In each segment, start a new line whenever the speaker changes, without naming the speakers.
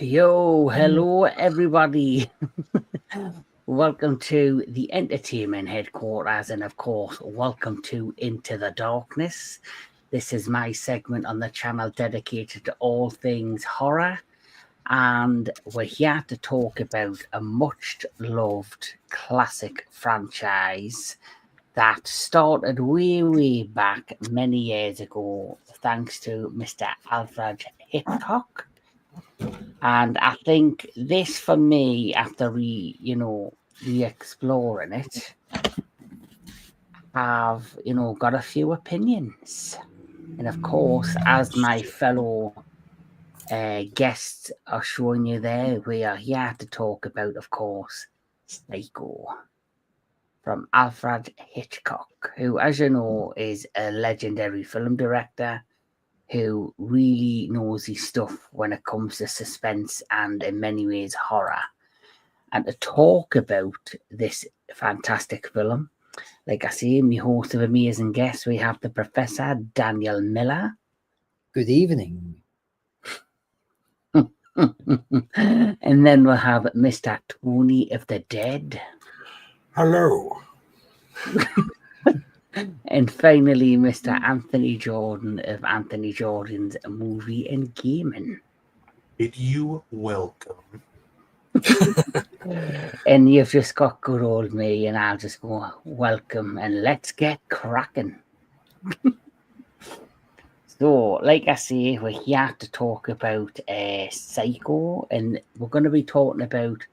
Yo, hello everybody. Welcome to the entertainment headquarters, and of course, welcome to Into the Darkness. This is my segment on the channel dedicated to all things horror, and we're here to talk about a much loved classic franchise that started way back many years ago, thanks to Mr. Alfred Hitchcock. And I think this, for me, after re-exploring it, have got a few opinions. And of course, as my fellow guests are showing you there, we are here to talk about, of course, Psycho from Alfred Hitchcock, who, as you know, is a legendary film director who really knows his stuff when it comes to suspense and, in many ways, horror. And to talk about this fantastic film, like I say, my host of amazing guests, we have the Professor Daniel Miller.
Good evening.
And then we'll have Mr. Tony of the Dead.
Hello.
And finally, Mr. Anthony Jordan of Anthony Jordan's Movie and Gaming.
Did you welcome?
And you've just got good old me, and I'll just go welcome and let's get cracking. So, like I say, we're here to talk about Psycho, and we're going to be talking about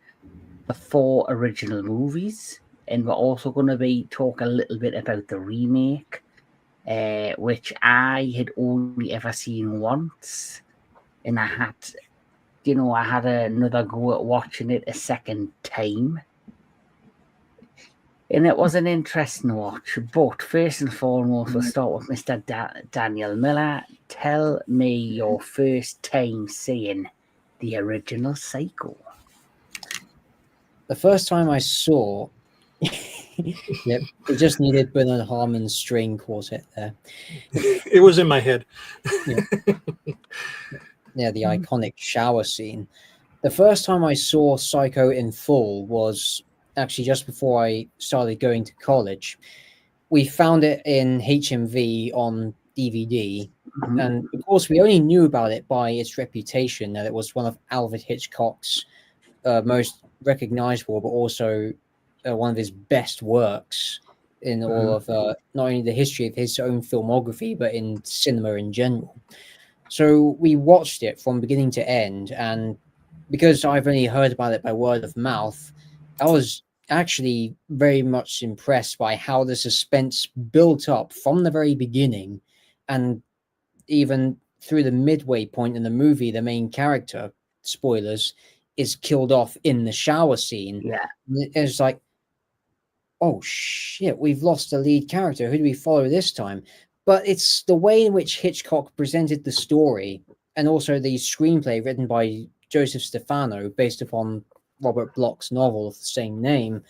the 4 original movies. And we're also going to be talking a little bit about the remake, which I had only ever seen once. And I had another go at watching it a second time. And it was an interesting watch. But first and foremost, we'll start with Mr. Daniel Miller. Tell me your first time seeing the original Psycho.
The first time I saw... Yep, it just needed Bernard Harmon's string quartet there.
It was in my head.
Yeah, the iconic shower scene. The first time I saw Psycho in full was actually just before I started going to college. We found it in HMV on DVD, and of course we only knew about it by its reputation, that it was one of Alfred Hitchcock's most recognizable, but also one of his best works in all of not only the history of his own filmography, but in cinema in general. So we watched it from beginning to end, and because I've only heard about it by word of mouth, I was actually very much impressed by how the suspense built up from the very beginning, and even through the midway point in the movie, the main character, spoilers, is killed off in the shower scene.
Yeah.
It's like, oh shit, we've lost the lead character. Who do we follow this time? But it's the way in which Hitchcock presented the story, and also the screenplay written by Joseph Stefano, based upon Robert Bloch's novel of the same name.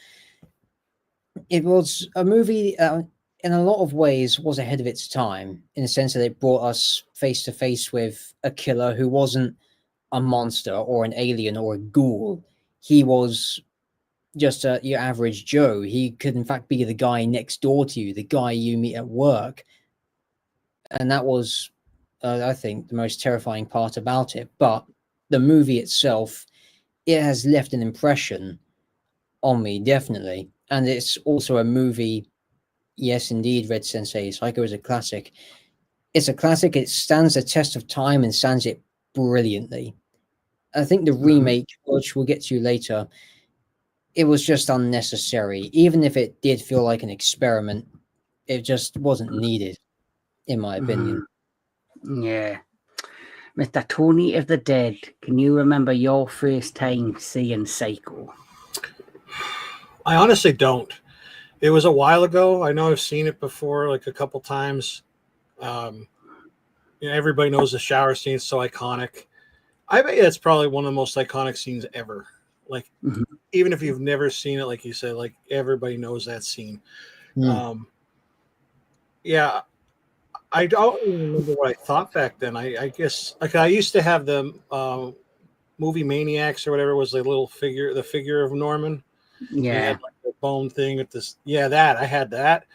It was a movie in a lot of ways was ahead of its time, in the sense that it brought us face to face with a killer who wasn't a monster or an alien or a ghoul. He was just your average Joe. He could in fact be the guy next door to you, the guy you meet at work. And that was, I think, the most terrifying part about it. But the movie itself, it has left an impression on me, definitely. And it's also a movie, yes, indeed, Red Sensei, Psycho is a classic. It's a classic. It stands the test of time and stands it brilliantly. I think the remake, which we'll get to later, it was just unnecessary. Even if it did feel like an experiment, it just wasn't needed, in my opinion.
Yeah. Mr. Tony of the Dead, can you remember your first time seeing Psycho?
I honestly don't. It was a while ago. I know I've seen it before, like a couple times. Everybody knows the shower scene is so iconic. I bet that's probably one of the most iconic scenes ever. Like, even if you've never seen it, like you said, like everybody knows that scene. Yeah, I don't even remember what I thought back then. I guess like I used to have the movie Maniacs or whatever was the figure of Norman. He
Yeah.
had like the bone thing with this. Yeah, that I had that.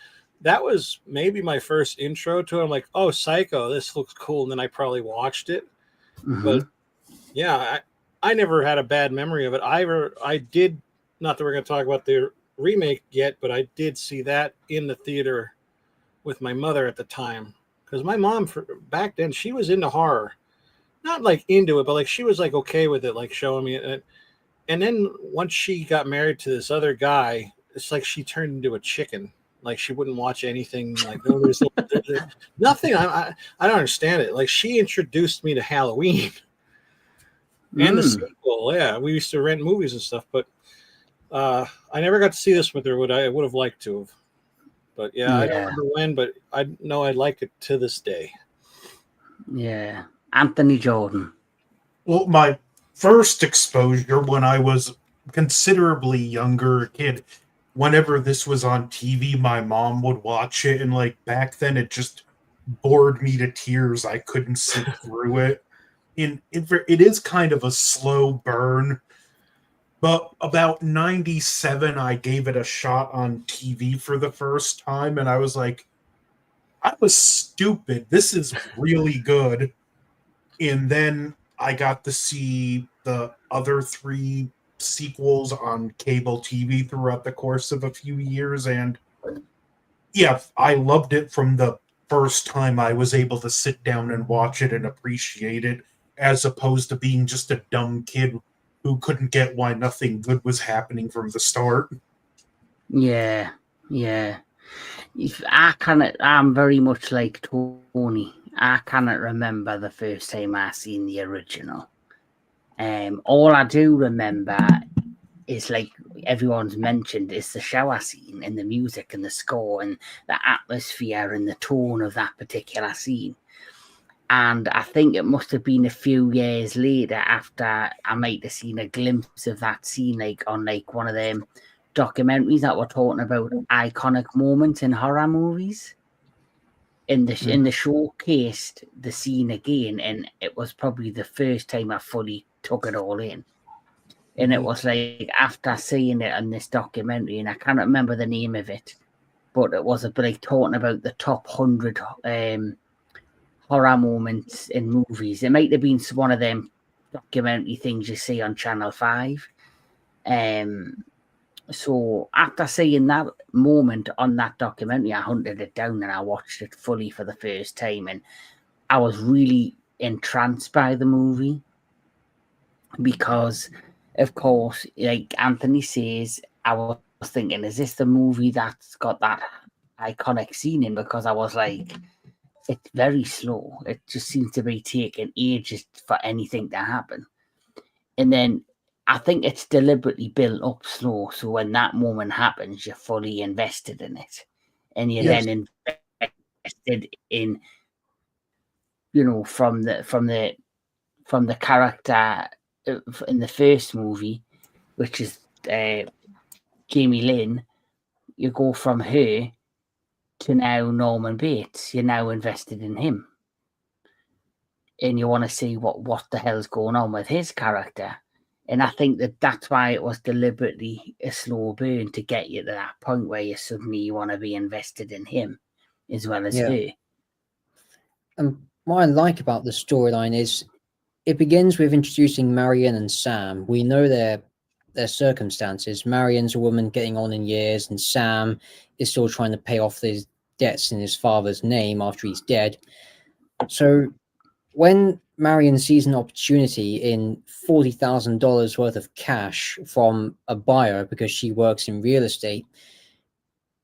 That was maybe my first intro to it. I'm like, oh, Psycho, this looks cool. And then I probably watched it. But yeah, I never had a bad memory of it. I did, not that we're going to talk about the remake yet, but I did see that in the theater with my mother at the time. Because my mom, back then, she was into horror. Not like into it, but like she was like okay with it, like showing me it. And then once she got married to this other guy, it's like she turned into a chicken. Like she wouldn't watch anything. Like there's nothing. I don't understand it. Like she introduced me to Halloween and the sequel. Yeah, we used to rent movies and stuff, but I never got to see this with her. I would have liked to have. But yeah, I don't remember when, but I know I like it to this day.
Yeah, Anthony Jordan.
Well, my first exposure when I was considerably younger kid, whenever this was on TV, my mom would watch it, and like back then it just bored me to tears. I couldn't sit through it. It is kind of a slow burn, but about 97 I gave it a shot on TV for the first time, and I was like, I was stupid. This is really good. And then I got to see the other 3 sequels on cable TV throughout the course of a few years, and yeah, I loved it from the first time I was able to sit down and watch it and appreciate it, as opposed to being just a dumb kid who couldn't get why nothing good was happening from the start.
Yeah. I'm very much like Tony. I cannot remember the first time I seen the original. All I do remember is, like everyone's mentioned, is the shower scene and the music and the score and the atmosphere and the tone of that particular scene. And I think it must have been a few years later after I might have seen a glimpse of that scene, like on like one of them documentaries that were talking about iconic moments in horror movies. In the showcased the scene again, and it was probably the first time I fully took it all in. And it was like after seeing it on this documentary, and I can't remember the name of it, but it was like talking about the top 100 horror moments in movies. It might have been one of them documentary things you see on Channel 5. So after seeing that moment on that documentary, I hunted it down and I watched it fully for the first time, and I was really entranced by the movie because, of course, like Anthony says, I was thinking, is this the movie that's got that iconic scene in? Because I was like, it's very slow. It just seems to be taking ages for anything to happen. And then I think it's deliberately built up slow, so when that moment happens, you're fully invested in it, and you're then invested in, from the character in the first movie, which is Jamie Lynn. You go from her to now Norman Bates. You're now invested in him, and you want to see what the hell's going on with his character. And I think that's why it was deliberately a slow burn to get you to that point where you want to be invested in him as well as her.
And what I like about the storyline is it begins with introducing Marion and Sam. We know their circumstances. Marion's a woman getting on in years, and Sam is still trying to pay off his debts in his father's name after he's dead. So when Marion sees an opportunity in $40,000 worth of cash from a buyer because she works in real estate,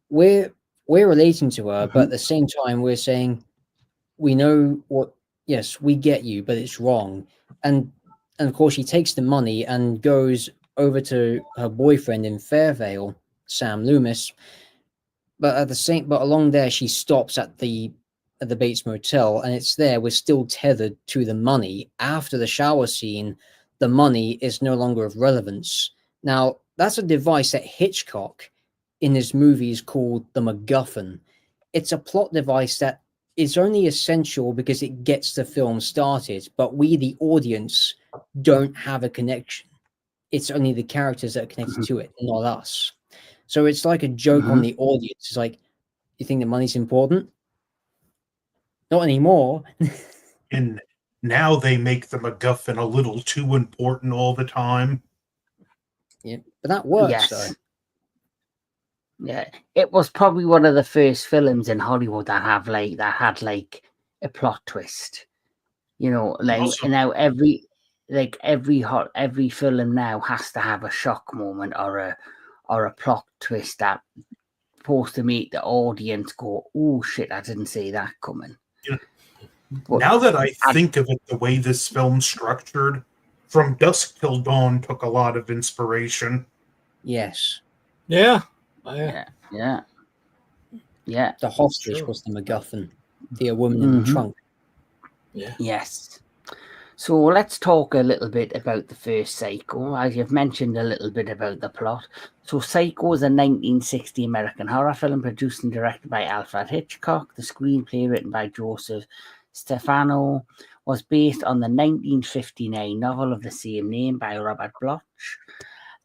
we're relating to her, but at the same time we're saying we know yes, we get you, but it's wrong. And of course she takes the money and goes over to her boyfriend in Fairvale, Sam Loomis. But along there she stops at the Bates Motel, and it's there we're still tethered to the money. After the shower scene, the money is no longer of relevance. Now, that's a device that Hitchcock in his movies called the MacGuffin. It's a plot device that is only essential because it gets the film started, but we, the audience, don't have a connection. It's only the characters that are connected to it, not us. So it's like a joke on the audience. It's like, you think that money's important? Not anymore.
And now they make the MacGuffin a little too important all the time.
Yeah, but that works,
Yes.
though.
Yeah, it was probably one of the first films in Hollywood that had like a plot twist. You know, like
Also-
now every film now has to have a shock moment or a plot twist that supposed to make the audience go, "Oh shit, I didn't see that coming."
Yeah.
But
Now that I think of it, the way this film's structured, From Dusk Till Dawn took a lot of inspiration.
Yes.
Yeah.
yeah.
The hostage
True.
was the MacGuffin. The woman in the trunk.
Yeah.
Yes. So let's talk a little bit about the first Psycho, as you've mentioned a little bit about the plot. So Psycho is a 1960 American horror film produced and directed by Alfred Hitchcock. The screenplay, written by Joseph Stefano, was based on the 1959 novel of the same name by Robert Bloch.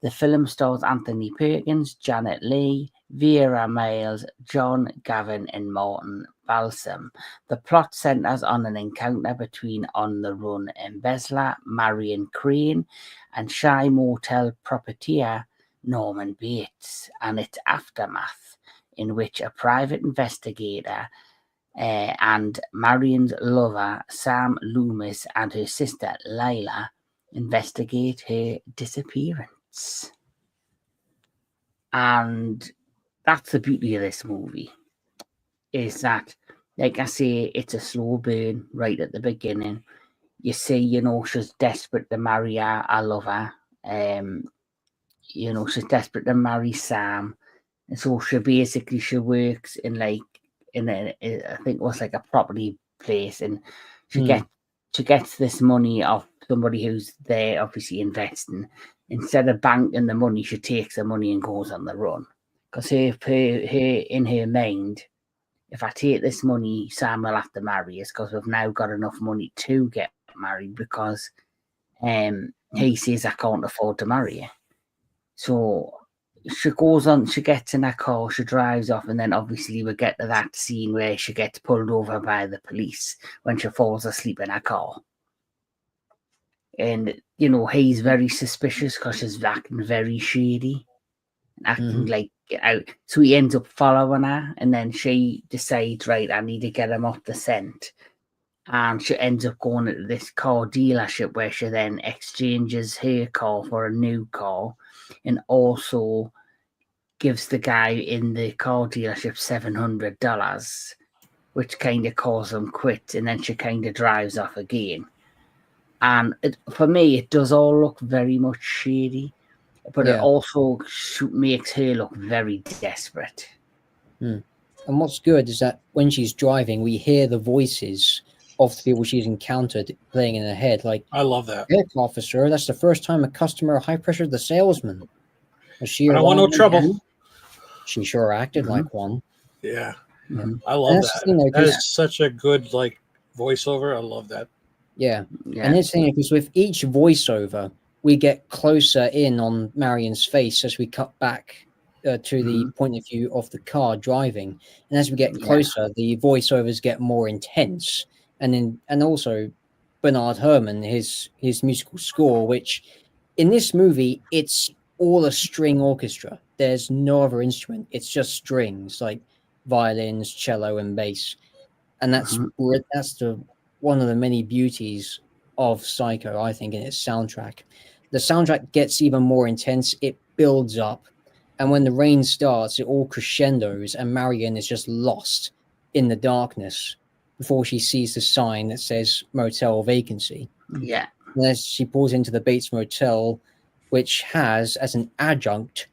The film stars Anthony Perkins, Janet Leigh, Vera Miles, John Gavin, and Martin Balsam. The plot centers on an encounter between on-the-run embezzler Marion Crane and shy motel proprietor Norman Bates, and its aftermath, in which a private investigator and Marion's lover Sam Loomis and her sister Lila investigate her disappearance. And that's the beauty of this movie, is that, like I say, it's a slow burn right at the beginning. You see, you know, she's desperate to marry her lover. You know, she's desperate to marry Sam. And so she works in I think it was like a property place, and she gets this money off somebody who's there obviously investing. Instead of banking the money, she takes the money and goes on the run. Because in her mind, if I take this money, Sam will have to marry us because we've now got enough money to get married, because he says I can't afford to marry you. So she goes on, she gets in her car, she drives off, and then obviously we get to that scene where she gets pulled over by the police when she falls asleep in her car. And, you know, he's very suspicious because she's acting very shady, acting like out. So he ends up following her, and then she decides, right, I need to get him off the scent. And she ends up going to this car dealership where she then exchanges her car for a new car, and also gives the guy in the car dealership $700, which kind of calls him quits, and then she kind of drives off again. And for me, it does all look very much shady, but it also makes her look very desperate.
And what's good is that when she's driving, we hear the voices of the people she's encountered playing in her head. Like,
I love that.
Heck, officer, that's the first time a customer high pressured the salesman. Was she
I don't want no trouble.
She sure acted like one.
Yeah. I love that. That is such a good like voiceover. I love that.
Yeah. And it's thing because with each voiceover, we get closer in on Marion's face as we cut back to the point of view of the car driving, and as we get closer, the voiceovers get more intense. And also Bernard Herrmann, his musical score, which in this movie it's all a string orchestra. There's no other instrument. It's just strings, like violins, cello, and bass. And that's one of the many beauties of Psycho, I think, in its soundtrack. The soundtrack gets even more intense. It builds up. And when the rain starts, it all crescendos, and Marion is just lost in the darkness before she sees the sign that says motel vacancy.
Yeah.
And as she pulls into the Bates Motel, which has as an adjunct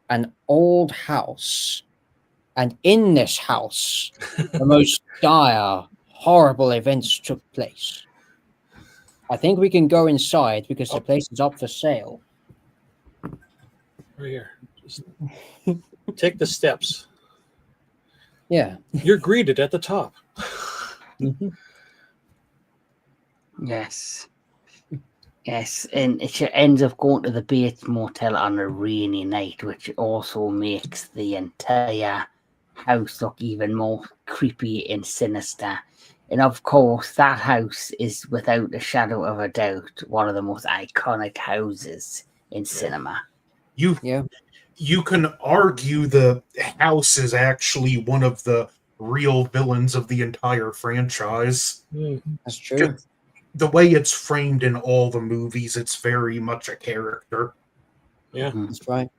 an old house. And in this house, the most dire, horrible events took place. I think we can go inside because the place is up for sale.
Right here. Just take the steps.
Yeah.
You're greeted at the top.
Yes. Yes, and she ends up going to the Bates Motel on a rainy night, which also makes the entire house look even more creepy and sinister. And of course, that house is without a shadow of a doubt one of the most iconic houses in cinema.
You can argue the house is actually one of the real villains of the entire franchise.
That's true.
Just the way it's framed in all the movies, it's very much a character.
Yeah,
That's right.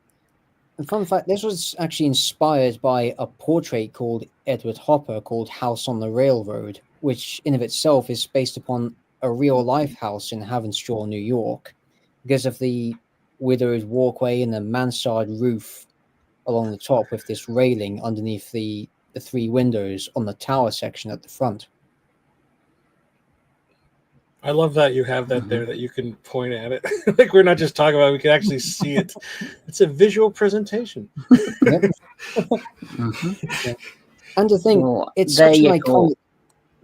And fun fact, this was actually inspired by a portrait called Edward Hopper called House on the Railroad, which in of itself is based upon a real life house in Havenstraw, New York, because of the widowed walkway and the mansard roof along the top with this railing underneath the three windows on the tower section at the front.
I love that you have that there, that you can point at it. Like we're not just talking about it, we can actually see it. It's a visual presentation.
Yep. Yeah. And to think, it's such an iconic,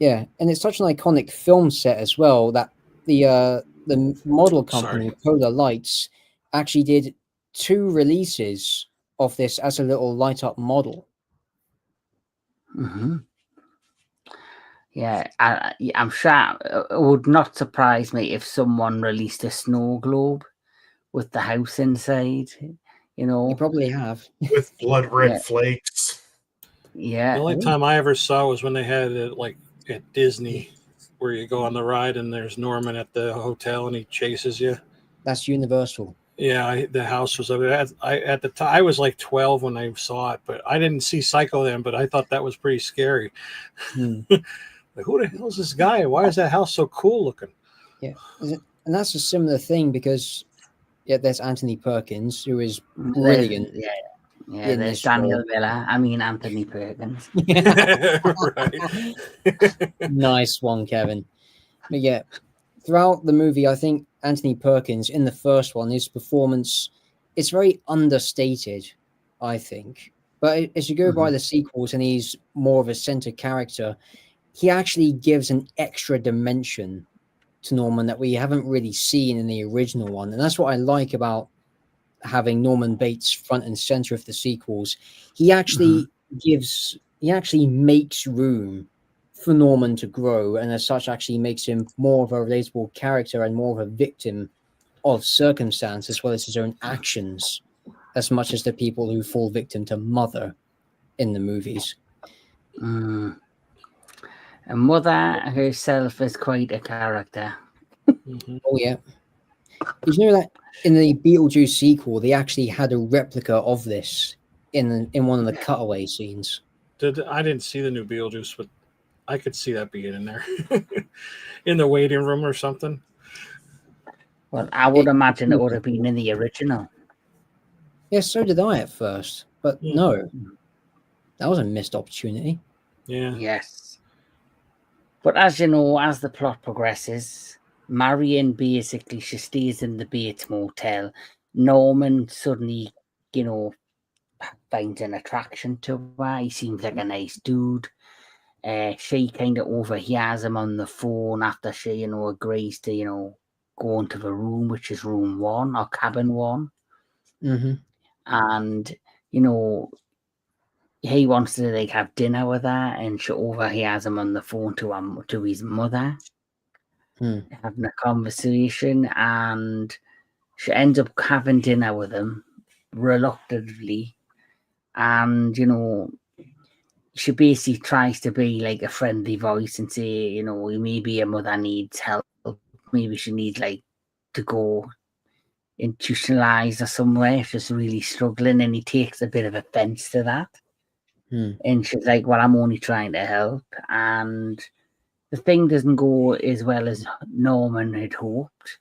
and it's such an iconic film set as well that the model company Polar Lights actually did 2 releases of this as a little light up model.
Yeah, I'm sure it would not surprise me if someone released a snow globe with the house inside. You know,
You probably have.
With blood red flakes.
Yeah.
The only time I ever saw was when they had it like at Disney, where you go on the ride and there's Norman at the hotel and he chases you.
That's Universal.
Yeah, the house was over there. At the time I was like 12 when I saw it, but I didn't see Psycho then. But I thought that was pretty scary. Like, who the hell is this guy? Why is that house so cool looking?
Yeah, and that's a similar thing because there's Anthony Perkins, who is brilliant.
There's Daniel Miller. I mean Anthony Perkins.
Right.
Nice one, Kevin. But yeah, throughout the movie, I think Anthony Perkins in the first one, his performance, it's very understated, I think. But as you go by the sequels and he's more of a center character, he actually gives an extra dimension to Norman that we haven't really seen in the original one. And that's what I like about having Norman Bates front and center of the sequels. He actually makes room for Norman to grow, and as such actually makes him more of a relatable character and more of a victim of circumstance as well as his own actions, as much as the people who fall victim to Mother in the movies.
And Mother herself is quite a character.
Oh yeah. Did you know that in the Beetlejuice sequel they actually had a replica of this in one of the cutaway scenes?
I didn't see the new Beetlejuice, but I could see that being in there. In the waiting room or something.
Well, I would imagine it would have been in the original.
Yeah, so did I at first. But no. That was a missed opportunity.
Yeah.
Yes. But as you know, as the plot progresses, Marion basically, she stays in the Bates Motel. Norman suddenly, finds an attraction to her. He seems like a nice dude. She kind of overhears him on the phone after she, agrees to, go into the room, which is room 1 or cabin 1. And, he wants to have dinner with her, and she overhears him on the phone to his mother, having a conversation, and she ends up having dinner with him reluctantly, and she basically tries to be like a friendly voice and say, maybe your mother needs help, maybe she needs to go institutionalized or somewhere, she's really struggling, and he takes a bit of offense to that. And she's like, well, I'm only trying to help. And the thing doesn't go as well as Norman had hoped.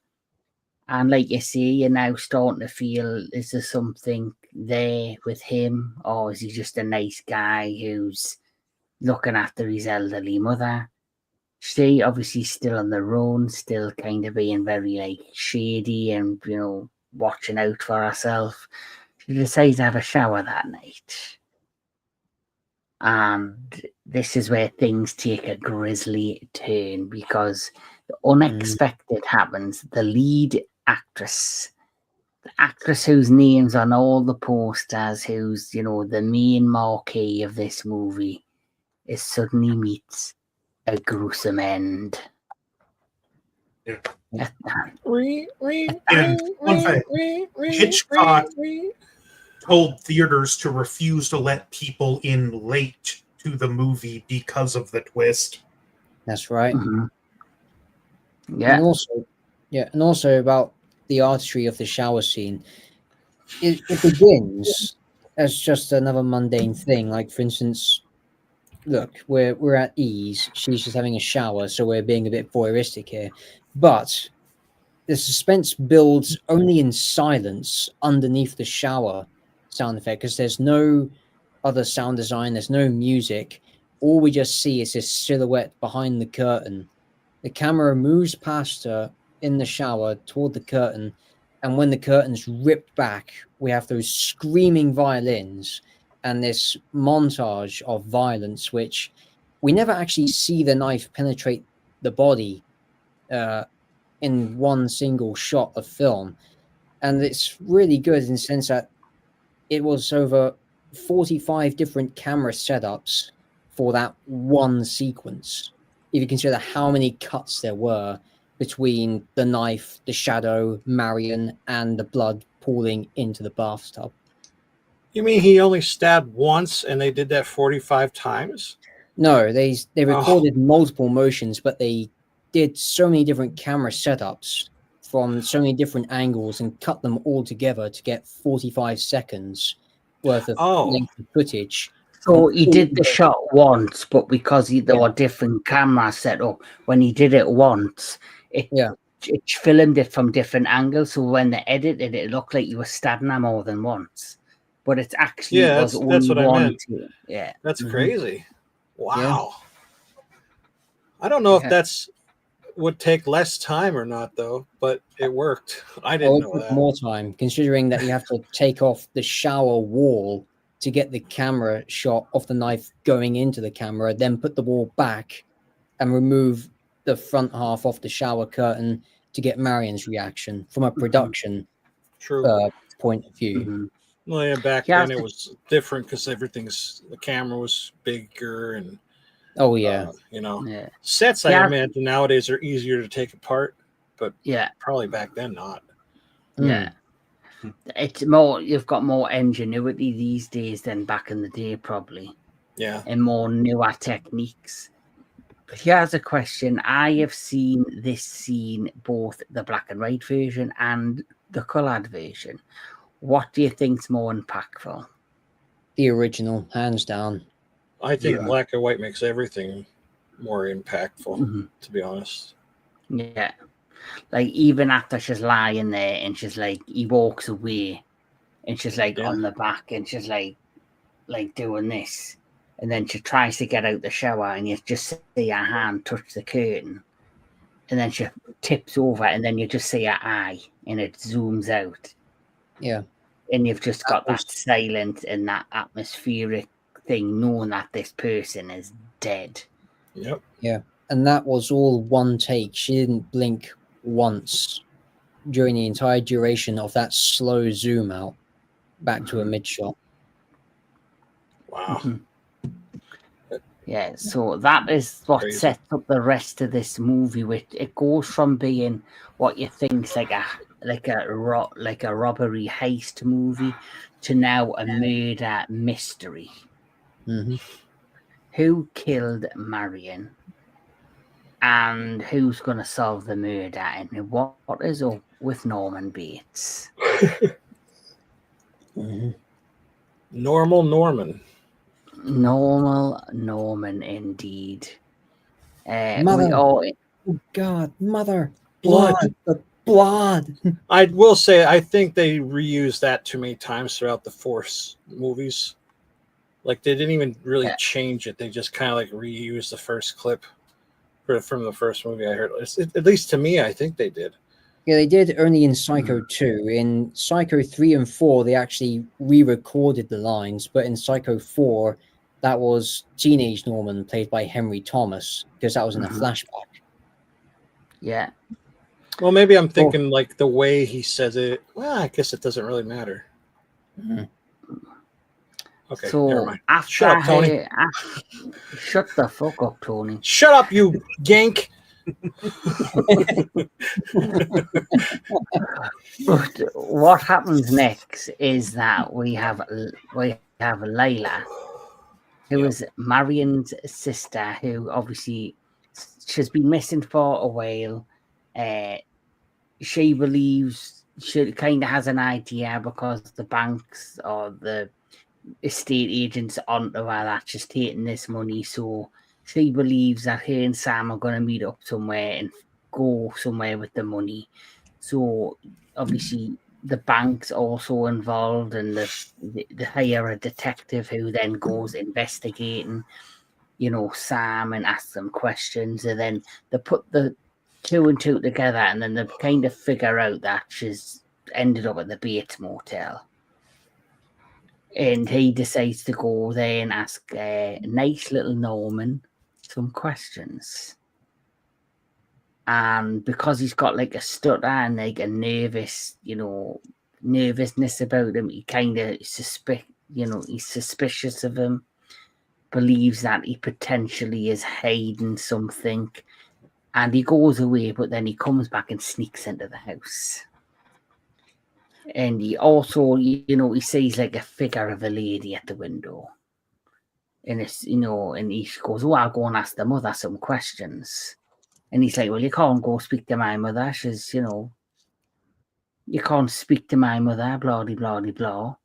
And like you say, you're now starting to feel, is there something there with him? Or is he just a nice guy who's looking after his elderly mother? She obviously still on their own, still kind of being very shady and, watching out for herself. She decides to have a shower that night. And this is where things take a grisly turn, because unexpected happens. The lead actress, the actress whose name's on all the posters, who's, the main marquee of this movie, is suddenly meets a gruesome end.
Yeah.
And
And fun fact, Hitchcock told theaters to refuse to let people in late to the movie because of the twist.
That's right.
Mm-hmm. Yeah.
And also about the artistry of the shower scene. It begins as just another mundane thing. Like, for instance, look, we're at ease. She's just having a shower, so we're being a bit voyeuristic here. But the suspense builds only in silence underneath the shower sound effect, because there's no other sound design, there's no music. All we just see is this silhouette behind the curtain. The camera moves past her in the shower toward the curtain, and when the curtain's ripped back, we have those screaming violins and this montage of violence, which we never actually see the knife penetrate the body in one single shot of film. And it's really good in the sense that it was over 45 different camera setups for that one sequence. If you consider how many cuts there were between the knife, the shadow, Marion, and the blood pooling into the bathtub.
You mean he only stabbed once and they did that 45 times?
No, they recorded multiple motions, but they did so many different camera setups from so many different angles and cut them all together to get 45 seconds worth of length of footage.
So he did the shot once, but because there were different cameras set up, when he did it once, it filmed it from different angles. So when they edited it, it looked like you were stabbing her more than once. But it's actually
that's what I meant.
Yeah,
that's crazy. Wow. I don't know if that's would take less time or not, though, but it worked. I didn't know that.
More time, considering that you have to take off the shower wall to get the camera shot of the knife going into the camera, then put the wall back and remove the front half off the shower curtain to get Marion's reaction from a production point of view.
Mm-hmm.
Well, yeah, back then it was different because the camera was bigger and sets I imagine nowadays are easier to take apart, but probably back then not.
Yeah. It's more, you've got more ingenuity these days than back in the day, probably.
Yeah.
And more newer techniques. But here's a question. I have seen this scene, both the black and white version and the coloured version. What do you think's more impactful?
The original, hands down.
I think black and white makes everything more impactful, to be honest.
Yeah. Like, even after she's lying there and she's like, he walks away and she's like on the back and she's like doing this. And then she tries to get out the shower and you just see her hand touch the curtain. And then she tips over and then you just see her eye and it zooms out.
Yeah.
And you've just got that silent and that atmospheric thing, knowing that this person is dead.
Yep.
Yeah. And that was all one take. She didn't blink once during the entire duration of that slow zoom out back to a mid shot.
Wow.
Yeah, so that is what sets up the rest of this movie. Which it goes from being what you think's like a robbery heist movie to now a murder mystery. Who killed Marion? And who's going to solve the murder? And what is up with Norman Bates?
Normal Norman.
Normal Norman, indeed.
Mother. Oh, God. Mother. Blood. Blood.
I will say, I think they reused that too many times throughout the Force movies. Like, they didn't even really change it. They just kind of like reused the first clip from the first movie I heard. At least to me, I think they did.
Yeah, they did only in Psycho 2. In Psycho 3 and 4, they actually re-recorded the lines, but in Psycho 4, that was teenage Norman, played by Henry Thomas, because that was in a flashback.
Yeah.
Well, maybe I'm thinking like the way he says it. Well, I guess it doesn't really matter.
Mhm.
Okay,
So
never mind.
after
Shut up, Tony.
Shut the fuck up, Tony.
Shut up, you gank.
But what happens next is that we have Layla, who is Marion's sister, who obviously she's been missing for a while. She believes she kind of has an idea because the banks or the estate agents onto her that she's taking this money, so she believes that her and Sam are going to meet up somewhere and go somewhere with the money. So obviously the bank's also involved, and they hire a detective who then goes investigating, Sam, and asks them questions, and then they put the 2 and 2 together, and then they kind of figure out that she's ended up at the Bates Motel. And he decides to go there and ask nice little Norman some questions. And because he's got like a stutter and like a nervousness about him, he kind of he's suspicious of him, believes that he potentially is hiding something, and he goes away, but then he comes back and sneaks into the house. And he also, he sees like a figure of a lady at the window. And it's, and he goes, I'll go and ask the mother some questions. And he's like, well, you can't go speak to my mother. She's, you can't speak to my mother, blah, blah, blah, blah.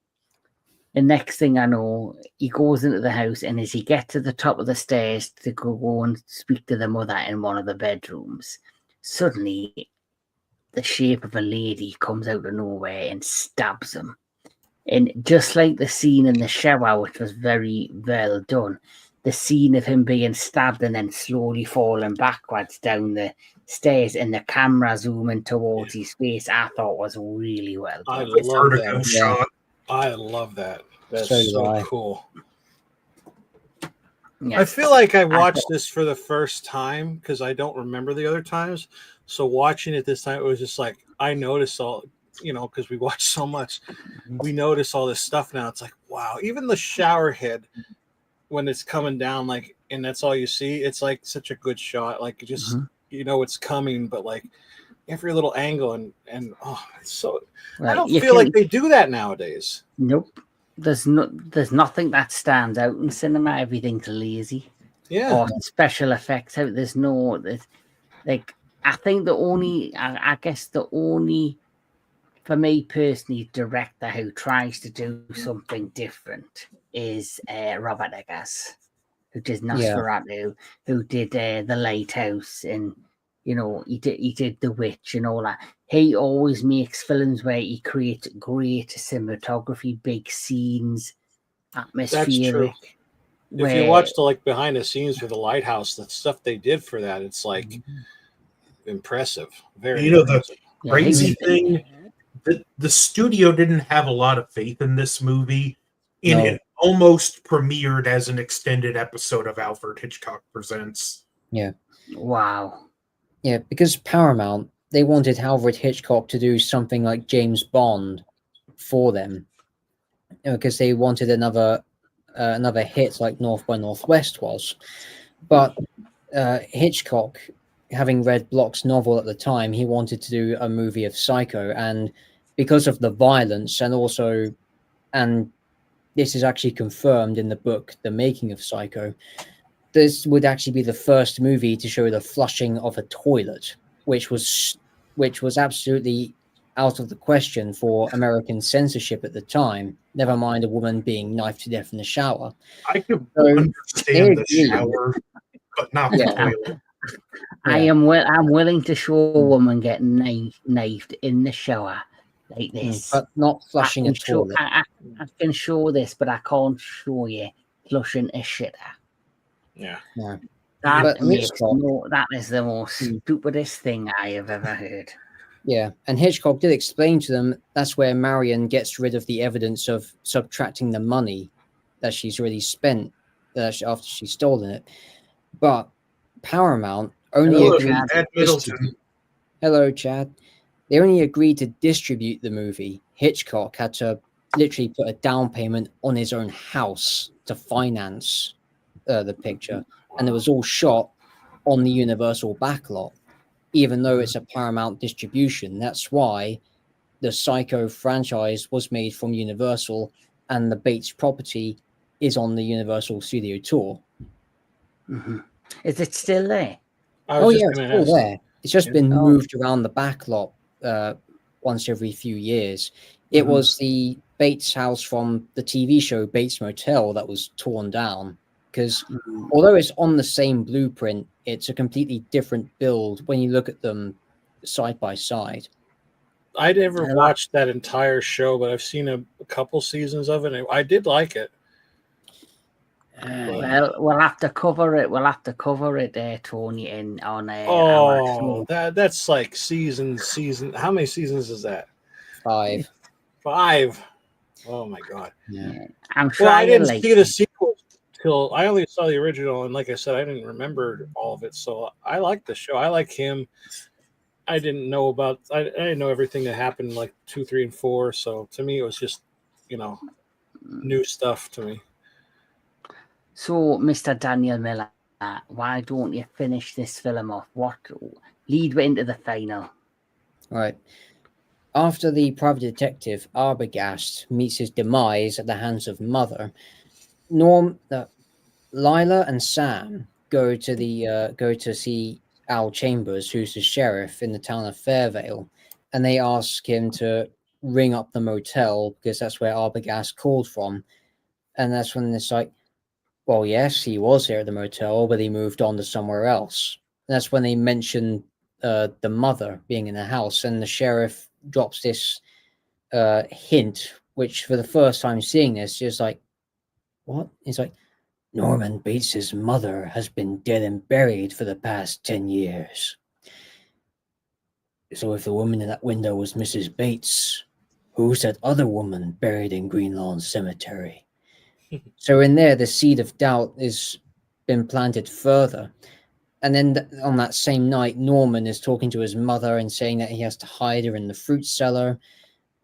And next thing I know, he goes into the house, and as he gets to the top of the stairs to go and speak to the mother in one of the bedrooms, suddenly the shape of a lady comes out of nowhere and stabs him. And just like the scene in the shower, which was very well done, the scene of him being stabbed and then slowly falling backwards down the stairs and the camera zooming towards his face, I thought was really well done.
I love that shot. I love that. That's so cool. Yeah. I feel like I watched this for the first time because I don't remember the other times. So watching it this time, it was just like I noticed all, because we watch so much, we notice all this stuff now. It's like, wow, even the shower head when it's coming down, like, and that's all you see. It's like such a good shot. Like, just it's coming, but like every little angle and it's so. Right. I don't feel like they do that nowadays.
Nope. There's nothing that stands out in cinema. Everything's lazy.
Yeah.
Or special effects out. I think I guess the only, for me personally, director who tries to do something different is Robert Eggers, who did Nosferatu, who did The Lighthouse, and he did The Witch and all that. He always makes films where he creates great cinematography, big scenes, atmospheric.
That's true. If you watch the behind the scenes for The Lighthouse, the stuff they did for that, it's like impressive. Very impressive.
The crazy thing, the studio didn't have a lot of faith in this movie, and it almost premiered as an extended episode of Alfred Hitchcock Presents.
Yeah.
Wow.
Yeah, because Paramount, they wanted Alfred Hitchcock to do something like James Bond for them, because they wanted another hit like North by Northwest was. But Hitchcock, having read Bloch's novel at the time, he wanted to do a movie of Psycho, and because of the violence, and this is actually confirmed in the book The Making of Psycho, this would actually be the first movie to show the flushing of a toilet, which was absolutely out of the question for American censorship at the time, never mind a woman being knifed to death in the shower.
I could understand the shower, but not the toilet.
I'm willing to show a woman getting knifed in the shower like this,
but not flushing a toilet.
I can show this, but I can't show you flushing a shitter.
Yeah.
That is the most stupidest thing I have ever heard.
Yeah, and Hitchcock did explain to them that's where Marion gets rid of the evidence of subtracting the money that she's already spent after she's stolen it. But Paramount only agreed. Hello, Chad. They only agreed to distribute the movie. Hitchcock had to literally put a down payment on his own house to finance the picture, and it was all shot on the Universal backlot, even though it's a Paramount distribution. That's why the Psycho franchise was made from Universal, and the Bates property is on the Universal Studio Tour.
Mm-hmm. Is it still there?
Oh yeah, it's still there. It's just been
Oh.
moved around the backlot once every few years. It was the Bates house from the TV show Bates Motel that was torn down, because although it's on the same blueprint, it's a completely different build when you look at them side by side.
I never watched that entire show, but I've seen a couple seasons of it, and I did like it.
Well, we'll have to cover it. We'll have to cover it there, Tony, in on
Oh, that's like season. How many seasons is that?
5.
5. Oh my god.
Yeah.
I'm sure.
Well, I didn't see the sequel till I only saw the original, and like I said, I didn't remember all of it. So I like the show. I like him. I didn't know about. I didn't know everything that happened like 2, 3, and 4. So to me, it was just new stuff to me.
So, Mr. Daniel Miller, why don't you finish this film off? What lead into the final?
Right. After the private detective Arbogast meets his demise at the hands of Mother, Lila and Sam go to see Al Chambers, who's the sheriff in the town of Fairvale, and they ask him to ring up the motel because that's where Arbogast called from. And that's when it's like, well, yes, he was here at the motel, but he moved on to somewhere else. And that's when they mention the mother being in the house, and the sheriff drops this hint, which for the first time seeing this, is like, what? He's like, Norman Bates's mother has been dead and buried for the past 10 years. So if the woman in that window was Mrs. Bates, who's that other woman buried in Green Lawn Cemetery? So in there, the seed of doubt has been planted further. And then on that same night, Norman is talking to his mother and saying that he has to hide her in the fruit cellar,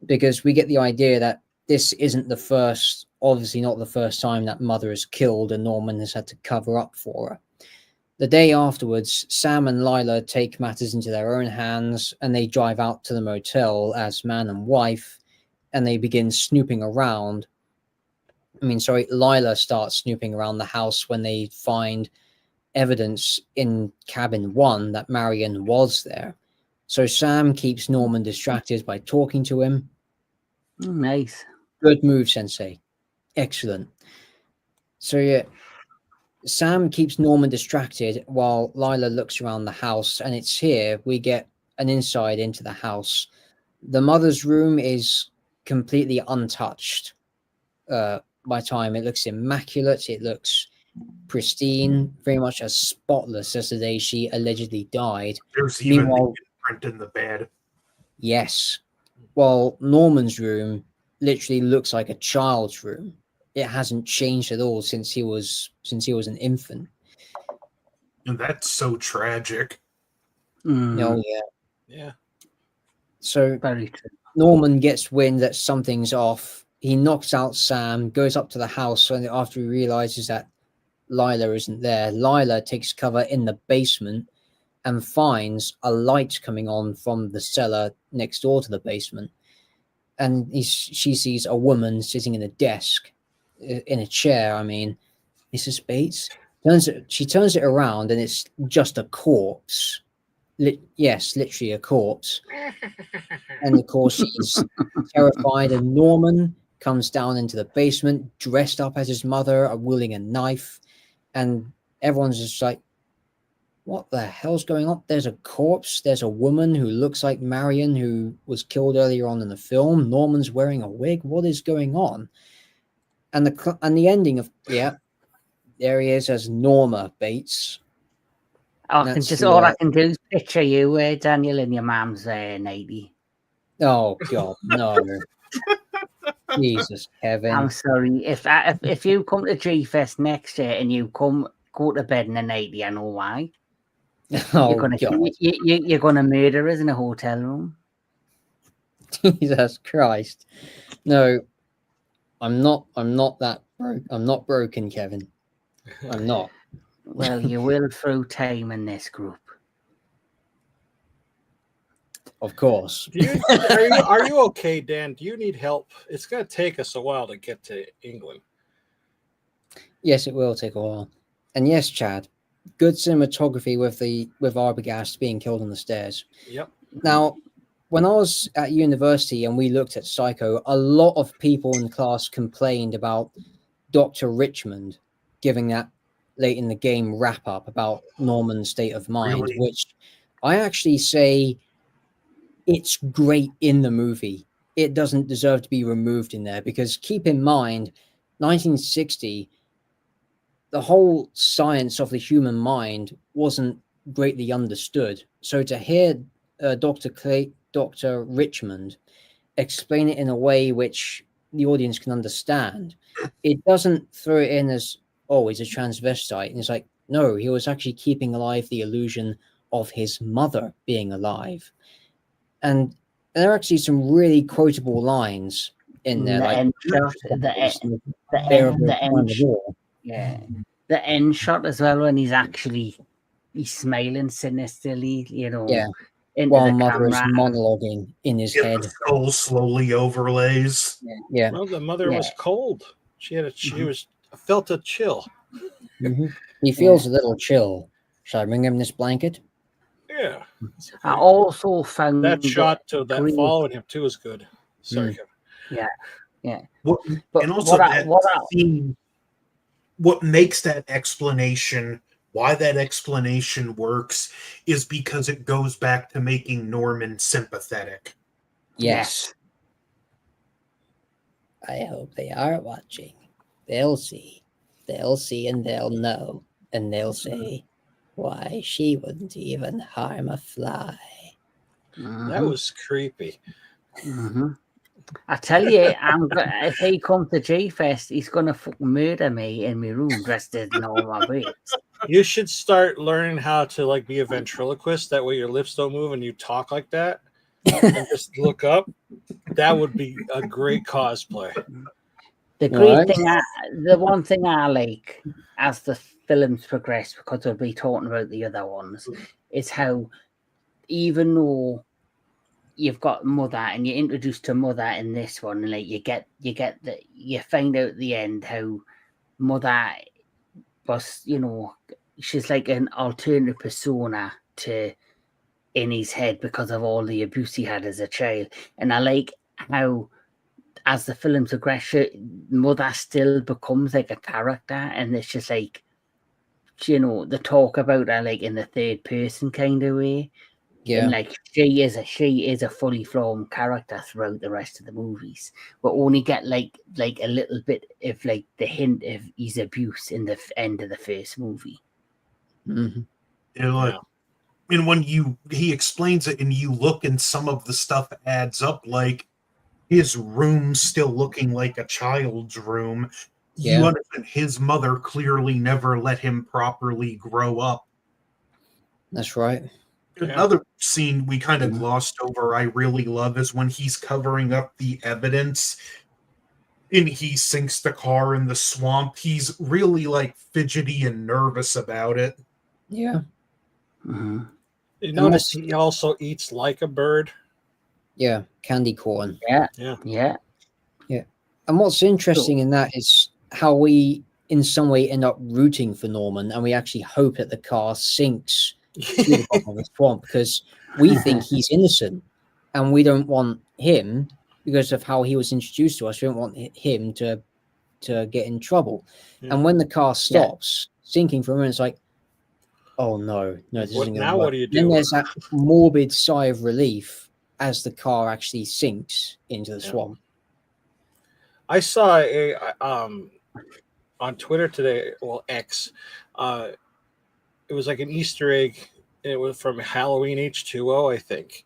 because we get the idea that this isn't obviously not the first time that Mother is killed and Norman has had to cover up for her. The day afterwards, Sam and Lila take matters into their own hands and they drive out to the motel as man and wife, and they begin snooping around. Lila starts snooping around the house when they find evidence in cabin 1 that Marion was there. So Sam keeps Norman distracted by talking to him.
Nice.
Good move, Sensei. Excellent. So yeah, Sam keeps Norman distracted while Lila looks around the house, and it's here we get an insight into the house. The mother's room is completely untouched. By time, it looks immaculate. It looks pristine, very much as spotless as the day she allegedly died.
There's even the imprint in the bed.
Yes. While Norman's room literally looks like a child's room. It hasn't changed at all since he was an infant.
And that's so tragic.
Oh yeah.
Yeah.
So
Very true.
Norman gets wind that something's off. He knocks out Sam, goes up to the house, and after he realizes that Lila isn't there, Lila takes cover in the basement and finds a light coming on from the cellar next door to the basement. And she sees a woman sitting in a desk, in a chair, Mrs. Bates. She turns it around and it's just a corpse. Yes, literally a corpse. And of course she's terrified, and Norman comes down into the basement dressed up as his mother, wielding a knife, and everyone's just like, what the hell's going on? There's a corpse. There's a woman who looks like Marion, who was killed earlier on in the film. Norman's wearing a wig. What is going on? And the ending of, yeah, there he is as Norma Bates.
All I can do is picture you, Daniel, in your mum's 90.
Oh God, no! Jesus, Kevin.
I'm sorry. If you come to G Fest next year and you go to bed in a 90, I know why.
Oh
gonna
God,
you're gonna murder us in a hotel room.
Jesus Christ! No, I'm not that broke. I'm not broken, Kevin. I'm not.
Well, you will through time in this group.
Of course.
Are you okay, Dan? Do you need help? It's going to take us a while to get to England.
Yes, it will take a while. And yes, Chad, good cinematography with Arbogast being killed on the stairs.
Yep.
Now, when I was at university and we looked at Psycho, a lot of people in class complained about Dr. Richmond giving that late in the game wrap up about Norman's state of mind,
Really?
which I actually say it's great in the movie. It doesn't deserve to be removed in there because keep in mind, 1960, the whole science of the human mind wasn't greatly understood. So to hear Dr. Richmond explain it in a way which the audience can understand, it doesn't throw it in as, oh, he's a transvestite. And it's like, no, he was actually keeping alive the illusion of his mother being alive. And there are actually some really quotable lines in there,
The
like
end shot, the end shot as well when he's smiling sinisterly,
yeah,
into
while
the
mother is
camera.
monologuing in his
Yeah,
head.
the skull slowly overlays.
Yeah.
Well, the mother was cold. She felt a chill.
He feels a little chill. Shall I bring him this blanket?
Yeah. Okay.
I also found
That shot to that
great-
following him too is good. Sorry, Kevin.
Yeah.
What,
But
and also
what I-
that
what I-
scene, what makes that explanation, why that explanation works, is because it goes back to making Norman sympathetic.
Yes. I hope they are watching. They'll see. They'll see and they'll know. And they'll say, why, she wouldn't even harm a fly.
That was creepy.
I tell you, if he comes to G-Fest, he's gonna fucking murder me in my room dressed as Norma Bates.
You should start learning how to be a ventriloquist. That way your lips don't move and you talk like that. And just look up. That would be a great cosplay.
The the one thing I like as the films progress, because we'll be talking about the other ones, is how even though you've got Mother and you're introduced to Mother in this one, and you find out at the end how Mother was, she's like an alternative persona in his head because of all the abuse he had as a child. And I like how as the film progresses, Mother still becomes like a character, and it's just like, the talk about her in the third person kind of way.
Yeah.
And she is a fully formed character throughout the rest of the movies. We only get like a little bit of the hint of his abuse in the end of the first movie.
And when he explains it and you look and some of the stuff adds up, like his room still looking like a child's room.
Yeah.
You understand his mother clearly never let him properly grow up.
That's right.
Another scene we kind of glossed over I really love is when he's covering up the evidence and he sinks the car in the swamp. He's really fidgety and nervous about it.
Yeah.
You notice he also eats like a bird.
Yeah, candy corn.
Yeah.
And what's interesting in that is how we, in some way, end up rooting for Norman, and we actually hope that the car sinks to the bottom of the swamp because we think he's innocent, and we don't want him because of how he was introduced to us. We don't want him to get in trouble. And when the car stops sinking for a minute, it's like, oh no, this isn't going to work.
What do you do?
Then there's that morbid sigh of relief as the car actually sinks into the swamp.
I saw on Twitter today, X, it was like an Easter egg. It was from Halloween H2O, I think.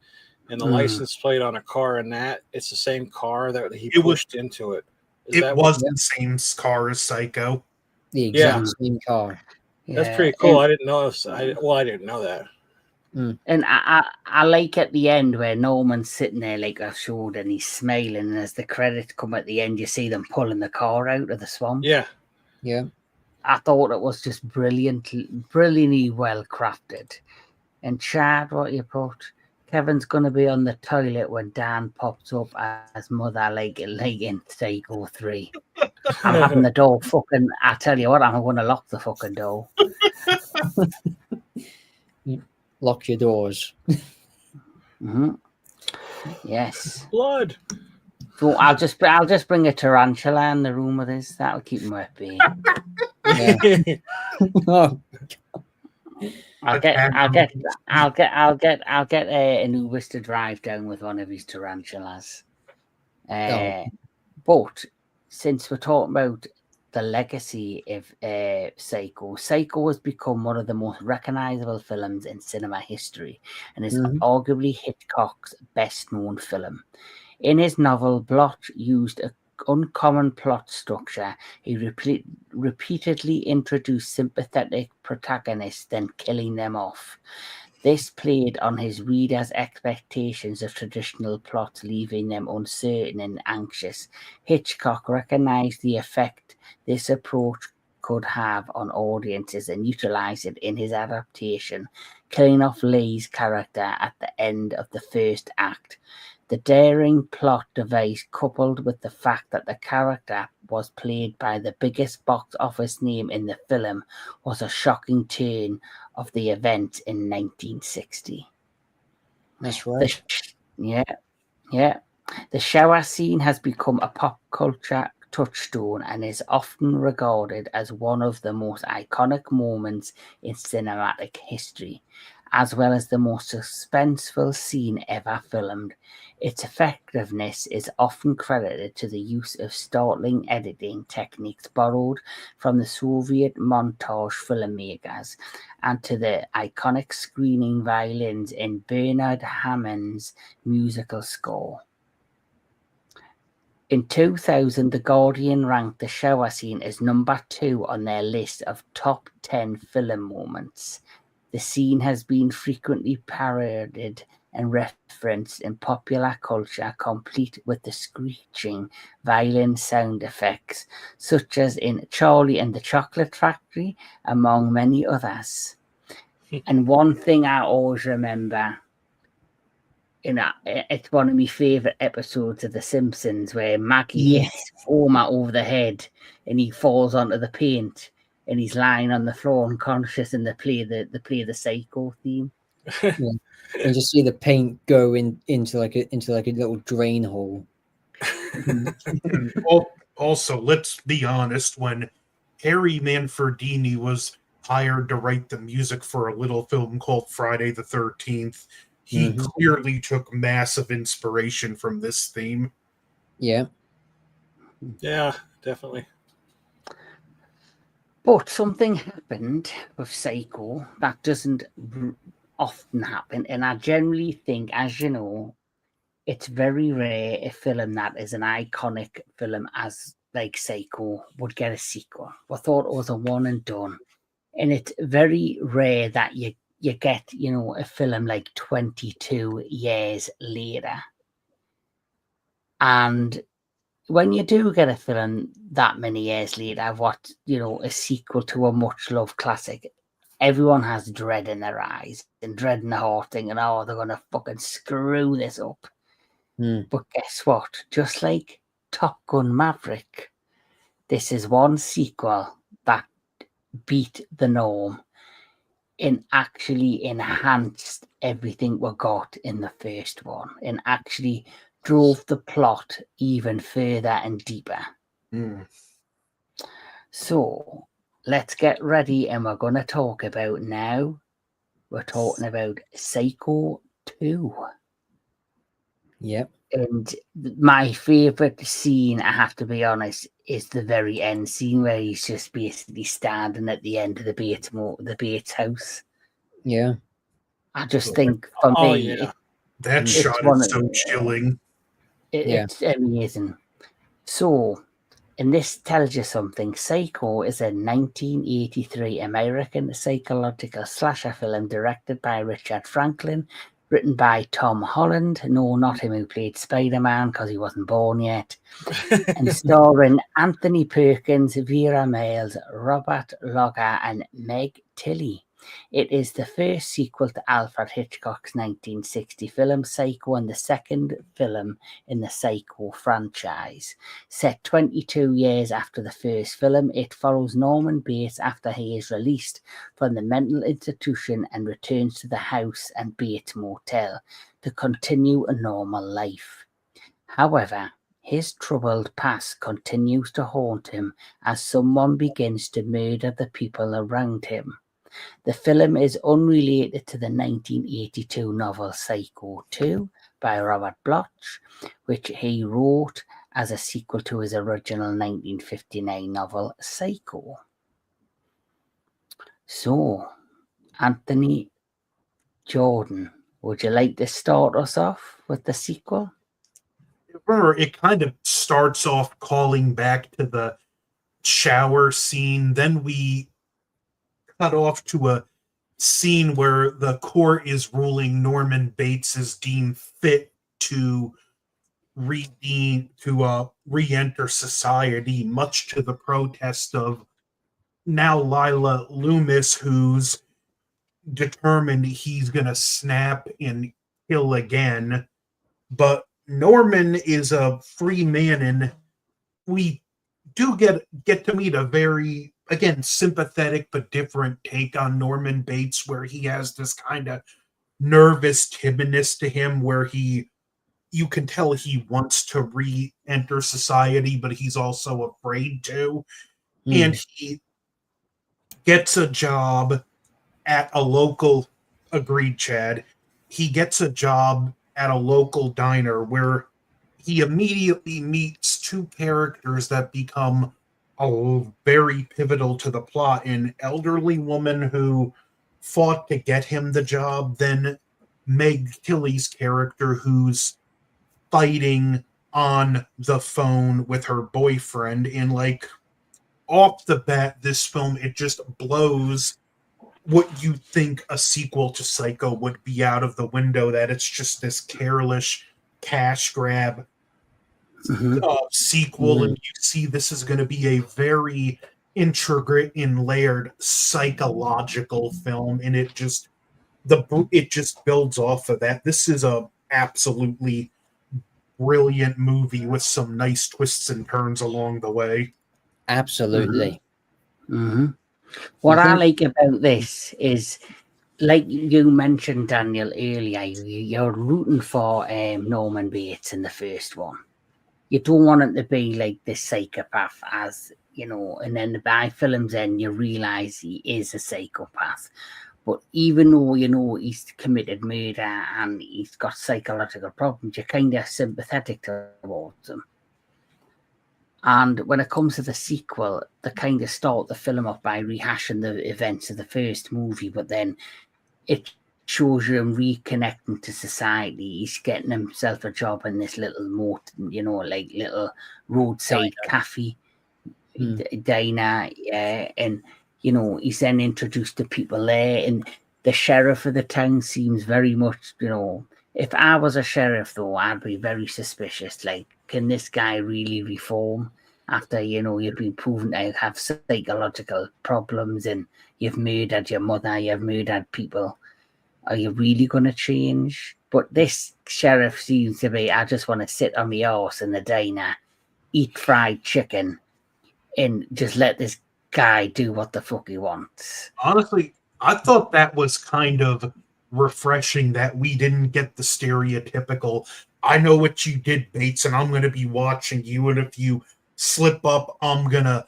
And the license plate on a car, and it's the same car that he pushed into it.
It was the same car as Psycho.
The exact same car.
That's pretty cool. I didn't know. I didn't know that.
And I like at the end where Norman's sitting there like I showed, and he's smiling, and as the credits come at the end, you see them pulling the car out of the swamp.
Yeah.
I thought it was just brilliantly well crafted. And Chad, what you put? Kevin's gonna be on the toilet when Dan pops up as mother like in Psycho 3. I'm having the door fucking. I tell you what, I'm gonna lock the fucking door.
Lock your doors.
Yes.
Blood.
So I'll just bring a tarantula in the room with us. That'll keep him happy.
Oh,
I'll get an Ubers to drive down with one of his tarantulas. But since we're talking about the legacy of Psycho has become one of the most recognizable films in cinema history and is arguably Hitchcock's best known film. In his novel, Blot used an uncommon plot structure. He repeatedly introduced sympathetic protagonists, then killing them off. This played on his readers' expectations of traditional plots, leaving them uncertain and anxious. Hitchcock recognized the effect this approach could have on audiences and utilized it in his adaptation, killing off Leigh's character at the end of the first act. The daring plot device, coupled with the fact that the character was played by the biggest box office name in the film, was a shocking turn of the event in 1960.
That's right.
The shower scene has become a pop culture touchstone and is often regarded as one of the most iconic moments in cinematic history, as well as the most suspenseful scene ever filmed. Its effectiveness is often credited to the use of startling editing techniques borrowed from the Soviet montage filmmakers and to the iconic screaming violins in Bernard Hammond's musical score. In 2000, The Guardian ranked the shower scene as number 2 on their list of top 10 film moments. The scene has been frequently parodied and referenced in popular culture, complete with the screeching violin sound effects, such as in Charlie and the Chocolate Factory, among many others. And one thing I always remember, it's one of my favourite episodes of The Simpsons where Maggie hits Homer over the head and he falls onto the paint and he's lying on the floor unconscious, and they play the Psycho theme.
And just see the paint go into like a little drain hole.
Also, let's be honest, when Harry Manfredini was hired to write the music for a little film called Friday the 13th, he clearly took massive inspiration from this theme.
Yeah,
definitely.
But something happened with Psycho that doesn't often happen, and I generally think, as you know, it's very rare a film that is an iconic film as like Psycho would get a sequel. I thought it was a one and done, and it's very rare that you get, a film like 22 years later. And when you do get a film that many years later, a sequel to a much loved classic, everyone has dread in their eyes and dread in their heart, thinking, oh, they're going to fucking screw this up. But guess what? Just like Top Gun Maverick, this is one sequel that beat the norm and actually enhanced everything we got in the first one and actually drove the plot even further and deeper. So let's get ready, and we're going to talk about now. We're talking about Psycho 2.
Yep.
And my favourite scene, I have to be honest, is the very end scene where he's just basically standing at the end of the Bates house.
Yeah.
I just think, for me,
that shot is so chilling.
It's amazing. So, And this tells you something. Psycho is a 1983 American psychological slasher film directed by Richard Franklin, written by Tom Holland. No, not him who played Spider-Man because he wasn't born yet. And starring Anthony Perkins, Vera Miles, Robert Logger, and Meg Tilly. It is the first sequel to Alfred Hitchcock's 1960 film Psycho and the second film in the Psycho franchise. Set 22 years after the first film, it follows Norman Bates after he is released from the mental institution and returns to the house and Bates Motel to continue a normal life. However, his troubled past continues to haunt him as someone begins to murder the people around him. The film is unrelated to the 1982 novel Psycho 2 by Robert Bloch, which he wrote as a sequel to his original 1959 novel Psycho. So, Anthony Jordan, would you like to start us off with the sequel?
Remember, it kind of starts off calling back to the shower scene. Then we cut off to a scene where the court is ruling Norman Bates is deemed fit to re-enter society, much to the protest of now Lila Loomis, who's determined he's going to snap and kill again. But Norman is a free man, and we do get to meet a very, again, sympathetic but different take on Norman Bates, where he has this kind of nervous timidness to him, where you can tell he wants to re-enter society, but he's also afraid to. And he gets a job at a local, agreed, Chad, he gets a job at a local diner where he immediately meets two characters that become very pivotal to the plot. An elderly woman who fought to get him the job, then Meg Tilly's character who's fighting on the phone with her boyfriend. And like off the bat, this film, it just blows what you think a sequel to Psycho would be out of the window, that it's just this careless cash grab sequel, and you see this is going to be a very intricate and layered psychological film, and it just builds off of that. This is a absolutely brilliant movie with some nice twists and turns along the way.
Absolutely.
What I like about this is, like you mentioned, Daniel, earlier, you're rooting for Norman Bates in the first one. You don't want him to be like this psychopath, as you know, and then by film's end, you realize he is a psychopath. But even though you know he's committed murder and he's got psychological problems, you're kind of sympathetic towards him. And when it comes to the sequel, they kind of start the film off by rehashing the events of the first movie, but then it shows you him reconnecting to society. He's getting himself a job in this little like little roadside cafe, diner, and he's then introduced to people there, and the sheriff of the town seems very much, if I was a sheriff though, I'd be very suspicious. Like, can this guy really reform after you've been proven to have psychological problems and you've murdered your mother, you've murdered people? Are you really going to change? But this sheriff seems to be, I just want to sit on my arse in the diner, eat fried chicken, and just let this guy do what the fuck he wants.
Honestly, I thought that was kind of refreshing that we didn't get the stereotypical, I know what you did, Bates, and I'm going to be watching you, and if you slip up, I'm going to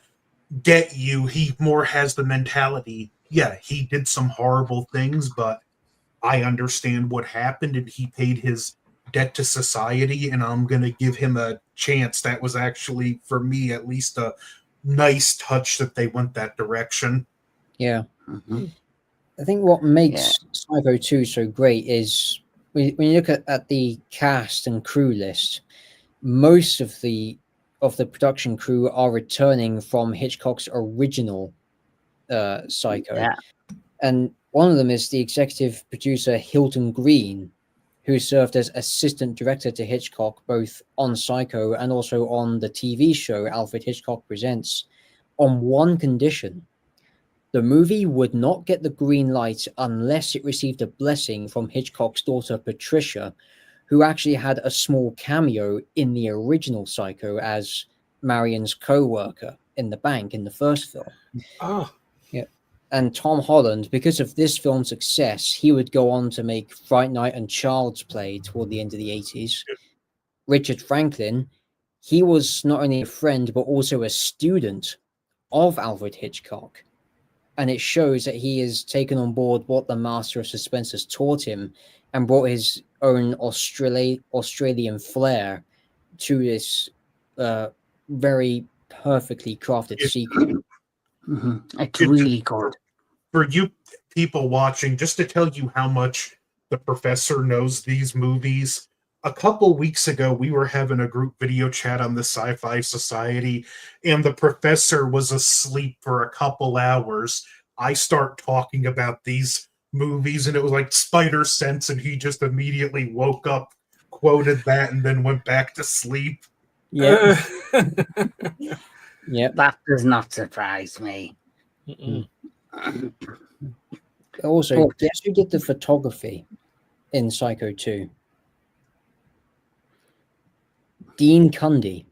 get you. He more has the mentality, yeah, he did some horrible things, but I understand what happened, and he paid his debt to society, and I'm going to give him a chance. That was actually, for me, at least a nice touch that they went that direction.
Yeah. I think what makes Psycho 2 so great is when you look at the cast and crew list, most of the of the production crew are returning from Hitchcock's original Psycho.
Yeah.
And one of them is the executive producer Hilton Green, who served as assistant director to Hitchcock both on Psycho and also on the TV show Alfred Hitchcock Presents, on one condition. The movie would not get the green light unless it received a blessing from Hitchcock's daughter Patricia, who actually had a small cameo in the original Psycho as Marion's co-worker in the bank in the first film.
Oh.
Yeah. And Tom Holland, because of this film's success, he would go on to make Fright Night and Child's Play toward the end of the 80s. Richard Franklin, he was not only a friend, but also a student of Alfred Hitchcock. And it shows that he has taken on board what the master of suspense has taught him and brought his own Australian flair to this very perfectly crafted sequel.
It's really good.
For you people watching, just to tell you how much the professor knows these movies, a couple weeks ago we were having a group video chat on the Sci-Fi Society, and the professor was asleep for a couple hours. I start talking about these movies, and it was like Spider Sense, and he just immediately woke up, quoted that, and then went back to sleep.
Yeah. Yeah.
That does not surprise me.
Also, guess who did the photography in Psycho 2? Dean Cundy.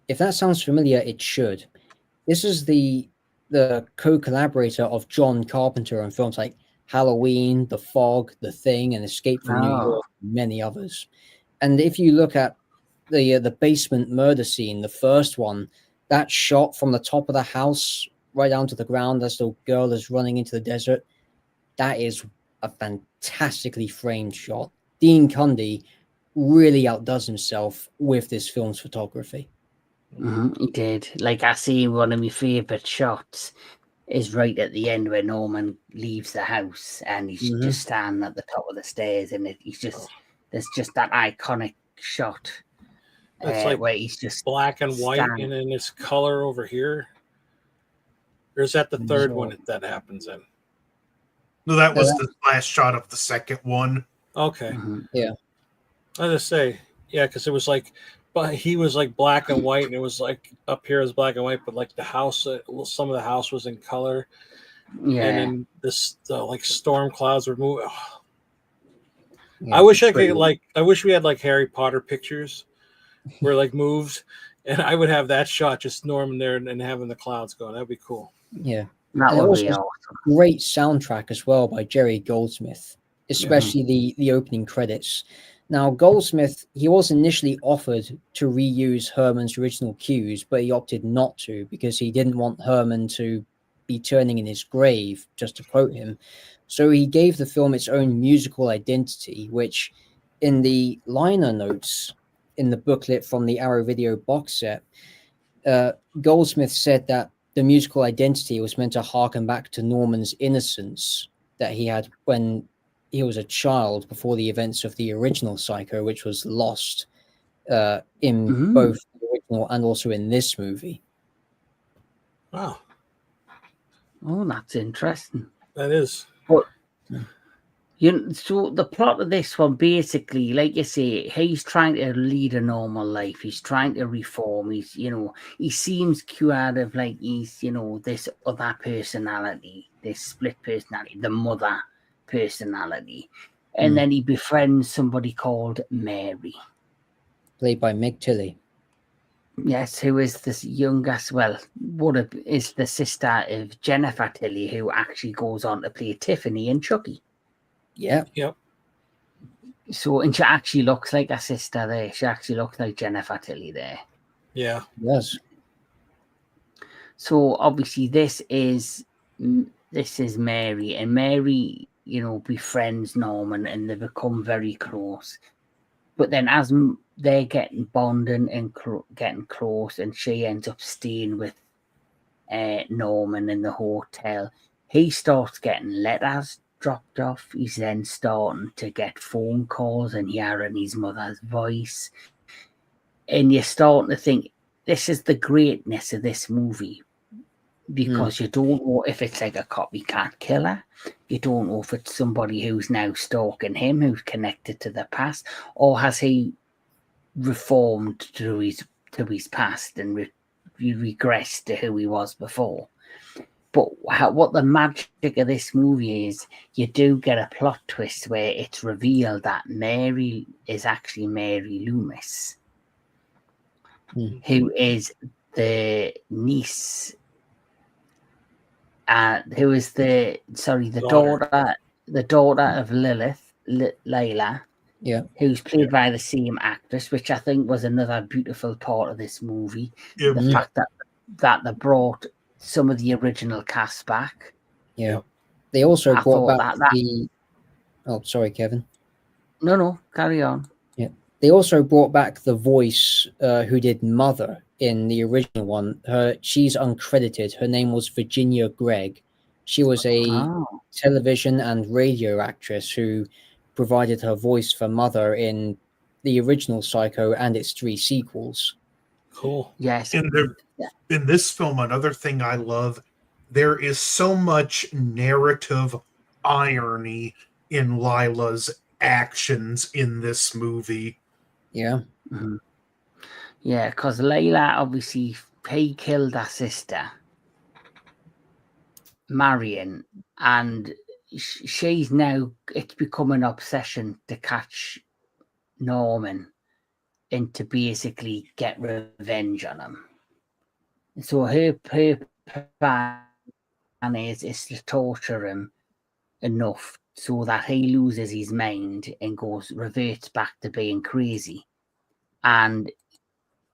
If that sounds familiar, it should. This is the co-collaborator of John Carpenter on films like Halloween, The Fog, The Thing, and Escape from New York, and many others. And if you look at the basement murder scene, the first one, that shot from the top of the house right down to the ground as the girl is running into the desert, that is a fantastically framed shot. Dean Cundy really outdoes himself with this film's photography.
He did. Like, I see one of my favourite shots is right at the end where Norman leaves the house and he's just standing at the top of the stairs, and there's just that iconic shot.
It's like
where he's just
black and white, and then it's color over here. Or is that the third one that happens in?
No, that was the last shot of the second one.
Okay.
Yeah.
I just say, yeah, because it was like, but he was like black and white, and it was like up here is black and white, but like the house, some of the house was in color.
Yeah.
And then like storm clouds were moving. Oh.
Yeah,
I wish I wish we had like Harry Potter pictures where like moved, and I would have that shot, just Norman there and having the clouds going. That'd be cool.
Yeah.
That
would
be awesome.
Great soundtrack as well by Jerry Goldsmith, especially the opening credits. Now, Goldsmith, he was initially offered to reuse Herman's original cues, but he opted not to because he didn't want Herman to be turning in his grave, just to quote him. So he gave the film its own musical identity, which in the liner notes in the booklet from the Arrow Video box set, Goldsmith said that the musical identity was meant to harken back to Norman's innocence that he had when he was a child before the events of the original Psycho, which was lost in both the original and also in this movie.
Wow.
Oh, that's interesting.
That is.
But so the plot of this one, basically, like you say, he's trying to lead a normal life. He's trying to reform. He's, he seems cured of like he's, this other personality, this split personality, the mother personality. And then he befriends somebody called Mary.
Played by Meg Tilly.
Yes, who is this youngest, is the sister of Jennifer Tilly, who actually goes on to play Tiffany in Chucky.
Yeah.
Yep.
So, and she actually looks like a sister there. She actually looks like Jennifer Tilly there.
Yeah.
Yes.
So, obviously, this is Mary, and Mary, befriends Norman, and they become very close. But then, as they're getting bonding and getting close, and she ends up staying with Norman in the hotel, he starts getting letters dropped off. He's then starting to get phone calls and hearing his mother's voice. And you're starting to think this is the greatness of this movie, because you don't know if it's like a copycat killer. You don't know if it's somebody who's now stalking him, who's connected to the past, or has he reformed to his past and regressed to who he was before. But what the magic of this movie is, you do get a plot twist where it's revealed that Mary is actually Mary Loomis, who is the niece, who is the daughter of Lilith, Layla, who's played by the same actress, which I think was another beautiful part of this movie. The fact that they brought some of the original cast back.
Yeah. They also brought back the... Oh, sorry, Kevin.
No, carry on.
Yeah. They also brought back the voice who did Mother in the original one. She's uncredited. Her name was Virginia Gregg. She was a television and radio actress who provided her voice for Mother in the original Psycho and its 3 sequels.
Cool.
Yes.
In this film, another thing I love, there is so much narrative irony in Lila's actions in this movie.
Yeah.
Mm-hmm. Yeah, because Layla, obviously, he killed her sister, Marion, and she's now, it's become an obsession to catch Norman and to basically get revenge on him. So her plan is to torture him enough so that he loses his mind and reverts back to being crazy, and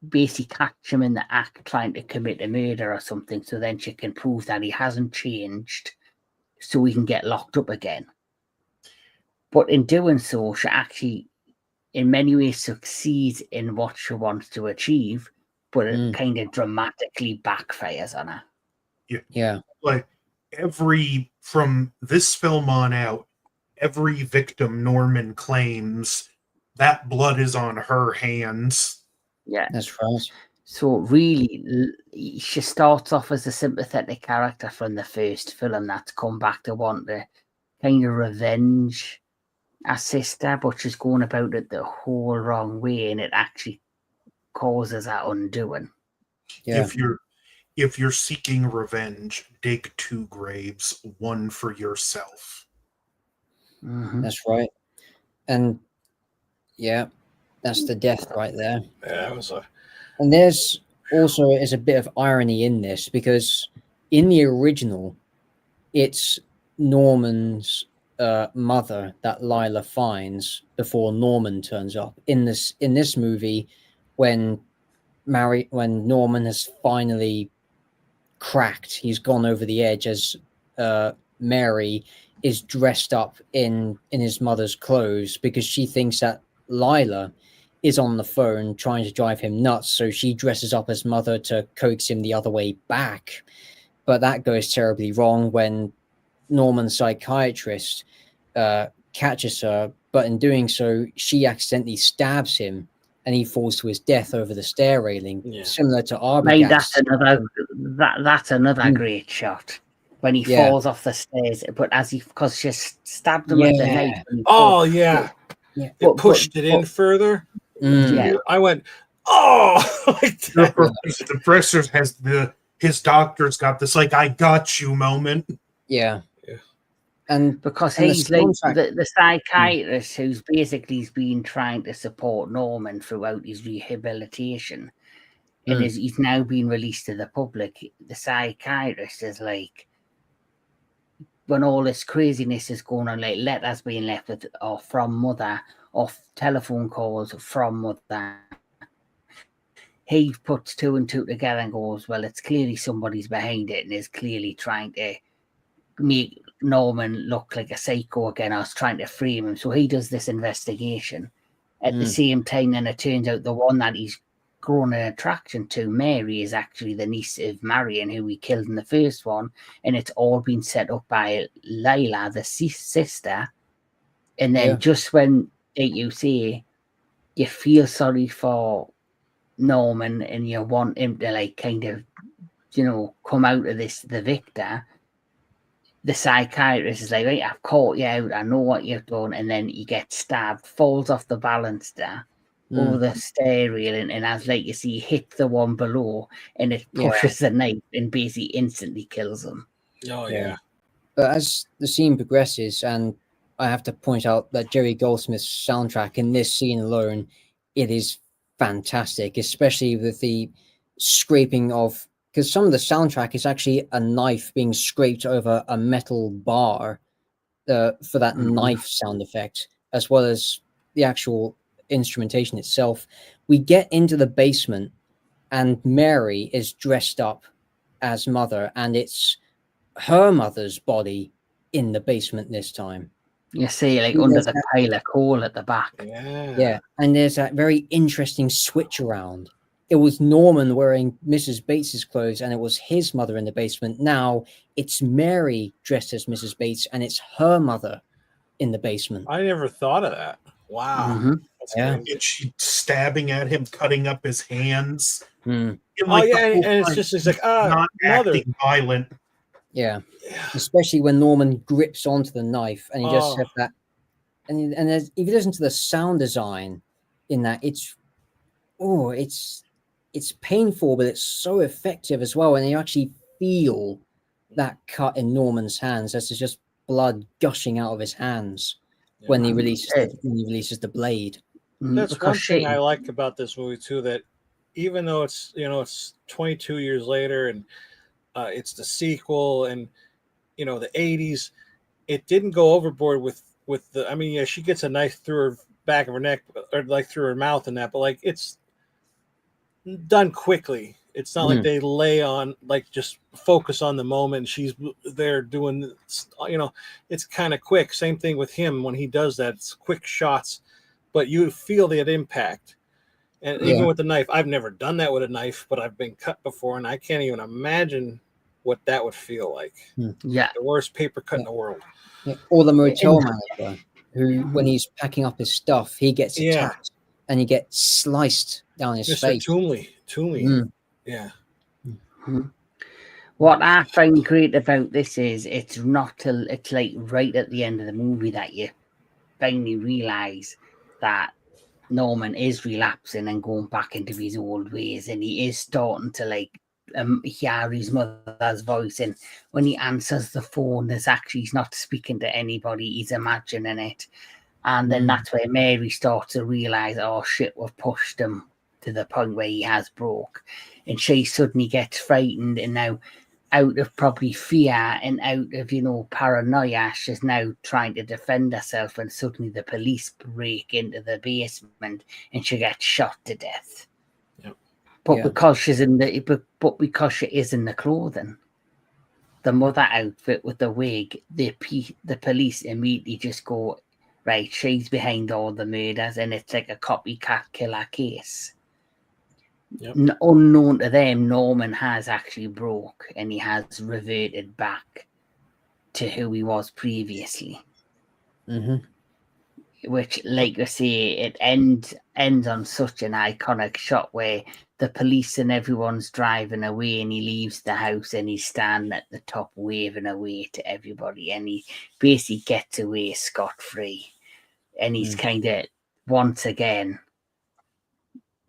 basically catch him in the act trying to commit a murder or something, so then she can prove that he hasn't changed, so he can get locked up again. But in doing so, she actually in many ways succeeds in what she wants to achieve, but it kind of dramatically backfires on her.
Yeah.
Like from this film on out, every victim Norman claims, that blood is on her hands.
Yeah.
That's right.
So really, she starts off as a sympathetic character from the first film that's come back to want to kind of revenge her sister, but she's going about it the whole wrong way, and it actually causes her undoing.
Yeah.
If you're seeking revenge, dig 2 graves, one for yourself.
Mm-hmm.
That's right. And yeah, that's the death right there.
Yeah, that was
And there's also is a bit of irony in this, because in the original, it's Norman's mother that Lila finds before Norman turns up. In this movie, when Norman has finally cracked, he's gone over the edge, as Mary is dressed up in his mother's clothes because she thinks that Lila is on the phone trying to drive him nuts, so she dresses up as Mother to coax him the other way back. But that goes terribly wrong when Norman's psychiatrist catches her, but in doing so, she accidentally stabs him and he falls to his death over the stair railing, similar to Arbogast.
That's another great shot when he falls off the stairs, but because she stabbed him with the knife.
It pushed it in further. I went, like
the professor has his doctor's got this like I got you moment.
Yeah. And
because he's like the psychiatrist who's basically been trying to support Norman throughout his rehabilitation, and he's now been released to the public. The psychiatrist is like, when all this craziness is going on, like letters being left or from Mother, or telephone calls from Mother, he puts 2 and 2 together and goes, well, it's clearly somebody's behind it and is clearly trying to make Norman look like a psycho again. I was trying to frame him. So he does this investigation. At the same time, then it turns out the one that he's grown an attraction to, Mary, is actually the niece of Marion, who he killed in the first one. And it's all been set up by Layla, the sister. And then just when you say you feel sorry for Norman and you want him to like kind of, come out of this the victor, the psychiatrist is like, right, I've caught you out, I know what you've done, and then he gets stabbed, falls off the banister over the stair railing, and as like you see, hit the one below, and it pushes the knife and basically instantly kills him.
Oh yeah.
But as the scene progresses, and I have to point out that Jerry Goldsmith's soundtrack in this scene alone, it is fantastic, especially with the scraping of, because some of the soundtrack is actually a knife being scraped over a metal bar for that knife sound effect, as well as the actual instrumentation itself. We get into the basement and Mary is dressed up as Mother, and it's her mother's body in the basement this time.
You see, like under the pile of coal at the back.
Yeah, and there's that very interesting switch around. It was Norman wearing Mrs. Bates's clothes, and it was his mother in the basement. Now it's Mary dressed as Mrs. Bates, and it's her mother in the basement.
I never thought of that. Wow.
Yeah,
and she's stabbing at him, cutting up his hands.
And it's like
not
mother.
acting violent.
Yeah, especially when Norman grips onto the knife, and he just has that. And if you listen to the sound design in that, it's painful, but it's so effective as well. And you actually feel that cut in Norman's hands as there's just blood gushing out of his hands when he releases the blade.
That's one thing I like about this movie too. That even though it's it's 22 years later and it's the sequel and the 80s, it didn't go overboard with the. I mean, she gets a knife through her back of her neck or like through her mouth and that, but like it's done quickly. It's not like they lay on, like, just focus on the moment. She's there doing, it's kind of quick. Same thing with him when he does that. It's quick shots, but you feel that impact. And even with the knife, I've never done that with a knife, but I've been cut before, and I can't even imagine what that would feel like.
Yeah.
The worst paper cut in the world.
Yeah. Or the motel manager who, when he's packing up his stuff, he gets attacked and he gets sliced down his face.
Toomey. Yeah.
What I find great about this is it's like right at the end of the movie that you finally realize that Norman is relapsing and going back into his old ways, and he is starting to like hear his mother's voice, and when he answers the phone, he's not speaking to anybody, he's imagining it. And then that's where Mary starts to realize, oh shit, we've pushed him to the point where he has broke, and she suddenly gets frightened, and now out of probably fear and out of paranoia, she's now trying to defend herself, and suddenly the police break into the basement and she gets shot to death. But because she's because she is in the clothing, the mother outfit with the wig, the police immediately just go, right, she's behind all the murders, and it's like a copycat killer case. Unknown to them, Norman has actually broke, and he has reverted back to who he was previously. Which, like I say, it ends on such an iconic shot where the police and everyone's driving away, and he leaves the house and he's standing at the top waving away to everybody, and he basically gets away scot-free, and he's kind of once again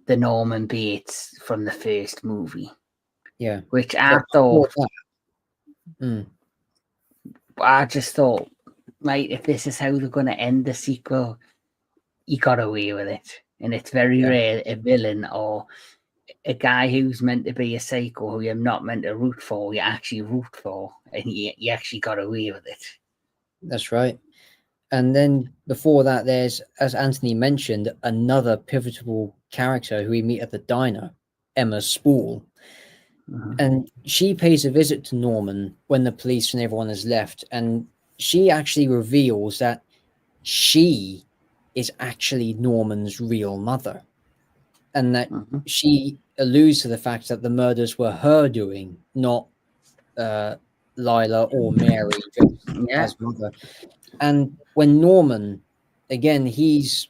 the Norman Bates from the first movie. Yeah. Which I thought, I just thought, right, if this is how they're going to end the sequel, he got away with it. And it's very rare a villain or a guy who's meant to be a psycho who you're not meant to root for, you actually root for, and he actually got away with it.
That's right. And then before that, there's, as Anthony mentioned, another pivotal character who we meet at the diner, Emma Spool. And she pays a visit to Norman when the police and everyone has left. And she actually reveals that she is actually Norman's real mother. And that she alludes to the fact that the murders were her doing, not Lila or Mary as mother. And when Norman, again, he's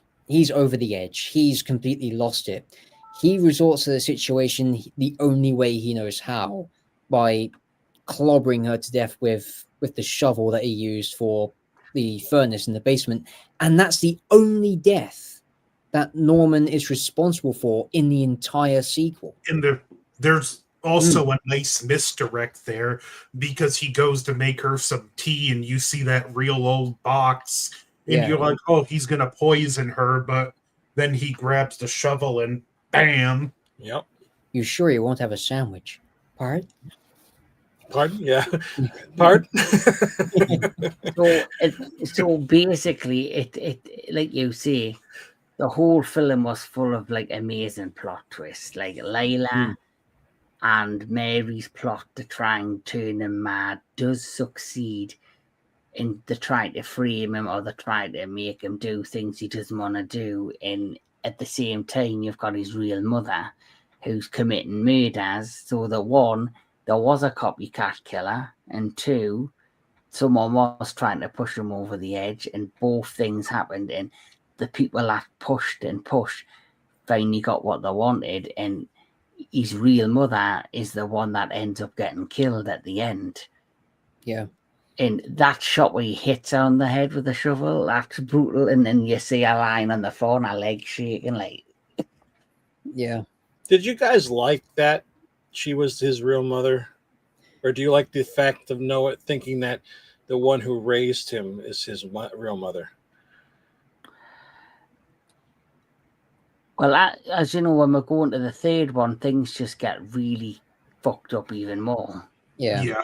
over the edge. He's completely lost it. he resorts to the situation the only way he knows how, by clobbering her to death with the shovel that he used for the furnace in the basement. And that's the only death that Norman is responsible for in the entire sequel.
There's also a nice misdirect there, because he goes to make her some tea and you see that real old box and you're like, oh, he's gonna poison her, but then he grabs the shovel and bam.
Yep.
You sure you won't have a sandwich? Pardon?
Yeah. Pardon?
So basically, it like you say, the whole film was full of like amazing plot twists, like Layla and Mary's plot to try and turn him mad does succeed in the trying to frame him, or the trying to make him do things he doesn't want to do. And at the same time, you've got his real mother who's committing murders. So the one, there was a copycat killer, and two, someone was trying to push him over the edge, and both things happened. And the people that pushed and pushed finally got what they wanted, and his real mother is the one that ends up getting killed at the end.
Yeah.
And that shot where he hits her on the head with a shovel, that's brutal. And then you see her lying on the floor and her legs shaking, like.
Yeah.
Did you guys like that she was his real mother? Or do you like the fact of Noah thinking that the one who raised him is his real mother?
Well, as you know, when we're going to the third one, things just get really fucked up even more.
Yeah.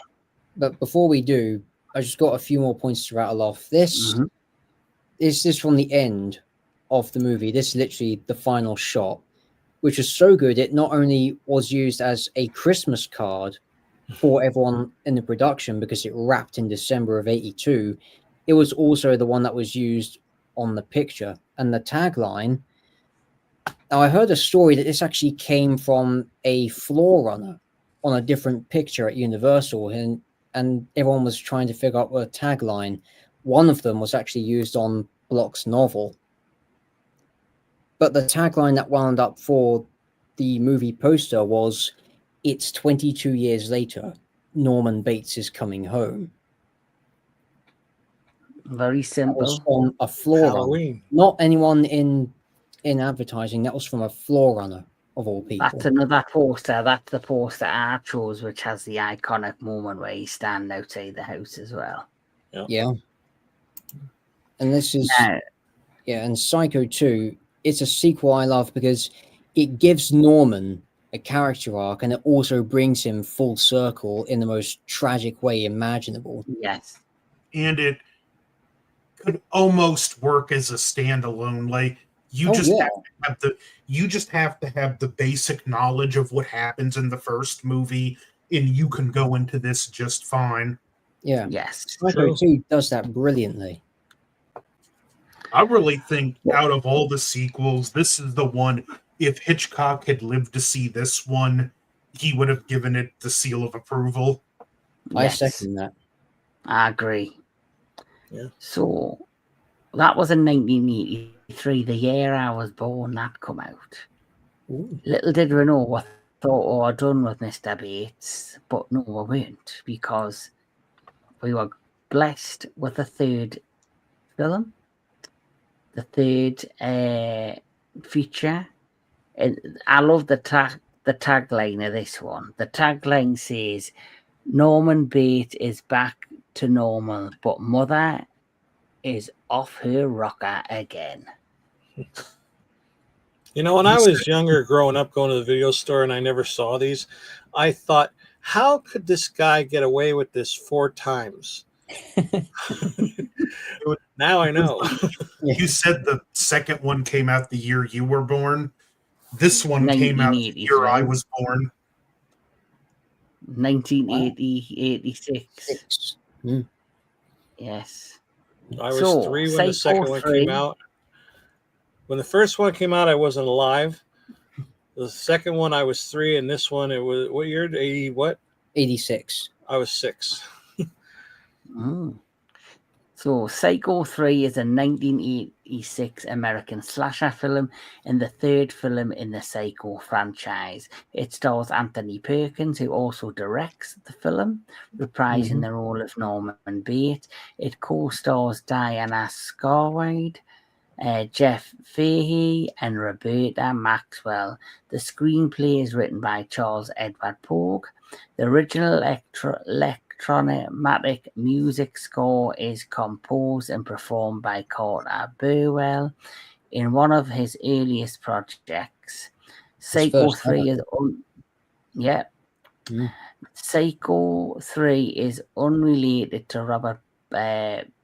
But before we do, I just got a few more points to rattle off. This is from the end of the movie. This is literally the final shot, which is so good. It not only was used as a Christmas card for everyone in the production because it wrapped in December of '82, it was also the one that was used on the picture. And the tagline, now I heard a story that this actually came from a floor runner on a different picture at Universal, and everyone was trying to figure out the tagline. One of them was actually used on Bloch's novel. But the tagline that wound up for the movie poster was, "It's 22 years later, Norman Bates is coming home."
Very simple.
That was on a floor
Halloween.
runner. Not anyone in advertising. That was from a floor runner, of all people.
That's another poster. That's the poster I chose, which has the iconic moment where he's standing outside the house as well.
Yeah. And this is... and Psycho 2, it's a sequel I love because it gives Norman a character arc, and it also brings him full circle in the most tragic way imaginable.
Yes.
And it could almost work as a standalone. Like, you just have to have the basic knowledge of what happens in the first movie, and you can go into this just fine.
Yeah.
Yes.
Psycho 2 does that brilliantly.
I really think out of all the sequels, this is the one, if Hitchcock had lived to see this one, he would have given it the seal of approval.
I second that.
I agree.
Yeah.
So that was in 1983, the year I was born, that come out.
Ooh.
Little did we know what thought I'd done with Mr. Bates, but no, we weren't, because we were blessed with a third film, the third feature. And I love the tagline of this one. The tagline says, "Norman Bates is back to normal, but mother is off her rocker again."
You know, when I was younger, growing up, going to the video store, and I never saw these, I thought, how could this guy get away with this 4 times? Now I know.
You said the second one came out the year you were born. This one came out the year I was born.
1980, 86. Yes.
I was 3 when the second one came out. When the first one came out, I wasn't alive. The second one, I was 3, and this one, it was what year? 80 what?
86.
I was 6.
So, Psycho 3 is a 1986 American slasher film and the third film in the Psycho franchise. It stars Anthony Perkins, who also directs the film, reprising the role of Norman Bates. It co-stars Diana Scarwide, Jeff Fahey, and Roberta Maxwell. The screenplay is written by Charles Edward Pogue. The original electronic music score is composed and performed by Carter Burwell in one of his earliest projects. Psycho 3 is Psycho 3 is unrelated to Robert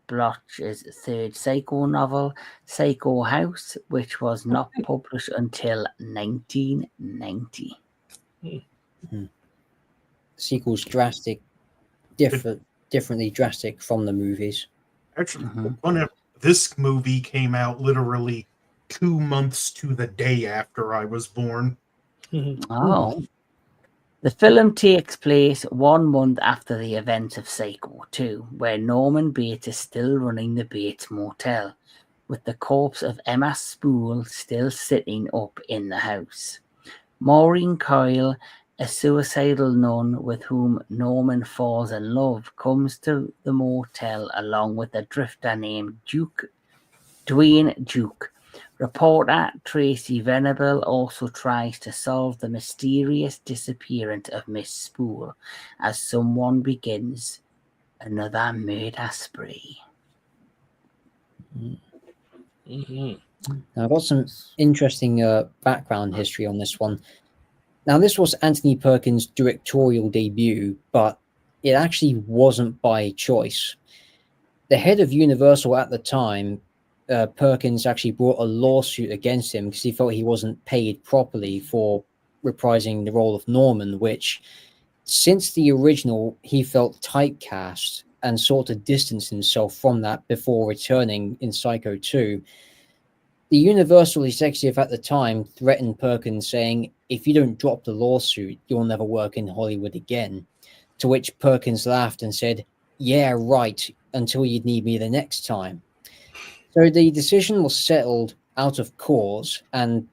Bloch's third Psycho novel, Psycho House, which was not published until 1990.
Sequel's differently drastic from the movies.
Actually, this movie came out literally 2 months to the day after I was born.
Oh. The film takes place 1 month after the events of Psycho 2, where Norman Bates is still running the Bates Motel, with the corpse of Emma Spool still sitting up in the house. Maureen Coyle, a suicidal nun with whom Norman falls in love, comes to the motel along with a drifter named Dwayne Duke. Reporter Tracy Venable also tries to solve the mysterious disappearance of Miss Spool as someone begins another murder spree.
Now, I've got some interesting background history on this one. Now, this was Anthony Perkins' directorial debut, but it actually wasn't by choice. The head of Universal at the time, Perkins, actually brought a lawsuit against him because he felt he wasn't paid properly for reprising the role of Norman, which, since the original, he felt typecast and sought to distance himself from that before returning in Psycho 2. The Universal executive at the time threatened Perkins, saying, "If you don't drop the lawsuit, you'll never work in Hollywood again." To which Perkins laughed and said, "Yeah, right, until you'd need me the next time." So the decision was settled out of cause, and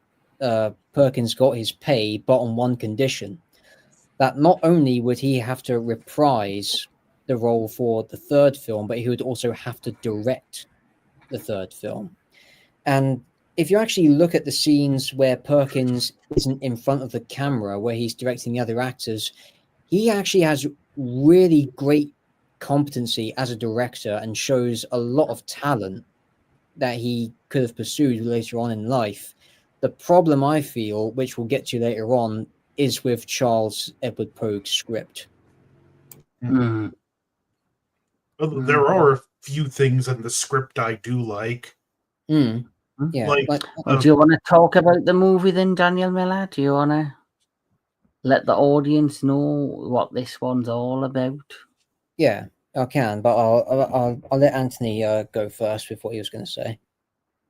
Perkins got his pay, but on one condition: that not only would he have to reprise the role for the third film, but he would also have to direct the third film. And if you actually look at the scenes where Perkins isn't in front of the camera, where he's directing the other actors, he actually has really great competency as a director and shows a lot of talent that he could have pursued later on in life. The problem, I feel, which we'll get to later on, is with Charles Edward Pogue's script.
There are a few things in the script I do like.
Yeah.
Do you want to talk about the movie then, Daniel Miller? Do you want to let the audience know what this one's all about?
Yeah, I can, but I'll let Anthony go first with what he was going to say.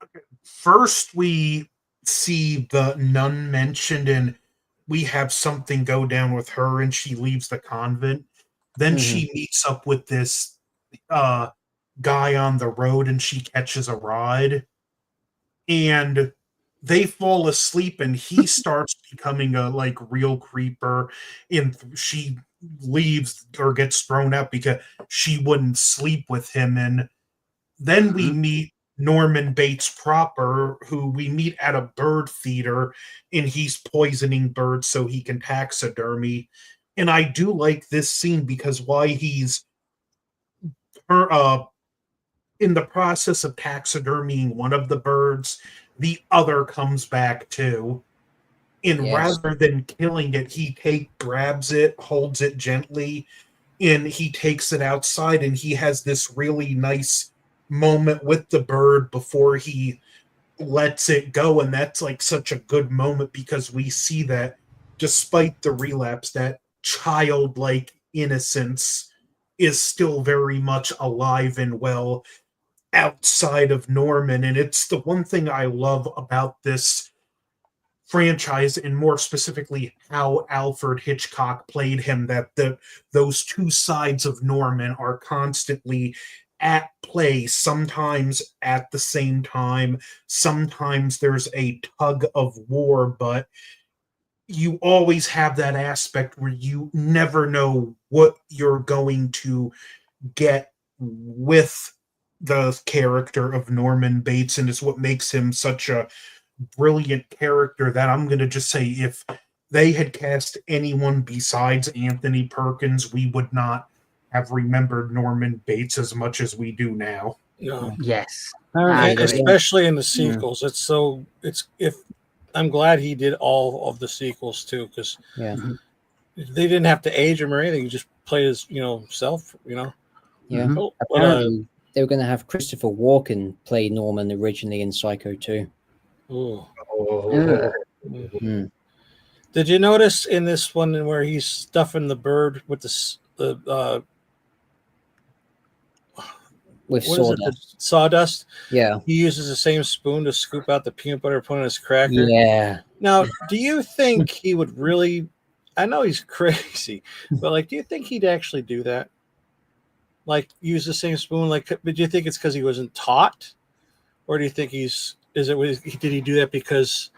Okay. First, we see the nun mentioned, and we have something go down with her, and she leaves the convent. Then she meets up with this guy on the road, and she catches a ride. And they fall asleep, and he starts becoming a real creeper, and she leaves or gets thrown out because she wouldn't sleep with him. And then we meet Norman Bates proper, who we meet at a bird feeder, and he's poisoning birds so he can taxidermy. And I do like this scene because while he's in the process of taxidermying one of the birds, the other comes back too. And rather than killing it, he grabs it, holds it gently, and he takes it outside, and he has this really nice moment with the bird before he lets it go. And that's such a good moment because we see that despite the relapse, that childlike innocence is still very much alive and well outside of Norman. And it's the one thing I love about this franchise, and more specifically how Alfred Hitchcock played him, that those two sides of Norman are constantly at play, sometimes at the same time, sometimes there's a tug of war, but you always have that aspect where you never know what you're going to get with the character of Norman Bates, and it's what makes him such a brilliant character that I'm going to just say if they had cast anyone besides Anthony Perkins, we would not have remembered Norman Bates as much as we do now.
No.
Yes.
Especially in the sequels. I'm glad he did all of the sequels too, because they didn't have to age him or anything. He just played his, self,
Yeah.
Apparently,
they were going to have Christopher Walken play Norman originally in Psycho 2.
Did you notice in this one where he's stuffing the bird with
with sawdust?
Sawdust.
Yeah.
He uses the same spoon to scoop out the peanut butter, put on his cracker.
Yeah.
Now, do you think he would really? I know he's crazy, but do you think he'd actually do that? Use the same spoon? But do you think it's because he wasn't taught, or do you think did he do that because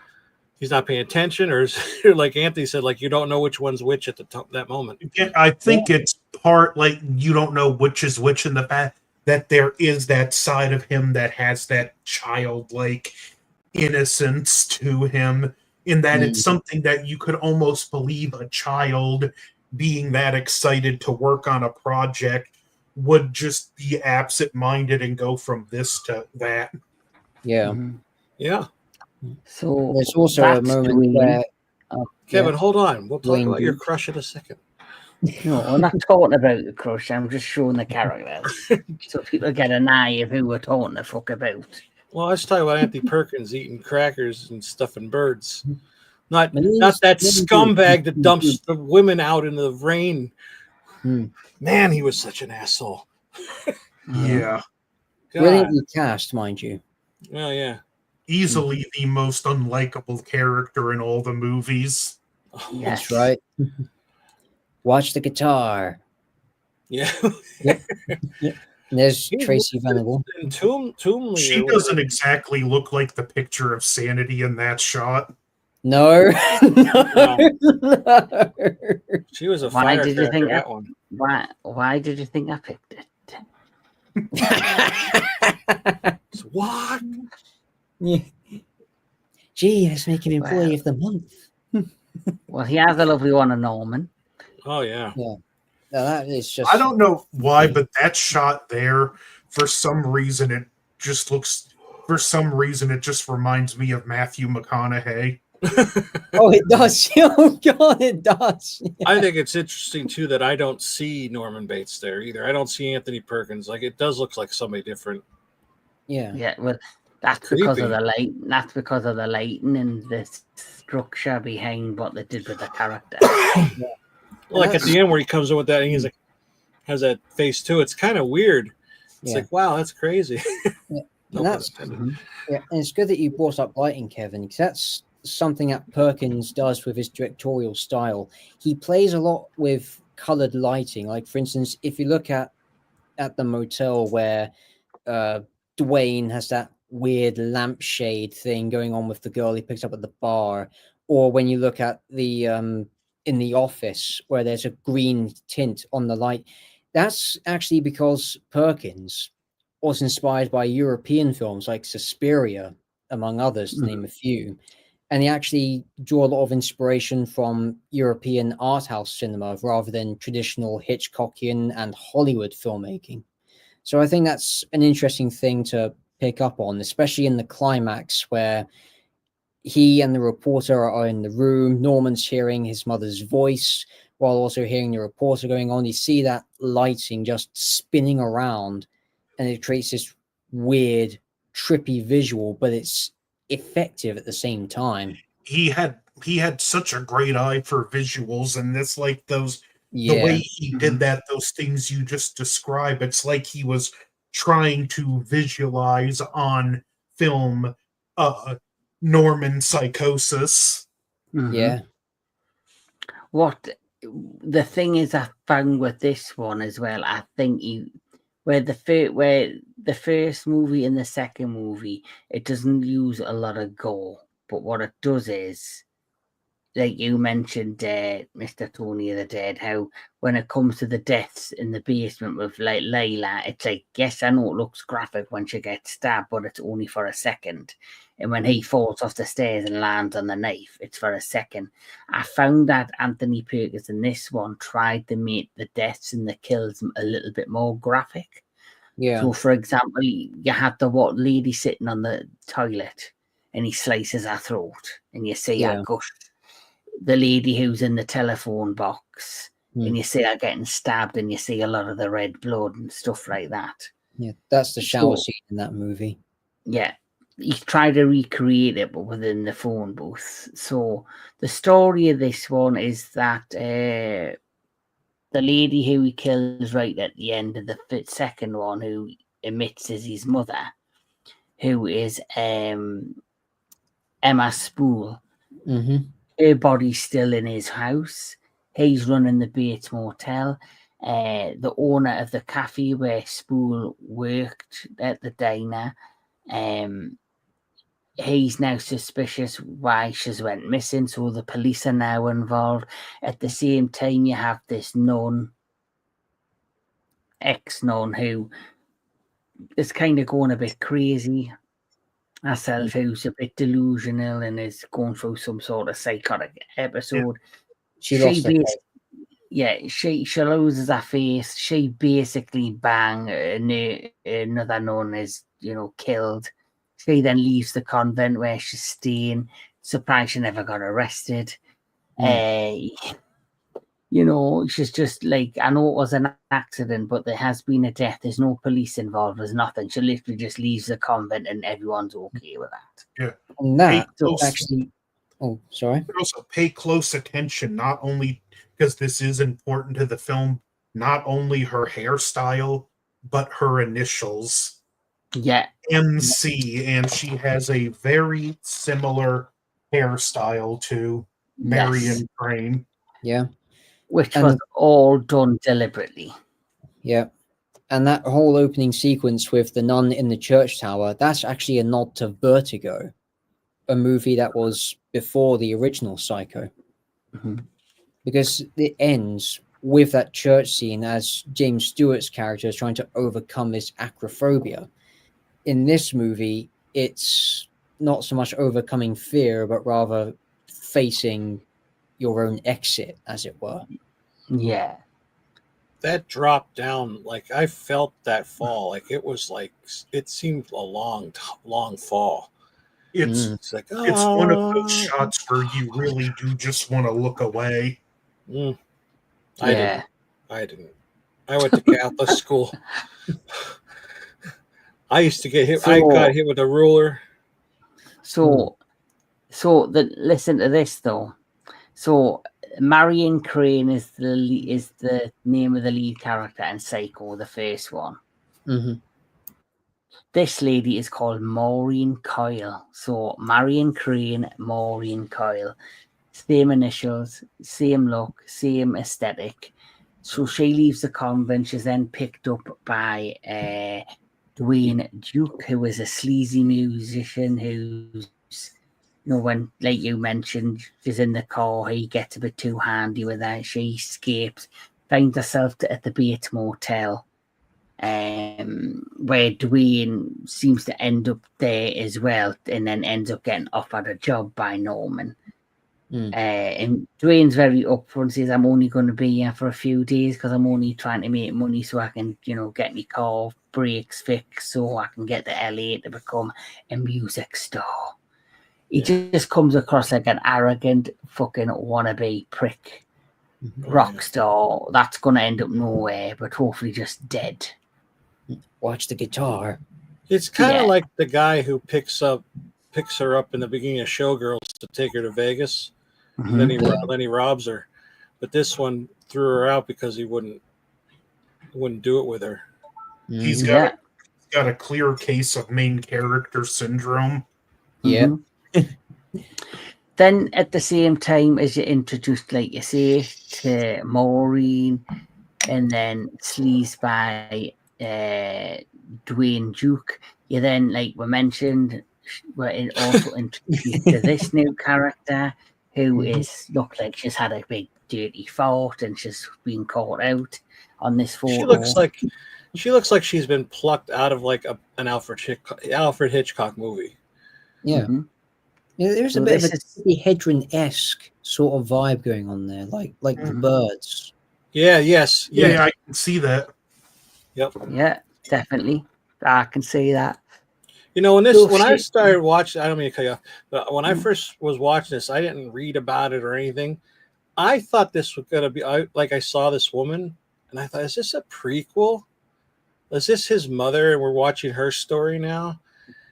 he's not paying attention, or is like Anthony said, you don't know which one's which at that moment?
Again, I think it's part you don't know which is which in the fact that there is that side of him that has that childlike innocence to him, in that it's something that you could almost believe a child being that excited to work on a project would just be absent-minded and go from this to that.
Yeah.
Yeah.
So there's also a moment where
Kevin, hold on. We'll talk about your crush in a second.
No, I'm not talking about the crush. I'm just showing the characters so people get an eye of who we're talking the fuck about.
Well, let's talk about Anthony Perkins eating crackers and stuffing birds. Not that scumbag that dumps the women out in the rain. Man, he was such an asshole.
Yeah.
Brilliantly cast, mind you.
Oh, yeah.
Easily the most unlikable character in all the movies.
Yes. That's right. Watch the guitar.
Yeah.
Yep. And there's Tracy Venable.
She doesn't exactly look like the picture of sanity in that shot.
No. No.
She was a
why did you think
that one?
Why did you think I picked it?
What?
Yeah. Gee, let's make him Employee of the Month.
Well, he has a lovely one of Norman.
Oh, yeah.
Yeah. No, that is just...
I don't know why, but that shot there, for some reason, it just reminds me of Matthew McConaughey.
Oh, it does. Oh, God, it does. Yeah.
I think it's interesting, too, that I don't see Norman Bates there either. I don't see Anthony Perkins. It does look like somebody different.
Yeah.
Yeah, well, that's because of the light. That's because of the lighting and the structure behind what they did with the character.
Yeah.
Well, at the end where he comes in with that and he's has that face too. It's kind of weird. It's wow, that's crazy.
Yeah. And it's good that you brought up lighting, Kevin, because that's something that Perkins does with his directorial style. He plays a lot with colored lighting. For instance, if you look at the motel where Dwayne has that weird lampshade thing going on with the girl he picks up at the bar, or when you look at the in the office where there's a green tint on the light, that's actually because Perkins was inspired by European films like Suspiria, among others, to name a few. And he actually drew a lot of inspiration from European art house cinema rather than traditional Hitchcockian and Hollywood filmmaking. So I think that's an interesting thing to pick up on, especially in the climax where he and the reporter are in the room. Norman's hearing his mother's voice while also hearing the reporter going on. You see that lighting just spinning around, and it creates this weird, trippy visual, but it's effective at the same time.
He had such a great eye for visuals, and it's the way he did that, those things you just described, it's like he was trying to visualize on film Norman psychosis.
Yeah.
What the thing is I found with this one as well, I think where the first movie and the second movie, it doesn't use a lot of gore, but what it does is, like you mentioned, Mr. Tony of the Dead, how when it comes to the deaths in the basement with like Layla, it's like, yes, I know it looks graphic when she gets stabbed, but it's only for a second. And when he falls off the stairs and lands on the knife, it's for a second. I found that Anthony Perkins in this one tried to make the deaths and the kills a little bit more graphic.
Yeah.
So, for example, you had the lady sitting on the toilet and he slices her throat and you see her gush. The lady who's in the telephone box and you see her getting stabbed and you see a lot of the red blood and stuff like that.
Yeah, that's the shower scene in that movie.
Yeah. He tried to recreate it, but within the phone booth. So the story of this one is that the lady who he kills right at the end of the second one, who admits is his mother, who is Emma Spool. Her body's still in his house. He's running the Bates Motel. The owner of the cafe where Spool worked at the diner, he's now suspicious why she's went missing, so the police are now involved. At the same time, you have this nun, ex-nun, who is kind of going a bit crazy herself, who's a bit delusional and is going through some sort of psychotic episode.
She lost her head.
Yeah, she loses her face. She basically another nun is, killed. She then leaves the convent where she's staying. Surprised she never got arrested. She's just like, I know it was an accident, but there has been a death. There's no police involved. There's nothing. She literally just leaves the convent and everyone's okay with that.
Yeah.
And that actually... Oh, sorry.
Also pay close attention, not only because this is important to the film, not only her hairstyle, but her initials.
Yeah.
MC, and she has a very similar hairstyle to Marion Crane.
Yeah.
Which was all done deliberately.
Yeah. And that whole opening sequence with the nun in the church tower, that's actually a nod to Vertigo, a movie that was before the original Psycho. Because it ends with that church scene as James Stewart's character is trying to overcome this acrophobia. In this movie, it's not so much overcoming fear, but rather facing your own exit, as it were.
Yeah.
That drop down, like I felt that fall. Like it was like, it seemed a long fall.
It's
like,
it's one of those shots where you really do just want to look away.
I didn't. I went to Catholic school. I used to get hit. I got hit with a ruler.
Listen to this though. So Marion Crane is the name of the lead character in Psycho, the first one. This lady is called Maureen Coyle. So Marion Crane, Maureen Coyle, same initials, same look, same aesthetic. So she leaves the convent. She's then picked up by Dwayne Duke, who is a sleazy musician who's, when, like you mentioned, she's in the car, he gets a bit too handy with her. She escapes, finds herself at the Bates Motel, where Dwayne seems to end up there as well, and then ends up getting offered a job by Norman. And Dwayne's very upfront, says, I'm only going to be here for a few days because I'm only trying to make money so I can, get my car brakes fixed so I can get to LA to become a music star. He just comes across like an arrogant fucking wannabe prick rock star that's going to end up nowhere, but hopefully just dead.
Watch the guitar.
It's kind of like the guy who picks her up in the beginning of Showgirls to take her to Vegas. Then he robs her, but this one threw her out because he wouldn't do it with her.
He's got a clear case of main character syndrome.
Yeah.
Then at the same time as you're introduced, like you say, to Maureen and then sleazed by Dwayne Duke. You then, like we mentioned, we're also introduced to this new character who is look like she's had a big dirty fault and she's been caught out on this photo.
She looks like she's been plucked out of like an Alfred Hitchcock movie.
Yeah.
Mhm.
Yeah, there's
So
a bit of
this
a Hedron-esque sort of vibe going on there, like the birds.
Yeah, yes.
Yeah, I can see that.
Yep.
Yeah, definitely. I can see that.
You know, when I
shit.
started watching, I don't mean to cut you off, but when I first was watching this, I didn't read about it or anything. I thought this was gonna be like I saw this woman, and I thought, is this a prequel? Is this his mother, and we're watching her story now?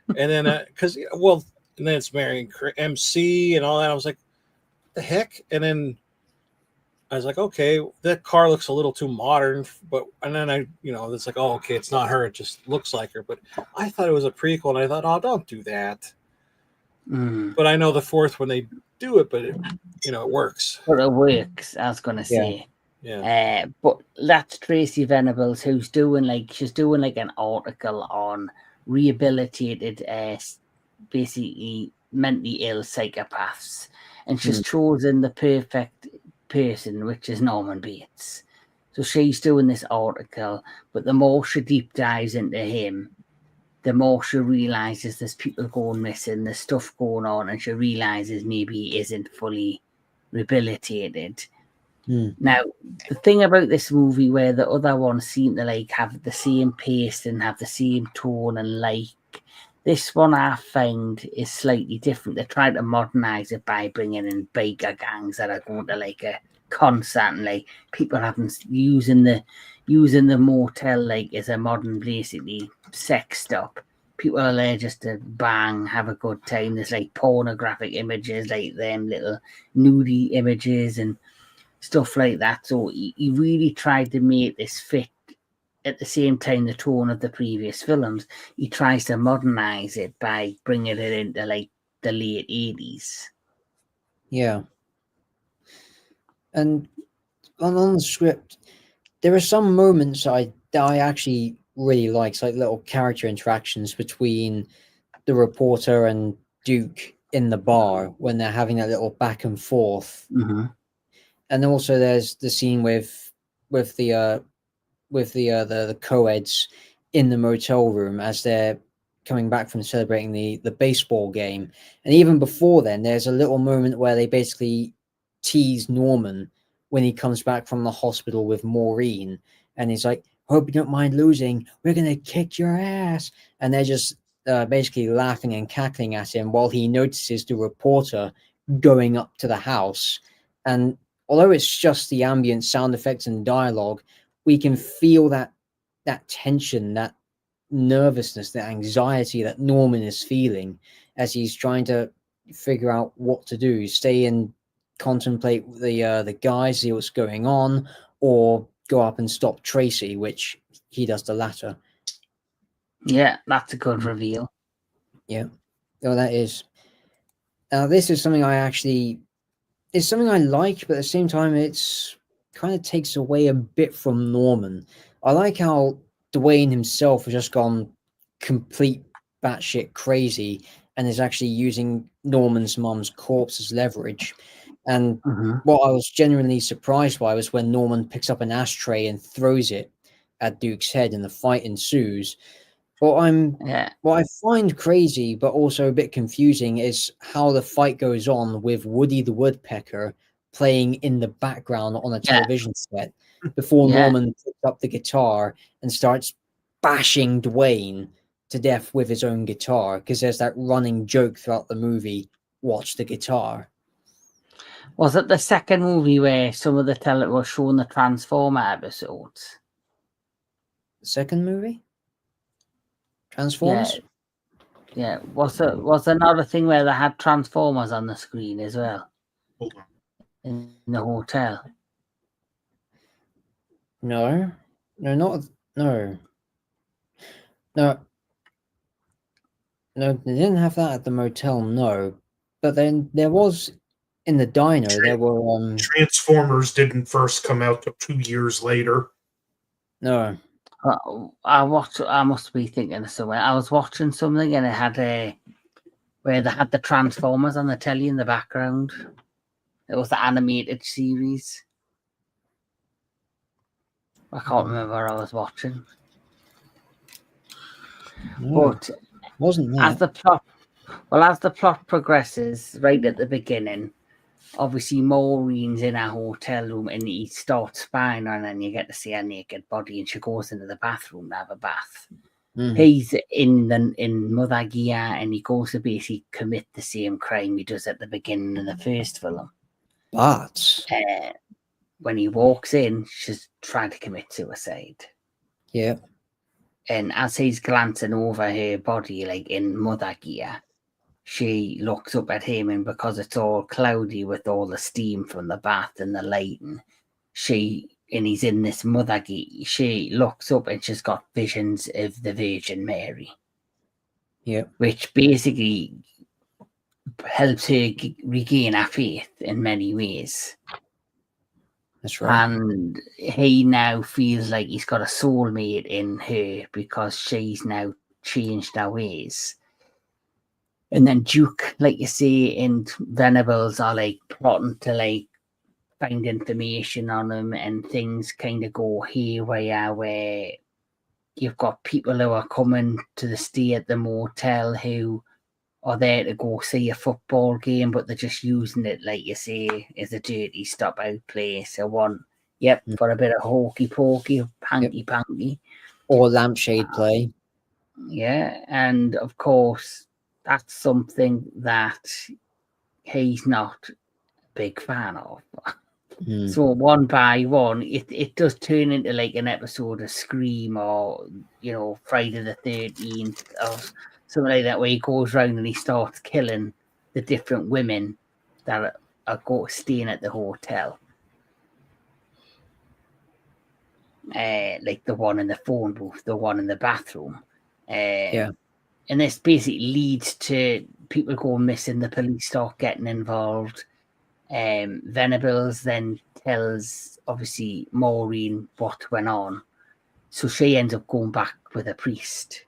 And then, and then it's marrying MC and all that. I was like, what the heck? And then I was like, okay, that car looks a little too modern, and then it's like, oh, okay, it's not her. It just looks like her. But I thought it was a prequel, and I thought, oh, don't do that. But I know the fourth when they do it, but it works.
But it works, I was gonna say.
Yeah.
But that's Tracy Venables, who's doing like an article on rehabilitated, basically mentally ill psychopaths, and she's chosen the perfect person, which is Norman Bates. So she's doing this article, but the more she deep dives into him, the more she realizes there's people going missing, there's stuff going on, and she realizes maybe he isn't fully rehabilitated. Now, the thing about this movie, where the other ones seem to like have the same pace and have the same tone, and like this one I find is slightly different. They're trying to modernize it by bringing in biker gangs that are going to like a concert, and like people using the motel like as a modern basically sex stop. People are there just to bang, have a good time. There's like pornographic images, like them little nudie images and stuff like that. So he really tried to make this fit at the same time the tone of the previous films. He tries to modernize it by bringing it into like the late 80s.
Yeah. And on the script, there are some moments that I actually really like little character interactions between the reporter and Duke in the bar when they're having that little back and forth. And also there's the scene with the co-eds in the motel room as they're coming back from celebrating the baseball game. And even before then, there's a little moment where they basically tease Norman when he comes back from the hospital with Maureen, and he's like, hope you don't mind losing, we're gonna kick your ass. And they're just basically laughing and cackling at him while he notices the reporter going up to the house. And although it's just the ambient sound effects and dialogue, we can feel that tension, that nervousness, that anxiety that Norman is feeling as he's trying to figure out what to do, stay and contemplate the guys, see what's going on, or go up and stop Tracy, which he does the latter.
Yeah, that's a good reveal.
Yeah, well, that is. Now, this is something it's something I like, but at the same time, it's kind of takes away a bit from Norman. I like how Dwayne himself has just gone complete batshit crazy and is actually using Norman's mum's corpse as leverage. And what I was genuinely surprised by was when Norman picks up an ashtray and throws it at Duke's head and the fight ensues. What I find crazy but also a bit confusing is how the fight goes on with Woody the Woodpecker playing in the background on a television set before Norman picks up the guitar and starts bashing Dwayne to death with his own guitar, because there's that running joke throughout the movie, watch the guitar.
Was it the second movie where some of the talent was showing the Transformer episodes?
The second movie? Transformers?
Yeah. Was there another thing where they had Transformers on the screen as well?
Hold on.
In the hotel?
No, they didn't have that at the motel, no. But then there was in the diner, there were
Transformers didn't first come out till 2 years later.
No.
I must be thinking of somewhere. I was watching something and it had where they had the Transformers on the telly in the background. It was the animated series. I can't remember what I was watching.
No,
But
wasn't
as
that?
as the plot progresses, right at the beginning, obviously Maureen's in a hotel room and he starts spying on her and you get to see her naked body and she goes into the bathroom to have a bath. He's in Mother Gear and he goes to basically commit the same crime he does at the beginning of the first film.
But
when he walks in, she's trying to commit suicide.
yeah,
And as he's glancing over her body, like in Mother Gear, she looks up at him, and because it's all cloudy with all the steam from the bath and the lighting, and he's in this Mother Gear, she looks up and she's got visions of the Virgin Mary.
yeah,
Which basically helps her regain her faith in many ways.
that's right.
And he now feels like he's got a soulmate in her because she's now changed her ways. And then Duke, like you say, and Venables are like plotting to like find information on him, and things kind of go haywire where you've got people who are coming to the stay at the motel who are there to go see a football game, but they're just using it, like you say, as a dirty stop out place. For a bit of hokey pokey, hanky panky.
Or lampshade play.
Yeah, and of course, that's something that he's not a big fan of. So one by one, it does turn into like an episode of Scream or, Friday the 13th or something like that, where he goes around and he starts killing the different women that are staying at the hotel. Like the one in the phone booth, the one in the bathroom. And this basically leads to people going missing, the police start getting involved. Venables then tells, obviously, Maureen what went on. So she ends up going back with a priest,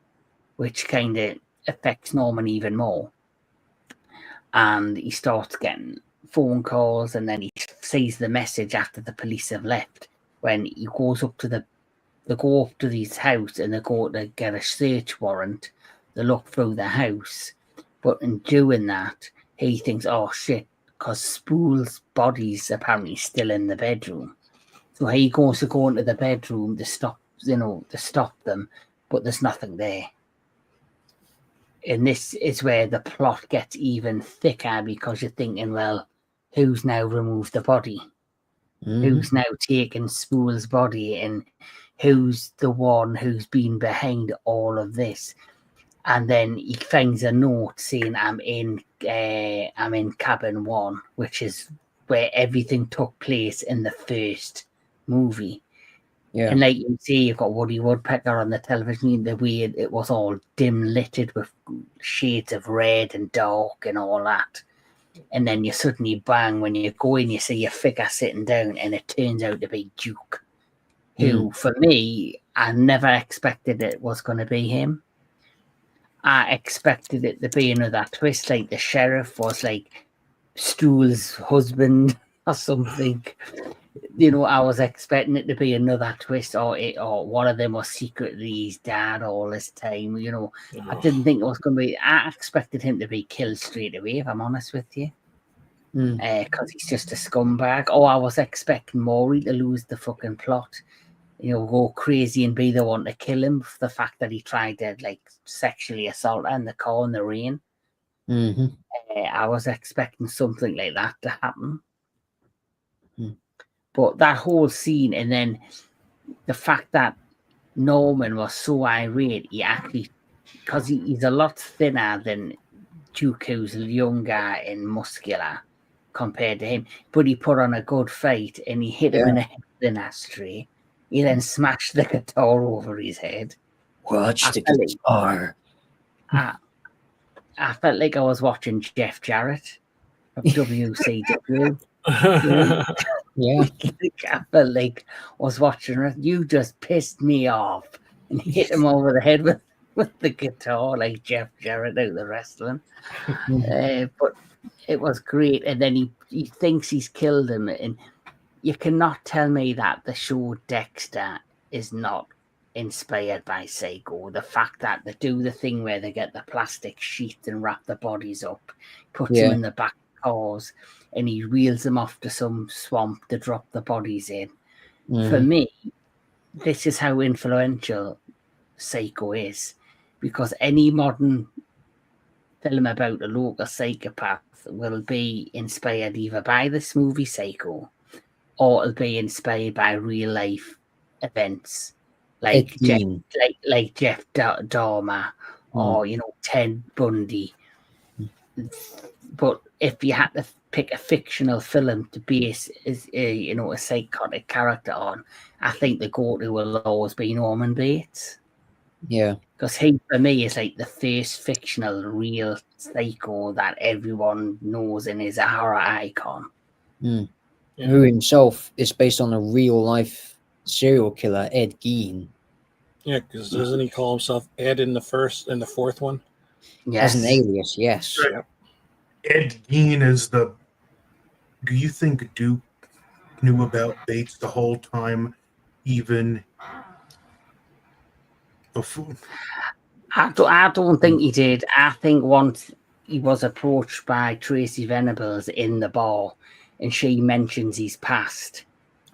which kind of affects Norman even more. And he starts getting phone calls, and then he sees the message after the police have left. When he goes up to his house and they go to get a search warrant, they look through the house. But in doing that, he thinks, oh shit, because Spool's body's apparently still in the bedroom. So he goes to go into the bedroom to stop them, but there's nothing there. And this is where the plot gets even thicker, because you're thinking, well, who's now removed the body? Who's now taken Spool's body, and who's the one who's been behind all of this? And then he finds a note saying, I'm in cabin 1, which is where everything took place in the first movie. Yeah. And like you see, you've got Woody Woodpecker on the television, the way it was all dim litted with shades of red and dark and all that. And then you suddenly bang, when you go in, you see a figure sitting down, and it turns out to be Duke, who, for me, I never expected it was going to be him. I expected it to be another twist, like the sheriff was like Stuhl's husband or something. I was expecting it to be another twist, or one of them was secretly his dad all this time. I didn't think it was going to be. I expected him to be killed straight away, if I'm honest with you, because he's just a scumbag. Oh, I was expecting Maury to lose the fucking plot, go crazy and be the one to kill him for the fact that he tried to sexually assault her in the car in the rain. I was expecting something like that to happen. But that whole scene, and then the fact that Norman was so irate, he actually, because he's a lot thinner than Duke, who's younger and muscular compared to him, but he put on a good fight and he hit him in the head with an ashtray. He then smashed the guitar over his head.
Watch the guitar.
I felt like I was watching Jeff Jarrett of WCW.
Yeah.
I felt like I was watching it. You just pissed me off. and hit him over the head with the guitar like Jeff Jarrett out the wrestling. But it was great. And then he thinks he's killed him. And you cannot tell me that the show Dexter is not inspired by Psycho. The fact that they do the thing where they get the plastic sheet and wrap the bodies up, puts them in the back of cars, and he wheels them off to some swamp to drop the bodies in. For me, this is how influential Psycho is, because any modern film about a local psychopath will be inspired either by this movie Psycho, or it'll be inspired by real life events like Jeff Dahmer or Ted Bundy. But if you had to pick a fictional film to base a psychotic character on, I think the go-to will always be Norman Bates.
Yeah,
because he, for me, is like the first fictional real psycho that everyone knows and is a horror icon.
Who himself is based on a real life serial killer, Ed Gein.
Yeah, because doesn't he call himself Ed in the fourth one?
Yes.
As an alias, yes.
Right.
Ed Gein is the. Do you think Duke knew about Bates the whole time, even before?
I don't think he did. I think once he was approached by Tracy Venables in the bar, and she mentions his past,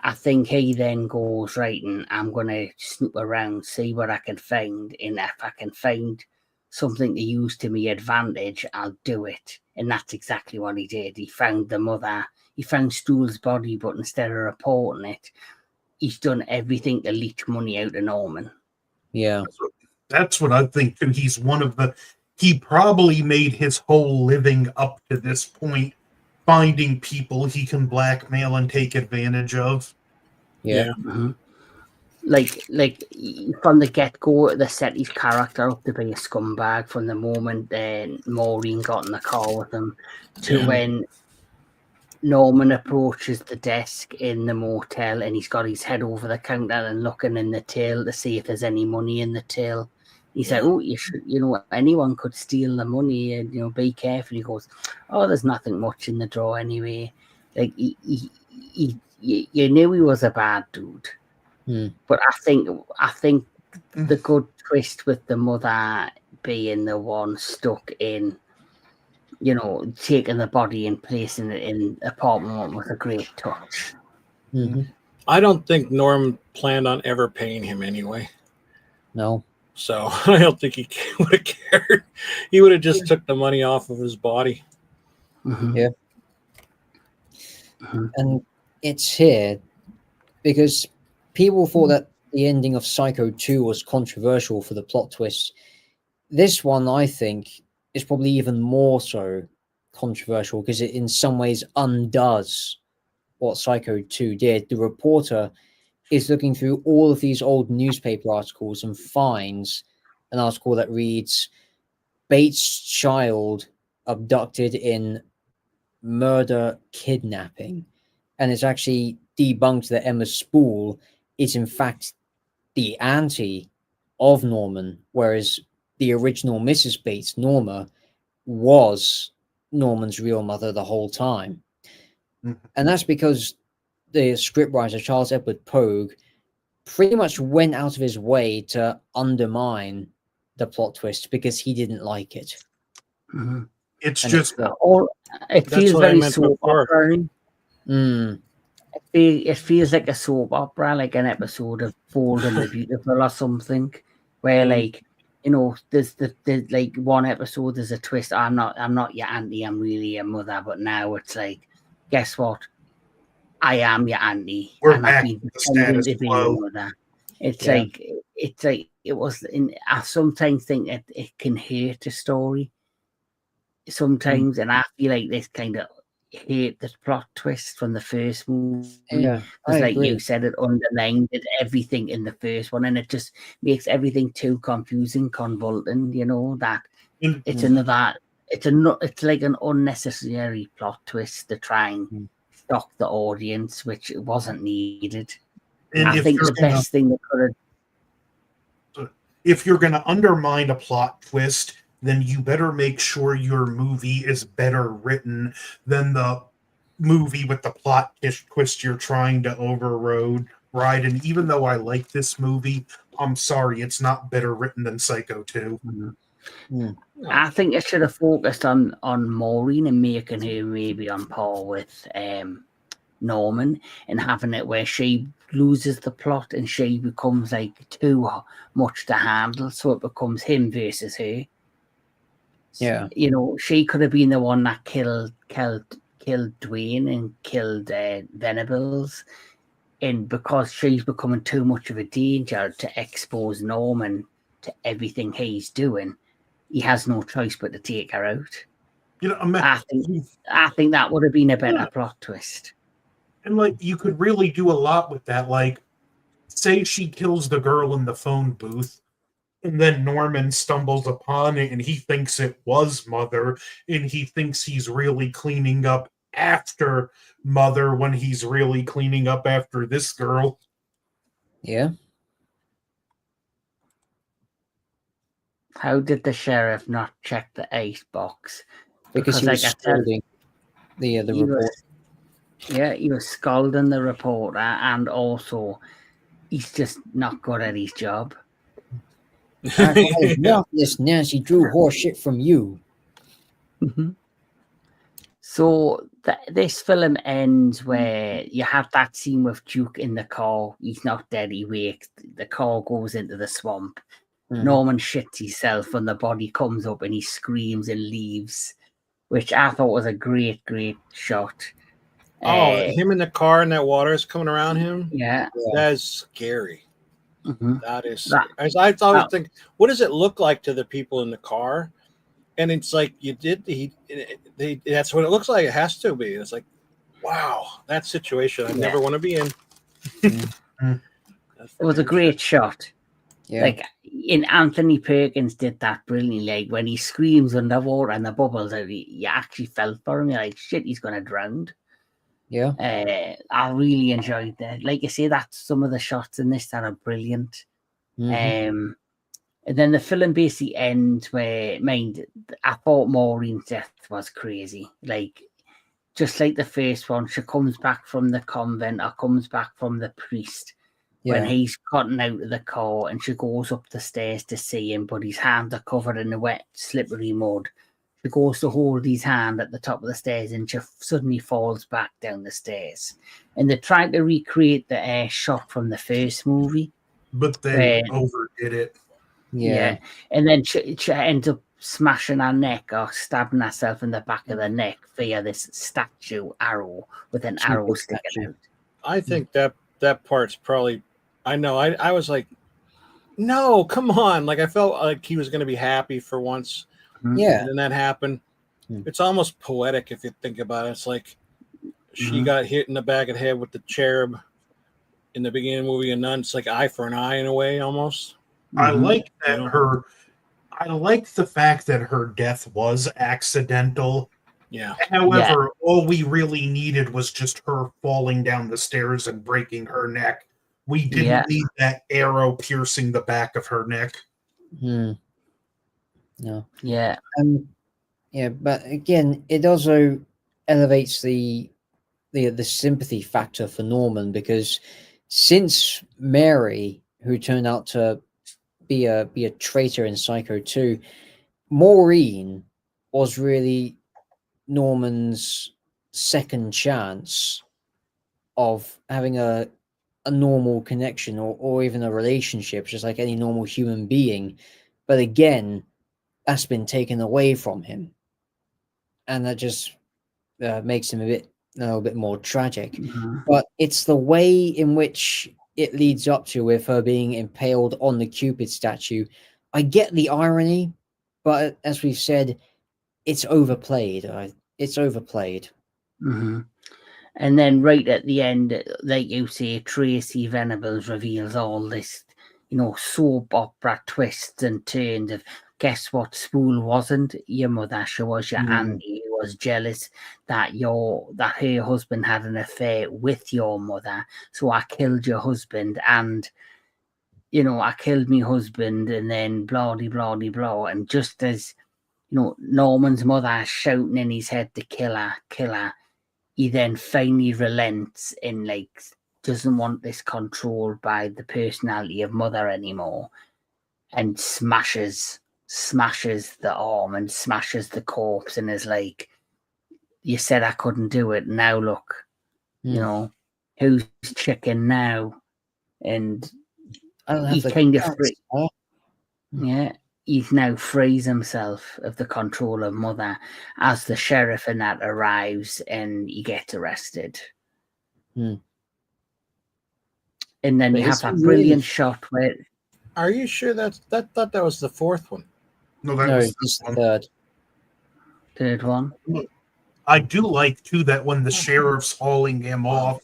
I think he then goes, right, and I'm going to snoop around, see what I can find, and if I can find something to use to my advantage, I'll do it. And that's exactly what he did. He found the mother. He found Stuhl's body, but instead of reporting it, he's done everything to leech money out of Norman.
Yeah.
That's what I think too. He's one of the. He probably made his whole living up to this point finding people he can blackmail and take advantage of.
Yeah.
Mm-hmm. Like from the get-go, they set his character up to be a scumbag from the moment Maureen got in the car with him to when Norman approaches the desk in the motel and he's got his head over the counter and looking in the till to see if there's any money in the till. He said, "Oh, anyone could steal the money, and be careful." He goes, "Oh, there's nothing much in the drawer anyway." Like you knew he was a bad dude. But I think the good twist with the mother being the one stuck in, taking the body and placing it in the apartment was a great touch.
I don't think Norm planned on ever paying him anyway.
No.
So I don't think he would have cared. He would have just took the money off of his body.
Yeah. And it's here because people thought that the ending of Psycho 2 was controversial for the plot twist. This one, I think, is probably even more so controversial because it in some ways undoes what Psycho 2 did. The reporter is looking through all of these old newspaper articles and finds an article that reads, Bates' child abducted in murder kidnapping. And it's actually debunked that Emma Spool is in fact the auntie of Norman, whereas the original Mrs. Bates, Norma, was Norman's real mother the whole time. And that's because the scriptwriter, Charles Edward Pogue, pretty much went out of his way to undermine the plot twist because he didn't like it.
It's
And
just...
it feels very soap opera. It feels like a soap opera, like an episode of Bold and the Beautiful or something, where there's like one episode, there's a twist. I'm not your auntie, I'm really your mother. But now it's like, guess what? I am your auntie.
We're back to the status quo.
It's like it was. I sometimes think it can hurt a story. Sometimes, and I feel like this kind of hate the plot twist from the first movie.
Yeah,
because like
agree.
you said, it underlined everything in the first one, and it just makes everything too confusing, convoluted. That it's another. It's like an unnecessary plot twist to try and shock the audience, which wasn't needed.
And
I think the best thing they could have.
if you're going to undermine a plot twist, then you better make sure your movie is better written than the movie with the plot twist you're trying to override. And even though I like this movie, I'm sorry, it's not better written than Psycho 2.
I think it should have focused on Maureen and making her maybe on par with Norman, and having it where she loses the plot and she becomes like too much to handle, so it becomes him versus her.
Yeah,
You know, she could have been the one that killed Dwayne and killed Venables, and because she's becoming too much of a danger to expose Norman to everything he's doing, he has no choice but to take her out.
You know,
I think that would have been a better plot twist.
And like, you could really do a lot with that. Like, say she kills the girl in the phone booth, and then Norman stumbles upon it and he thinks it was Mother, and he thinks he's really cleaning up after Mother when he's really cleaning up after this girl.
yeah.
How did the sheriff not check the ice box?
Because he was scolding the report.
He was scolding the reporter, and also he's just not good at his job.
This Nancy Drew horse shit from you.
So this film ends where you have that scene with Duke in the car. He's not dead, he wakes. The car goes into the swamp. Norman shits himself when the body comes up and he screams and leaves, which I thought was a great shot.
Oh, him in the car and that water is coming around him.
Yeah.
That is scary. That is scary.
That,
I always think, what does it look like to the people in the car? And it's like, that's what it looks like. It has to be. It's like, wow, that situation I never want to be in.
It was a great shot.
Yeah.
Like, in Anthony Perkins did that brilliantly. Like, when he screams underwater and the bubbles out, you actually felt for him. You're like, shit, he's going to drown.
Yeah.
I really enjoyed that. Like you say, that's some of the shots in this that are brilliant. And then the film basically ends where, I thought Maureen's death was crazy. Like, just like the first one, she comes back from the convent or comes back from the priest when he's gotten out of the car, and she goes up the stairs to see him, but his hands are covered in the wet, slippery mud. She goes to hold his hand at the top of the stairs, and she suddenly falls back down the stairs. And they're trying to recreate the shot from the first movie.
But they overdid it.
Yeah. And then she ends up smashing her neck or stabbing herself in the back of the neck via this statue arrow with an arrow sticking out.
I think that part's probably, I know, I was like, no, come on. Like, I felt like he was going to be happy for once.
Yeah.
And then that happened. It's almost poetic if you think about it. It's like she got hit in the back of the head with the cherub in the beginning of the movie, and then it's like eye for an eye in a way almost.
I like that I like the fact that her death was accidental.
Yeah.
However, all we really needed was just her falling down the stairs and breaking her neck. We didn't need that arrow piercing the back of her neck.
No.
Yeah.
But again, it also elevates the sympathy factor for Norman, because since Mary, who turned out to be a traitor in Psycho 2, Maureen was really Norman's second chance of having a normal connection or even a relationship, just like any normal human being. But again, that's been taken away from him, and that just makes him a little bit more tragic. But it's the way in which it leads up to, with her being impaled on the Cupid statue. I get the irony, but as we've said, it's overplayed. It's overplayed.
And then right at the end, like you say, Tracy Venables reveals all this, soap opera twists and turns of, guess what, Spool wasn't your mother, she was your auntie who was jealous that her husband had an affair with your mother, so I killed your husband. And I killed my husband, and then blah, blah, blah, blah. And just as, Norman's mother is shouting in his head to kill her, he then finally relents and, doesn't want this controlled by the personality of mother anymore, and smashes the arm and smashes the corpse, and is like, you said I couldn't do it. Now look, who's chicken now? And he kind of he's now frees himself of the control of mother as the sheriff and that arrives, and he gets arrested. And then you have that brilliant shot where.
Are you sure that was the fourth one?
No, that was
the third.
Third one.
I do like too that when the sheriff's hauling him off,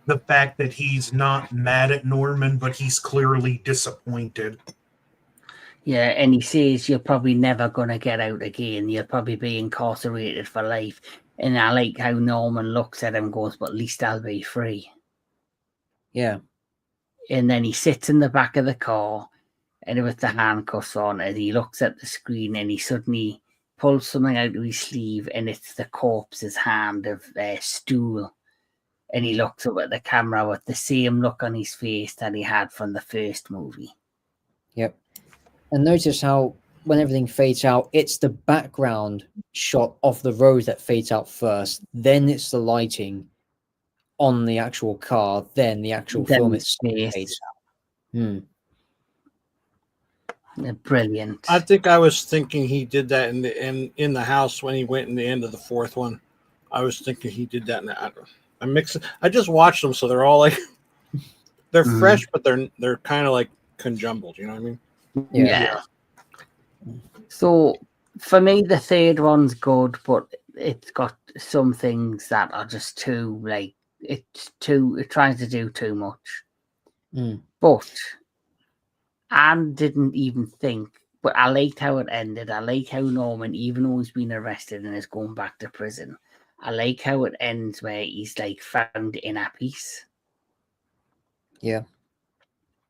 the fact that he's not mad at Norman, but he's clearly disappointed.
Yeah, and he says you're probably never going to get out again. You'll probably be incarcerated for life. And I like how Norman looks at him and goes, but at least I'll be free.
Yeah.
And then he sits in the back of the car and with the handcuffs on, and he looks at the screen, and he suddenly pulls something out of his sleeve, and it's the corpse's hand of stool. And he looks up at the camera with the same look on his face that he had from the first movie.
Yep. And notice how when everything fades out, it's the background shot of the road that fades out first. Then it's the lighting on the actual car. Then the actual film itself fades out.
Brilliant.
I think I was thinking he did that in the house when he went in the end of the fourth one. I was thinking he did that. I mix it. I just watched them, so they're all like they're fresh, but they're kind of like conjumbled. You know what I mean?
Yeah. So for me, the third one's good, but it's got some things that are just too it tries to do too much. But I didn't even think, but I liked how it ended. I like how Norman, even though he's been arrested and is going back to prison, I like how it ends where he's found inner peace.
Yeah.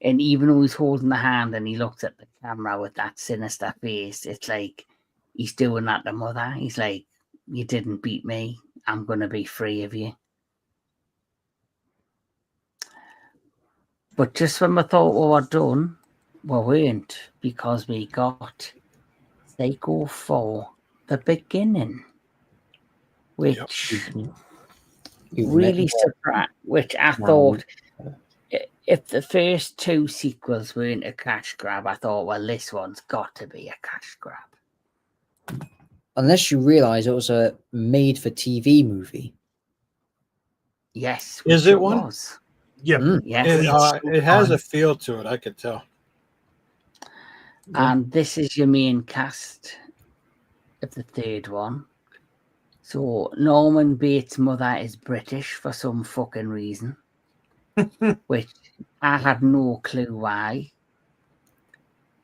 And even though he's holding the hand and he looks at the camera with that sinister face, it's like he's doing that to mother. He's like, you didn't beat me. I'm going to be free of you. But just when we thought we were done, we weren't, because we got Psycho 4, The Beginning, which really surprised, which I thought... If the first two sequels weren't a cash grab, I thought, well, this one's got to be a cash grab.
Unless you realise it was a made-for-TV movie.
Yes.
Is it one?
Was.
Yeah.
Yes.
It has a feel to it, I could tell.
And this is your main cast of the third one. So Norman Bates' mother is British for some fucking reason. Which I had no clue why.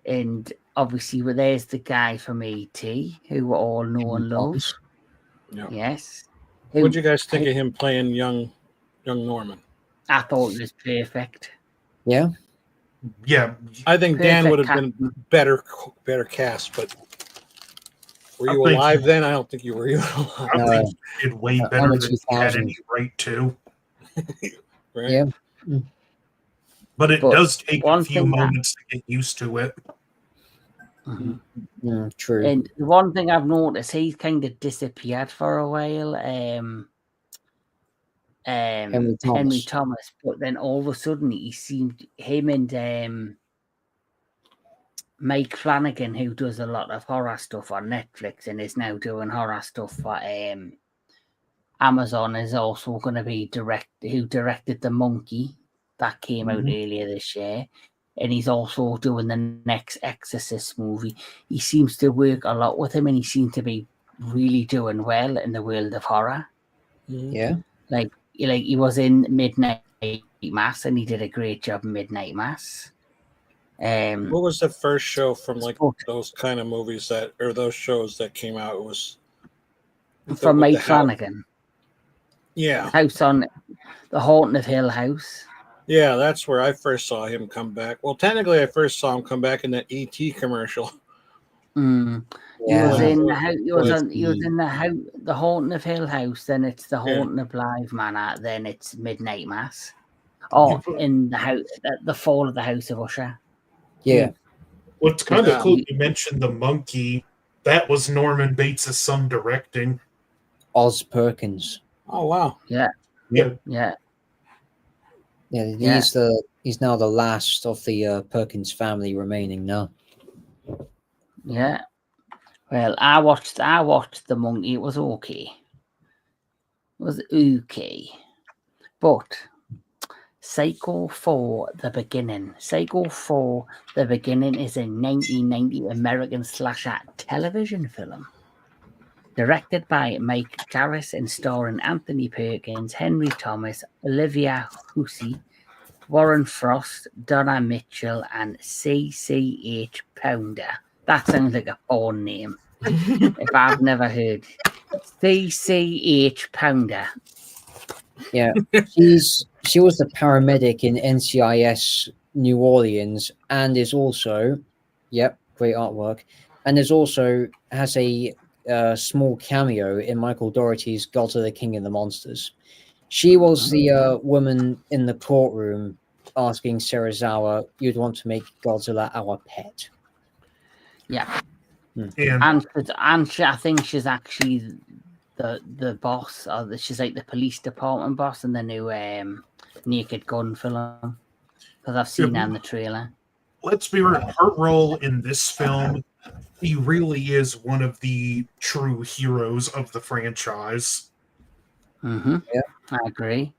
And obviously, there's the guy from E.T. who we all know and love.
Yeah.
Yes.
What did you guys think of him playing young Norman?
I thought it was perfect.
Yeah.
Yeah.
I think Dan would have been better cast, but were you alive then? I don't think you were.
I think he did way better than he had any right to.
Right?
Yeah.
But it does take a few moments to get used to it.
True.
And the one thing I've noticed, he's kind of disappeared for a while. Henry Thomas, but then all of a sudden he seemed, him and Mike Flanagan, who does a lot of horror stuff on Netflix and is now doing horror stuff for Amazon, is also going to be who directed The Monkey that came out earlier this year, and he's also doing the next Exorcist movie. He seems to work a lot with him, and he seems to be really doing well in the world of horror.
Yeah,
like he was in Midnight Mass, and he did a great job in Midnight Mass.
What was the first show from those kind of movies or those shows that came out? It was
from Mike Flanagan.
Yeah,
House on the Haunting of Hill House.
Yeah, that's where I first saw him come back. Well, technically, I first saw him come back in that ET commercial.
Mm. He
Yeah.
was in the house.
With
He was
the-
in the house, the Haunting of Hill House. Then it's the
Yeah.
Haunting of Blythe Manor. Then it's Midnight Mass. Oh, in the house, the Fall of the House of Usher.
Yeah.
What's kind
Yeah.
of cool, you mentioned the monkey. That was Norman Bates' son directing.
Oz Perkins.
Oh wow!
Yeah,
Yeah.
yeah,
Yeah,
Yeah.
he's now the last of the Perkins family remaining now.
yeah. Well, I watched the monkey. It was okay. It was okay, but Psycho 4: The Beginning. Psycho 4: The Beginning is a 1990 American slasher television film. Directed by Mike Garris and starring Anthony Perkins, Henry Thomas, Olivia Hussey, Warren Frost, Donna Mitchell, and CCH Pounder. That sounds like a porn name. If I've never heard. CCH Pounder.
Yeah, she was the paramedic in NCIS New Orleans, and is also, yep, great artwork, and has a small cameo in Michael Dougherty's Godzilla King of the Monsters. She was the woman in the courtroom asking Serizawa, "You'd want to make Godzilla our pet?"
Yeah.
And
And I think she's actually the boss, or she's like the police department boss in the new Naked Gun film, because I've seen her in the trailer.
let's be real, her role in this film, he really is one of the true heroes of the franchise.
Mm-hmm.
Yeah.
I agree.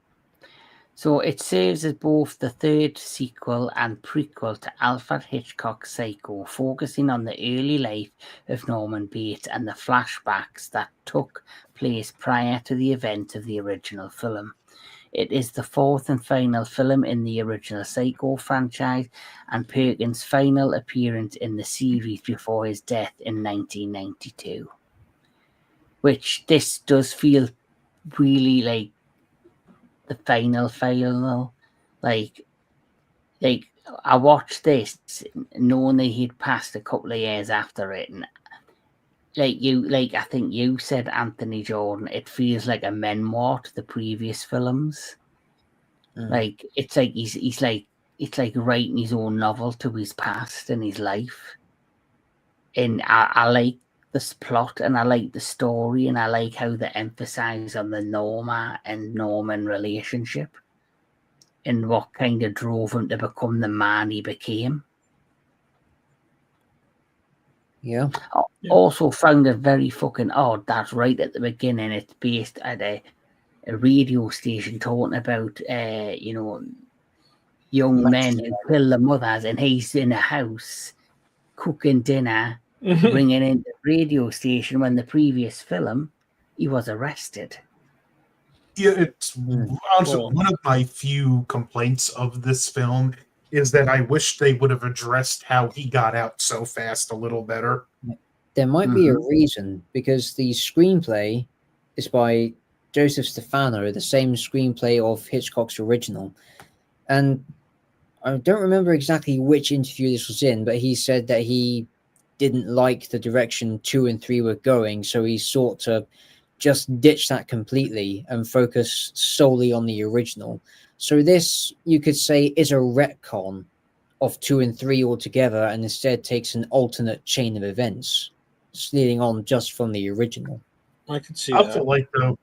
So it serves as both the third sequel and prequel to Alfred Hitchcock's Psycho, focusing on the early life of Norman Bates and the flashbacks that took place prior to the event of the original film. It is the fourth and final film in the original Psycho franchise and Perkins' final appearance in the series before his death in 1992. Which this does feel really like the final. Like I watched this knowing that he'd passed a couple of years after it, and I think you said, Anthony Jordan, it feels like a memoir to the previous films. Like it's like he's like it's like writing his own novel to his past and his life. And I like this plot, and I like the story, and I like how they emphasize on the Norma and Norman relationship and what kind of drove him to become the man he became.
Yeah.
Also found it very fucking odd that right at the beginning it's based at a radio station talking about young men who kill their mothers, and he's in a house cooking dinner, bringing in the radio station when the previous film he was arrested.
Yeah, it's honestly one of my few complaints of this film is that I wish they would have addressed how he got out so fast a little better.
There might be a reason, because the screenplay is by Joseph Stefano, the same screenplay of Hitchcock's original. And I don't remember exactly which interview this was in, but he said that he didn't like the direction 2 and 3 were going, so he sought to just ditch that completely and focus solely on the original. So this, you could say, is a retcon of 2 and 3 altogether, and instead takes an alternate chain of events, leading on just from the original.
I could see
I
that.
feel like though,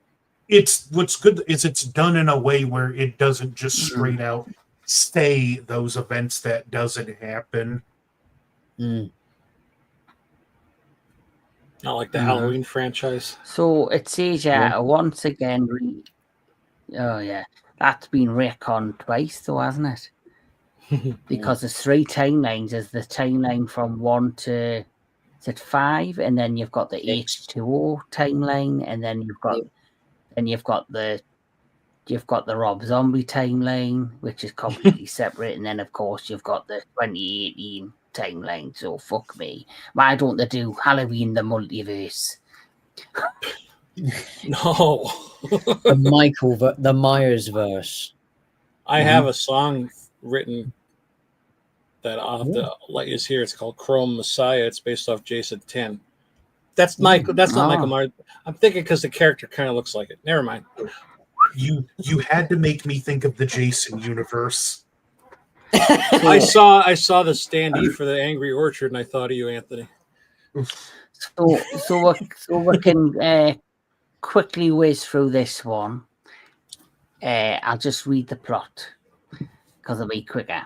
it's what's good is it's done in a way where it doesn't just straight out say those events that doesn't happen.
Not like the Halloween franchise.
So it says once again. That's been retconned twice, though, hasn't it? Because there's 3 timelines. There's the timeline from 1 to 5, and then you've got the H2O timeline, and then you've got the Rob Zombie timeline, which is completely separate, and then of course you've got the 2018 timeline. So fuck me. Why don't they do Halloween the multiverse?
No.
The Myers verse.
I have a song written that I'll have to let you hear. It's called Chrome Messiah. It's based off Jason 10. That's Michael. That's not Michael Myers. I'm thinking because the character kind of looks like it. Never mind.
You had to make me think of the Jason universe.
I saw the standee for the Angry Orchard, and I thought of you, Anthony.
So we can quickly whiz through this one. I'll just read the plot because it'll be quicker.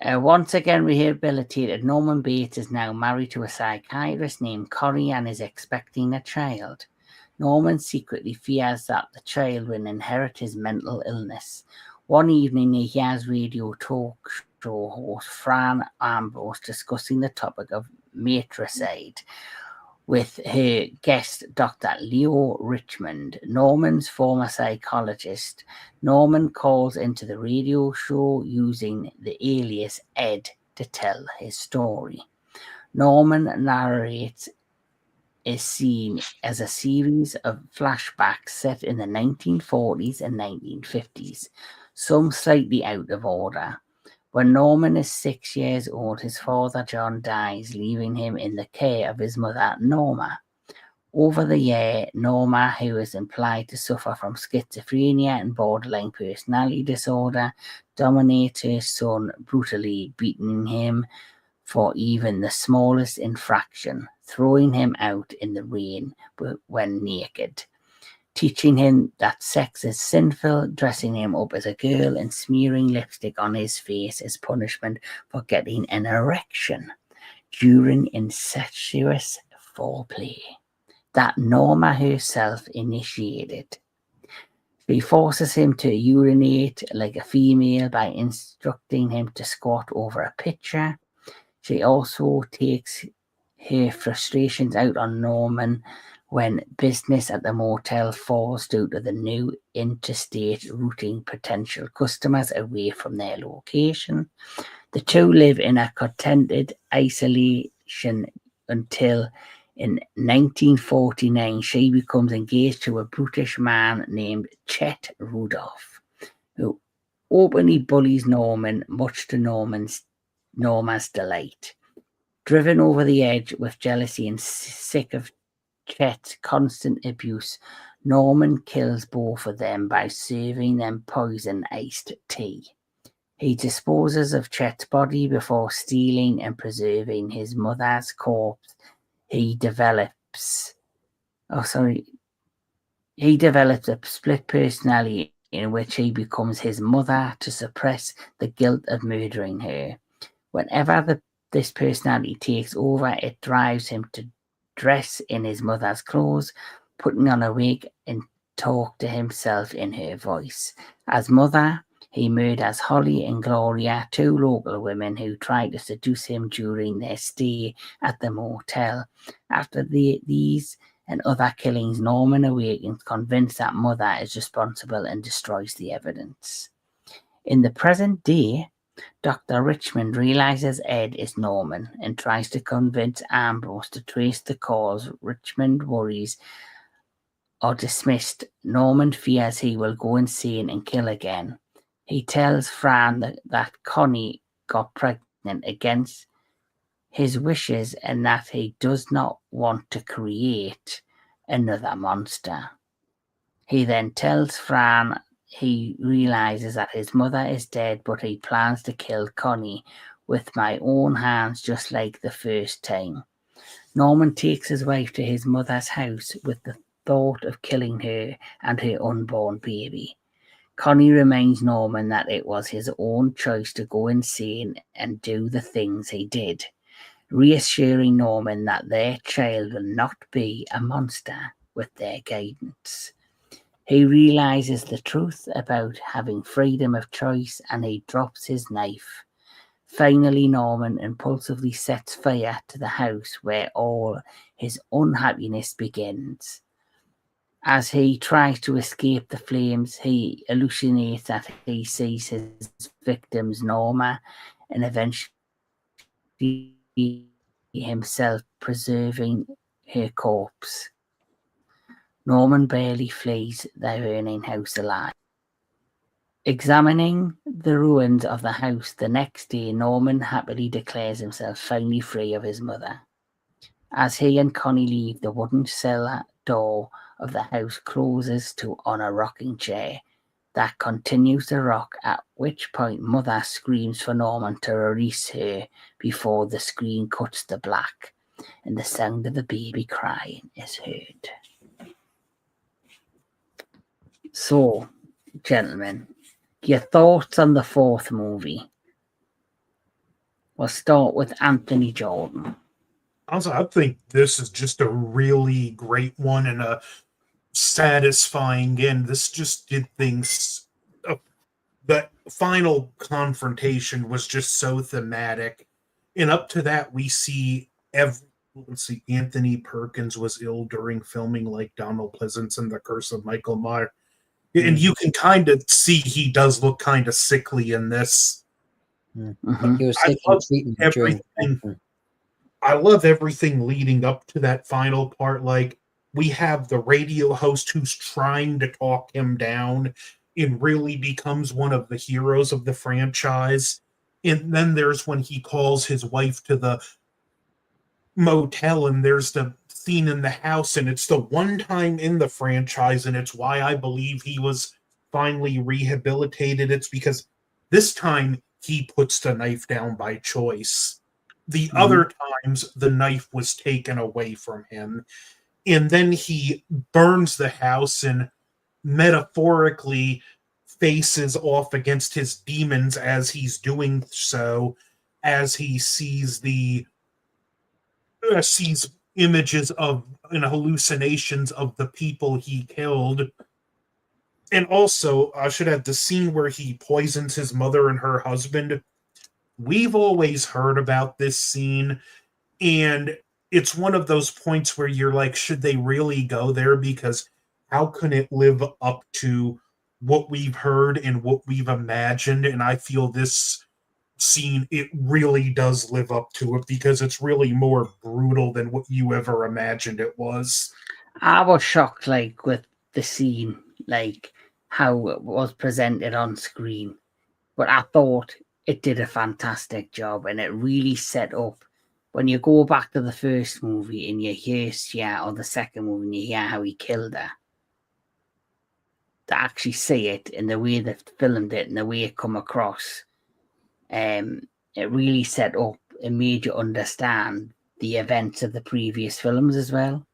Once again rehabilitated, Norman Bates is now married to a psychiatrist named Corrie and is expecting a child. Norman secretly fears that the child will inherit his mental illness. One evening, he hears radio talk show host Fran Ambrose discussing the topic of matricide with her guest, Dr. Leo Richmond, Norman's former psychologist. Norman calls into the radio show using the alias Ed to tell his story. Norman narrates is seen as a series of flashbacks set in the 1940s and 1950s, some slightly out of order. When Norman is 6 years old, his father John dies, leaving him in the care of his mother Norma. Over the year, Norma, who is implied to suffer from schizophrenia and borderline personality disorder, dominates her son, brutally beating him for even the smallest infraction, throwing him out in the rain when naked, teaching him that sex is sinful, dressing him up as a girl and smearing lipstick on his face as punishment for getting an erection during incestuous foreplay that Norma herself initiated. She forces him to urinate like a female by instructing him to squat over a pitcher. She also takes her frustrations out on Norman when business at the motel falls due to the new interstate routing potential customers away from their location. The two live in a contented isolation until in 1949 she becomes engaged to a brutish man named Chet Rudolph, who openly bullies Norman, much to Norma's delight. Driven over the edge with jealousy and sick of Chet's constant abuse, Norman kills both of them by serving them poison-iced tea. He disposes of Chet's body before stealing and preserving his mother's corpse. He develops a split personality in which he becomes his mother to suppress the guilt of murdering her. Whenever this personality takes over, it drives him to dress in his mother's clothes, putting on a wig and talk to himself in her voice. As mother, he murders Holly and Gloria, two local women who try to seduce him during their stay at the motel. After these and other killings, Norman awakens convinced that mother is responsible and destroys the evidence. In the present day, Dr. Richmond realizes Ed is Norman and tries to convince Ambrose to trace the cause. Richmond worries are dismissed. Norman fears he will go insane and kill again. He tells Fran that Connie got pregnant against his wishes and that he does not want to create another monster. He then tells Fran he realizes that his mother is dead, but he plans to kill Connie with my own hands just like the first time. Norman takes his wife to his mother's house with the thought of killing her and her unborn baby. Connie reminds Norman that it was his own choice to go insane and do the things he did, reassuring Norman that their child will not be a monster with their guidance. He realizes the truth about having freedom of choice and he drops his knife. Finally, Norman impulsively sets fire to the house where all his unhappiness begins. As he tries to escape the flames, he hallucinates that he sees his victims, Norma, and eventually himself preserving her corpse. Norman barely flees the burning house alive. Examining the ruins of the house the next day, Norman happily declares himself finally free of his mother. As he and Connie leave, the wooden cellar door of the house closes on a rocking chair that continues to rock, at which point Mother screams for Norman to release her before the screen cuts to black and the sound of the baby crying is heard. So, gentlemen, your thoughts on the fourth movie? We'll start with Anthony Jordan.
Also, I think this is just a really great one and a satisfying end. This just did things. The final confrontation was just so thematic, and up to that, we see Anthony Perkins was ill during filming, like Donald Pleasance and The Curse of Michael Myers, and you can kind of see he does look kind of sickly in this.
Mm-hmm. He was taking treatment during.
I love everything leading up to that final part. Like, we have the radio host who's trying to talk him down and really becomes one of the heroes of the franchise. And then there's when he calls his wife to the motel, and there's the scene in the house, and it's the one time in the franchise, and it's why I believe he was finally rehabilitated. It's because this time he puts the knife down by choice. The other times, the knife was taken away from him. And then he burns the house and metaphorically faces off against his demons as he's doing so, as he sees sees images of and hallucinations of the people he killed. And also, I should add the scene where he poisons his mother and her husband. We've always heard about this scene, and it's one of those points where you're like, should they really go there? Because how can it live up to what we've heard and what we've imagined? And I feel this scene, it really does live up to it, because it's really more brutal than what you ever imagined it was.
I was shocked, like, with the scene, like, how it was presented on screen. But I thought it did a fantastic job, and it really set up, when you go back to the first movie and you hear or the second movie and you hear how he killed her, to actually see it in the way they filmed it and the way it come across, it really set up and made you understand the events of the previous films as well.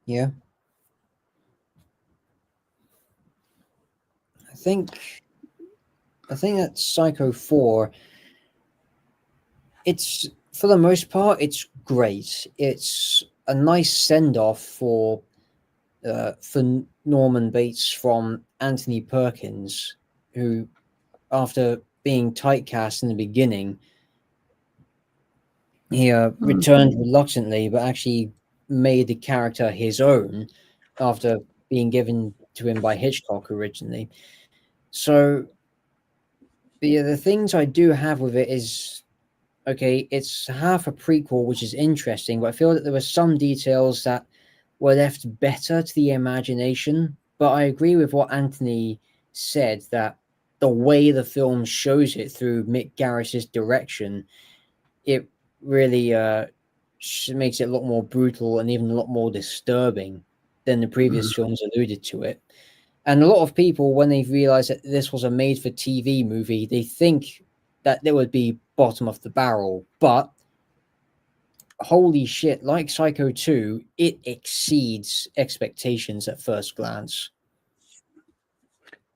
Yeah. I think that Psycho 4, it's, for the most part, it's great. It's a nice send-off for Norman Bates from Anthony Perkins, who, after being typecast in the beginning, he returned reluctantly, but actually made the character his own after being given to him by Hitchcock originally. So, the things I do have with it is, okay, it's half a prequel, which is interesting, but I feel that there were some details that were left better to the imagination. But I agree with what Anthony said, that the way the film shows it through Mick Garris's direction, it really makes it a lot more brutal and even a lot more disturbing than the previous films alluded to it. And a lot of people, when they realize that this was a made-for-TV movie, they think that there would be bottom of the barrel. But holy shit, like Psycho 2, it exceeds expectations at first glance.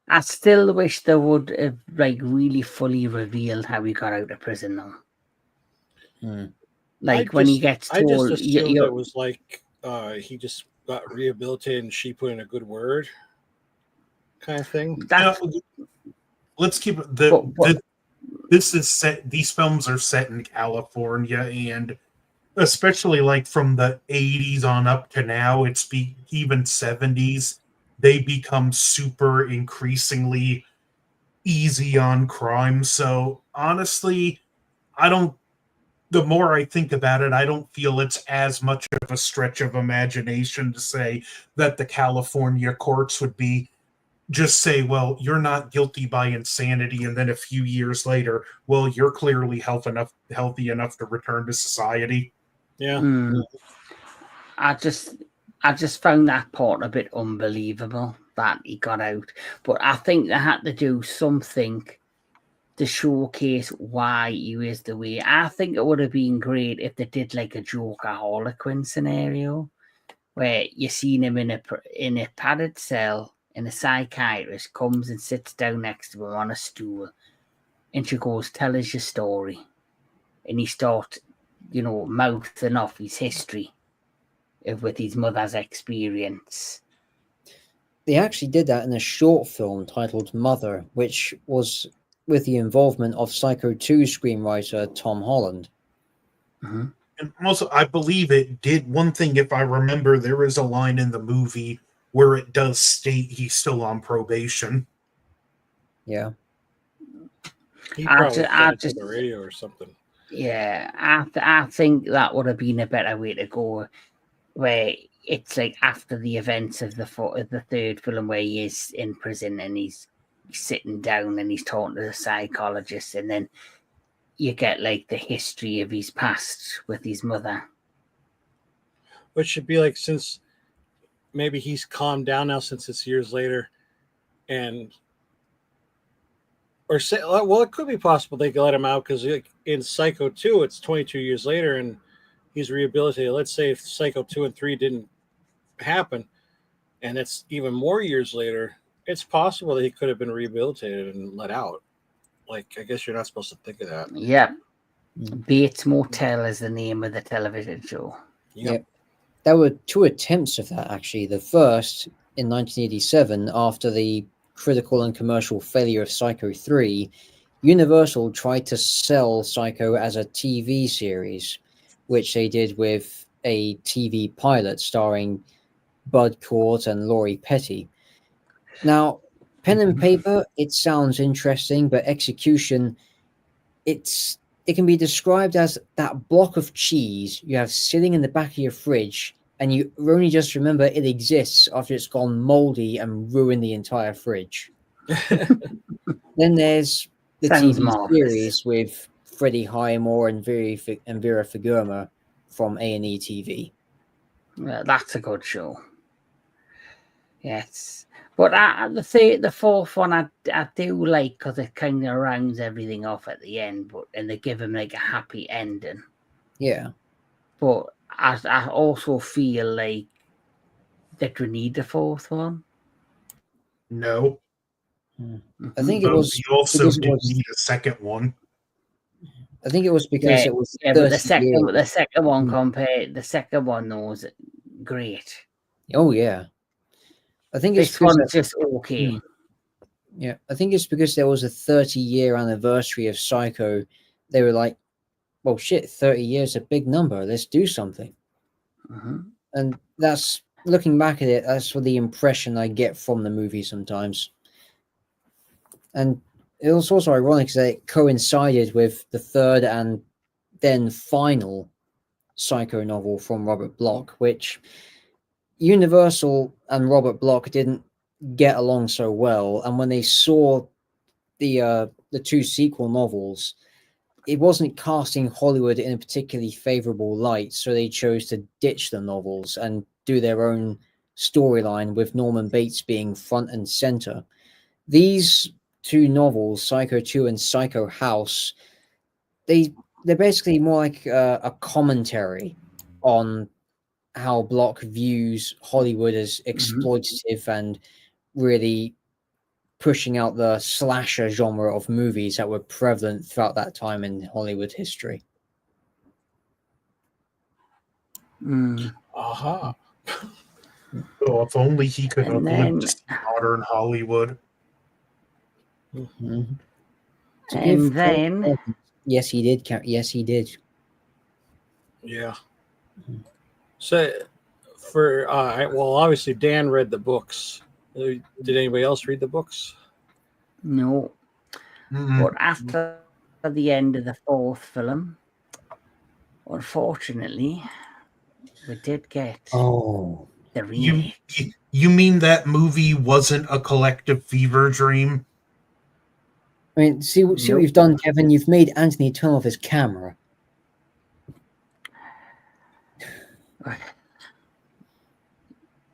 I still wish they would have, like, really fully revealed how he got out of prison now. Like, when he gets told...
I just assumed it was like he just got rehabilitated and she put in a good word kind of thing.
Let's keep it... This is set. These films are set in California, and especially like from the 80s on up to now, it's even 70s. They become super increasingly easy on crime. So honestly, the more I think about it, I don't feel it's as much of a stretch of imagination to say that the California courts would be just say, well, you're not guilty by insanity, and then a few years later, well, you're clearly healthy enough to return to society.
Yeah.
I just found that part a bit unbelievable that he got out. But I think they had to do something to showcase why he is the way. I think it would have been great if they did like a Joker Harlequin scenario where you seen him in a padded cell and a psychiatrist comes and sits down next to him on a stool and she goes, "Tell us your story." And he starts, mouthing off his history with his mother's experience.
They actually did that in a short film titled Mother, which was with the involvement of Psycho 2 screenwriter Tom Holland.
Mm-hmm.
And also, I believe it did one thing. If I remember, there is a line in the movie where it does state he's still on probation.
Yeah.
He probably said it to the radio or something.
Yeah, I think that would have been a better way to go, where it's like after the events of the third film where he is in prison and he's sitting down and he's talking to the psychologist, and then you get like the history of his past with his mother.
Which should be like, since maybe he's calmed down now since it's years later, and or say, well, it could be possible they could let him out because in Psycho 2, it's 22 years later and he's rehabilitated. Let's say if Psycho 2 and 3 didn't happen and it's even more years later, it's possible that he could have been rehabilitated and let out. Like, I guess you're not supposed to think of that.
Yeah. Bates Motel is the name of the television show.
Yep. There were 2 attempts of that, actually. The first in 1987, after the critical and commercial failure of Psycho 3, Universal tried to sell Psycho as a TV series, which they did with a TV pilot starring Bud Cort and Laurie Petty. Now, pen and paper, it sounds interesting, but execution, it can be described as that block of cheese you have sitting in the back of your fridge, and you only just remember it exists after it's gone moldy and ruined the entire fridge. Then there's the
Sounds
TV
marvelous.
series with Freddie Highmore and Vera Figueroa from A&E TV.
Yeah, that's a good show. Yes. But the fourth one I do like because it kind of rounds everything off at the end, and they give him like a happy ending.
Yeah.
But I also feel like that we need the fourth one.
No.
I think
But
it was.
we also
because it
didn't
was-
need a second one.
I think it was because it was.
But the
30 years.
second one the second one was great.
Oh yeah. I think it's
This
because
one's just okay.
Yeah, I think it's because there was a 30-year anniversary of Psycho. They were like, well, shit, 30 years, a big number. Let's do something.
Mm-hmm.
And that's, looking back at it, that's what the impression I get from the movie sometimes. And it was also ironic that it coincided with the third and then final Psycho novel from Robert Bloch, which Universal and Robert Bloch didn't get along so well, and when they saw the 2 sequel novels, it wasn't casting Hollywood in a particularly favorable light, so they chose to ditch the novels and do their own storyline, with Norman Bates being front and center. These 2 novels, Psycho 2 and Psycho House, they're basically more like a commentary on how Bloch views Hollywood as exploitative and really pushing out the slasher genre of movies that were prevalent throughout that time in Hollywood history.
Aha.
Oh, if only he could have
And then-
lived in modern Hollywood.
Mm-hmm.
And then
yes, he did. Yes, he did.
Yeah. So, for well, obviously Dan read the books. Did anybody else read the books?
no. But after the end of the fourth film, unfortunately, we did get
Oh,
the remake.
You mean that movie wasn't a collective fever dream?
I mean, see what you've done, Kevin. You've made Anthony turn off his camera.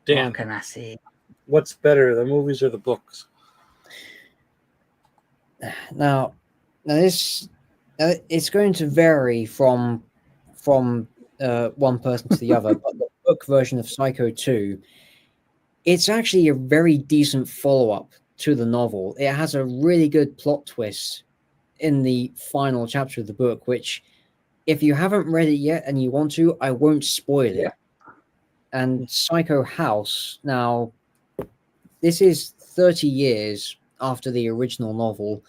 Dan,
what can I say?
What's better, the movies or the books?
Now this it's going to vary from one person to the other, but the book version of Psycho 2, it's actually a very decent follow-up to the novel. It has a really good plot twist in the final chapter of the book, which, if you haven't read it yet and you want to, I won't spoil it. And Psycho House, now, this is 30 years after the original novel,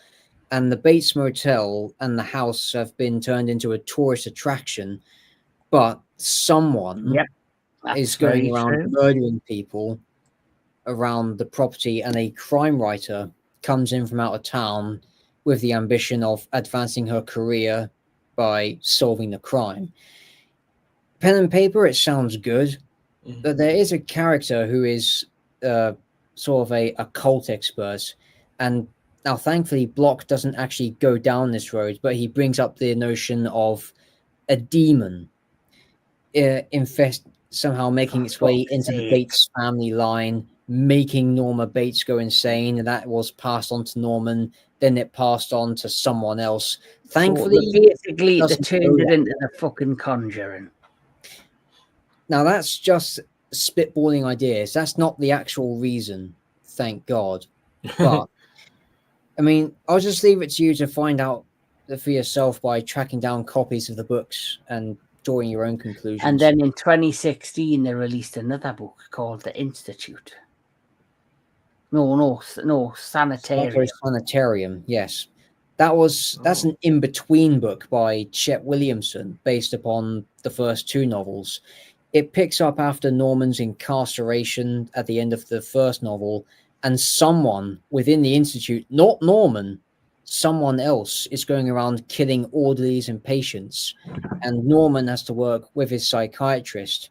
and the Bates Motel and the house have been turned into a tourist attraction, but someone is going around murdering people around the property, and a crime writer comes in from out of town with the ambition of advancing her career by solving the crime. Pen and paper, it sounds good, but there is a character who is sort of a cult expert, and now thankfully Block doesn't actually go down this road, but he brings up the notion of a demon somehow making its way into the Bates family line, making Norma Bates go insane, and that was passed on to Norman, then it passed on to someone else. Thankfully,
basically they turned it into the fucking Conjuring.
Now that's just spitballing ideas. That's not the actual reason, thank God. But I mean, I'll just leave it to you to find out for yourself by tracking down copies of the books and drawing your own conclusions.
And then in 2016, they released another book called The Institute. No, Sanitarium.
Sanitarium, yes. That's an in-between book by Chet Williamson based upon the first two novels. It picks up after Norman's incarceration at the end of the first novel, and someone within the Institute, not Norman, someone else is going around killing orderlies and patients, and Norman has to work with his psychiatrist,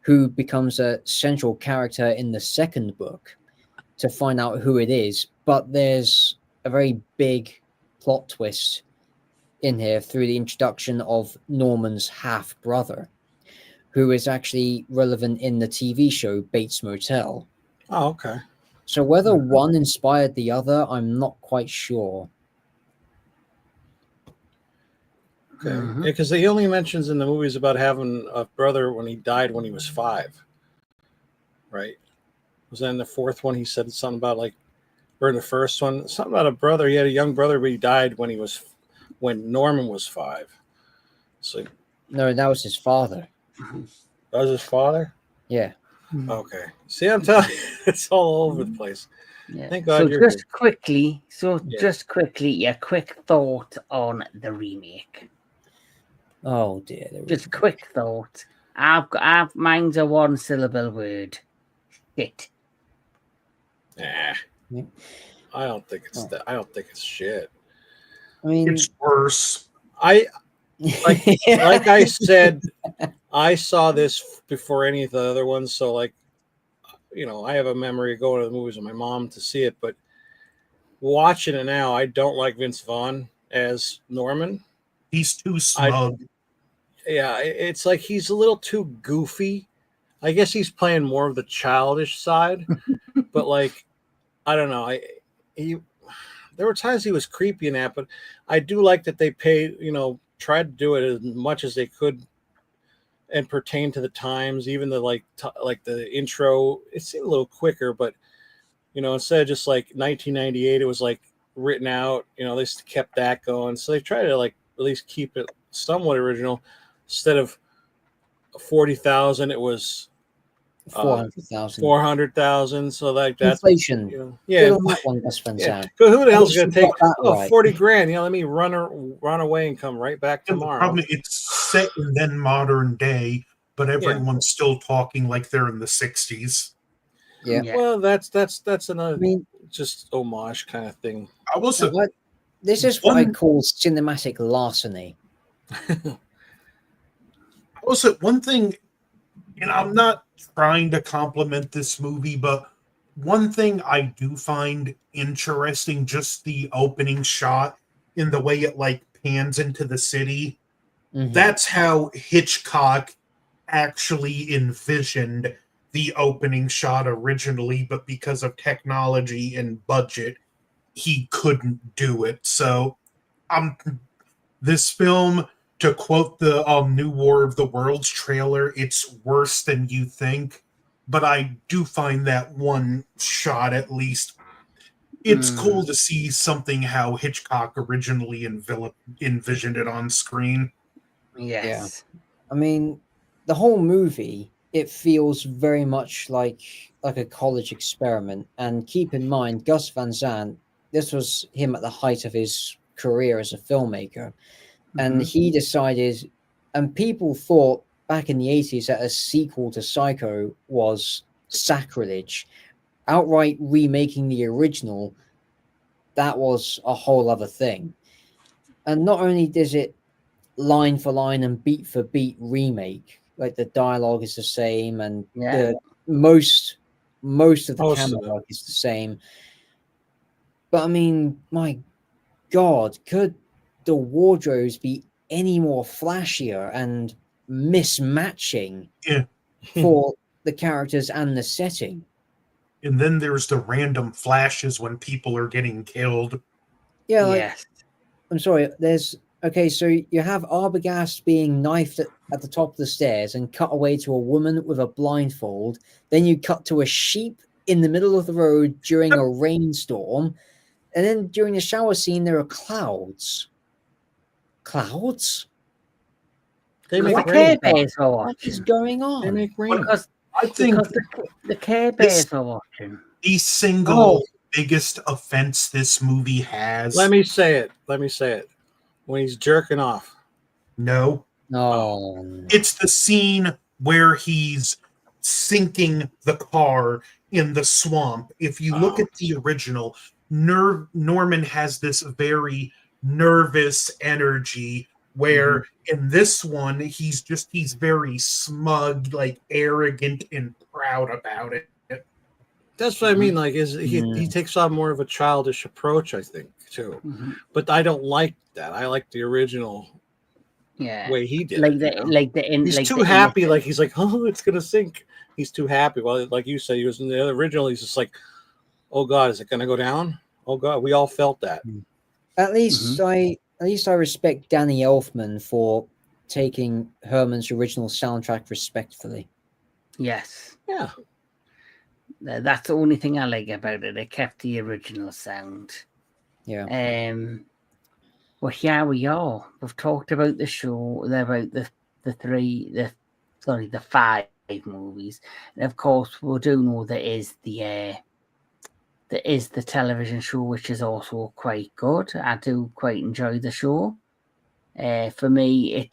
who becomes a central character in the second book, to find out who it is. But there's a very big plot twist in here through the introduction of Norman's half-brother, who is actually relevant in the TV show Bates Motel.
Oh, okay.
So whether one inspired the other, I'm not quite sure.
Okay. Because he only mentions in the movies about having a brother when he died when he was 5. Right? Was that in the fourth one? He said something about or in the first one, something about a brother. He had a young brother, but he died when Norman was 5. So
no, that was his father.
That was his father?
Yeah.
Okay. See, I'm telling you, it's all over the place.
Yeah.
Thank God
so
you're
just
here.
quickly, your quick thought on the remake.
Oh dear.
Just quick thought. Mine's a one syllable word. Shit.
Nah. I don't think it's I don't think it's shit.
I mean,
it's worse.
Like I said, I saw this before any of the other ones, so I have a memory of going to the movies with my mom to see it, but watching it now, I don't like Vince Vaughn as Norman.
He's too smug.
It's like he's a little too goofy. I guess he's playing more of the childish side, but I don't know. There were times he was creepy in that, but I do like that they tried to do it as much as they could and pertain to the times. Even the the intro, it seemed a little quicker, but instead of just 1998, it was written out. They kept that going, so they tried to at least keep it somewhat original. Instead of 40,000, it was
400,000.
400,000. So that's
inflation.
Yeah.
That one, best friend Sam.
Who the hell's going to take
right.
40 grand? Let me run away and come right back tomorrow.
The problem, it's set in then modern day, but everyone's still talking like they're in the 60s.
Yeah.
Well, that's another just homage kind of thing.
This is what I call cinematic larceny.
Also, one thing and I'm not trying to compliment this movie, but one thing I do find interesting, just the opening shot in the way it like pans into the city.
Mhm.
That's how Hitchcock actually envisioned the opening shot originally, but because of technology and budget, he couldn't do it. So, this film, to quote the New War of the Worlds trailer, it's worse than you think. But I do find that one shot, at least, it's cool to see something how Hitchcock originally envisioned it on screen.
Yes.
I mean, the whole movie, it feels very much like a college experiment. And keep in mind, Gus Van Sant, this was him at the height of his career as a filmmaker. And he decided, and people thought back in the 80s that a sequel to Psycho was sacrilege. Outright remaking the original, that was a whole other thing. And not only does it line for line and beat for beat remake, like the dialogue is the same, and the most of the camera work is the same. But I mean, my God, could the wardrobes be any more flashier and mismatching for the characters and the setting?
And then there's the random flashes when people are getting killed.
Yeah, like, I'm sorry, okay, so you have Arbogast being knifed at the top of the stairs and cut away to a woman with a blindfold. Then you cut to a sheep in the middle of the road during a rainstorm. And then during the shower scene, there are clouds. Clouds?
They make
the
rain.
Care Bears are
What is going on?
They make rain.
Because
I think
the Care Bears are watching.
The single biggest offense this movie has.
Let me say it. When he's jerking off.
No.
No.
It's the scene where he's sinking the car in the swamp. If you look at the original, Norman has this very nervous energy, where in this one he's very smug, like arrogant and proud about it.
That's what I mean. Like, he takes on more of a childish approach, I think, too. But I don't like that. I like the original way he did. He's too happy. Like, he's like, oh, it's gonna sink. He's too happy. Well, like you said, he was in the original. He's just like, oh God, is it gonna go down? Oh God, we all felt that.
At least I respect Danny Elfman for taking Herman's original soundtrack respectfully.
Yes.
Yeah.
That's the only thing I like about it. It kept the original sound.
Yeah.
Well, here we are. We've talked about the show, about the 5 movies, and of course we do know there is the television show, which is also quite good. I do quite enjoy the show. For me,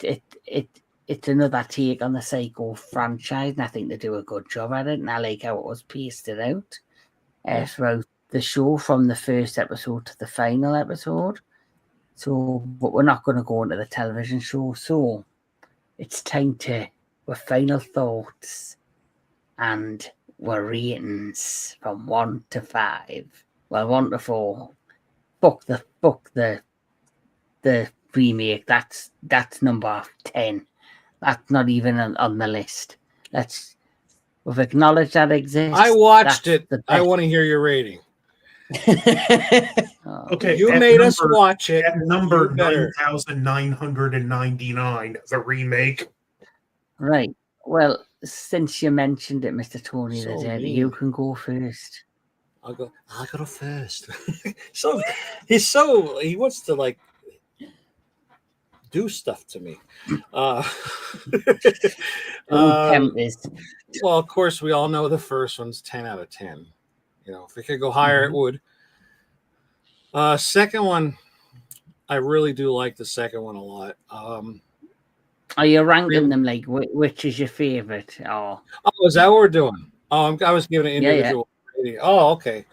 it's another take on the Psycho franchise, and I think they do a good job at it. And I like how it was pasted out throughout the show, from the first episode to the final episode. So, but we're not going to go into the television show. So, it's time with final thoughts and we're ratings from 1 to 5. Well, 1 to 4. Book the remake. That's number 10. That's not even on the list. We've acknowledged that exists.
I watched it. I want to hear your rating.
Okay,
you made us watch it.
At number 9,999, the remake.
Right. Well, since you mentioned it, Mr. Tony the Dead, you can go first.
I'll go first. He wants to like do stuff to me. Well, of course, we all know the first one's 10 out of 10. You know, if it could go higher, it would. Second one, I really do like the second one a lot.
Are you ranking them like which is your favorite? Oh,
is that what we're doing? Oh, I was giving an individual rating. Oh, okay.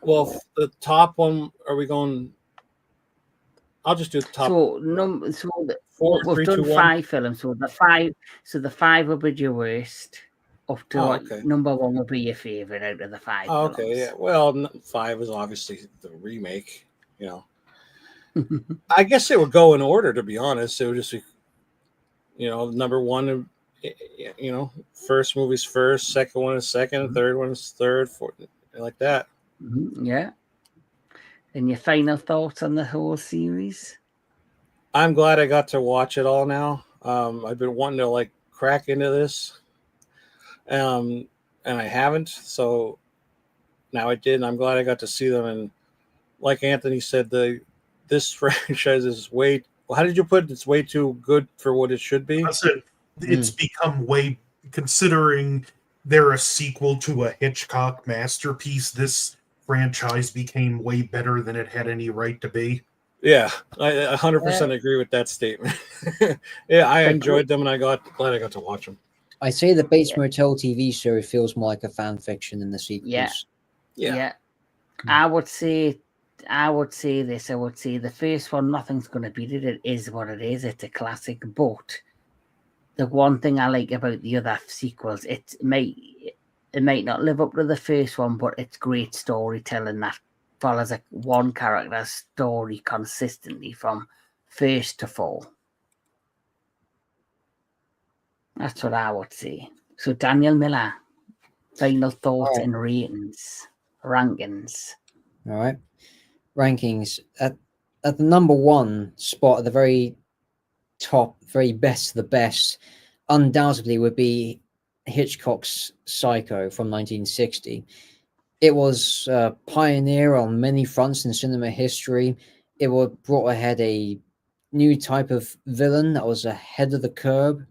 Well, the top one, are we going? I'll just do the top. 4,
we've
3,
done
2, 1.
5 films. So the five will be your worst. Up to
Okay.
number 1 will be your favorite out of the 5 films.
Okay, yeah. Well, 5 is obviously the remake. I guess it would go in order. To be honest, it would just be, number 1. First movie's first, second one is second, third one is third, fourth, like that.
Yeah. And your final thoughts on the whole series?
I'm glad I got to watch it all now. I've been wanting to crack into this, and I haven't. So now I did, and I'm glad I got to see them. And like Anthony said, this franchise is way. Well, how did you put it? It's way too good for what it should be.
I said it's become way, considering they're a sequel to a Hitchcock masterpiece. This franchise became way better than it had any right to be.
Yeah, I 100% agree with that statement. Yeah, I enjoyed them, and glad I got to watch them.
I say the Bates Motel TV show feels more like a fan fiction than the sequels.
Yeah. I would say this. I would say the first one, nothing's going to beat it. It is what it is. It's a classic. But the one thing I like about the other sequels, it might not live up to the first one, but it's great storytelling that follows one character's story consistently from first to four. That's what I would say. So Daniel Miller, final thoughts and rankings.
All right. Rankings at the number 1 spot, at the very top, very best of the best, undoubtedly would be Hitchcock's Psycho from 1960. It was a pioneer on many fronts in cinema history. It brought ahead a new type of villain that was ahead of the curve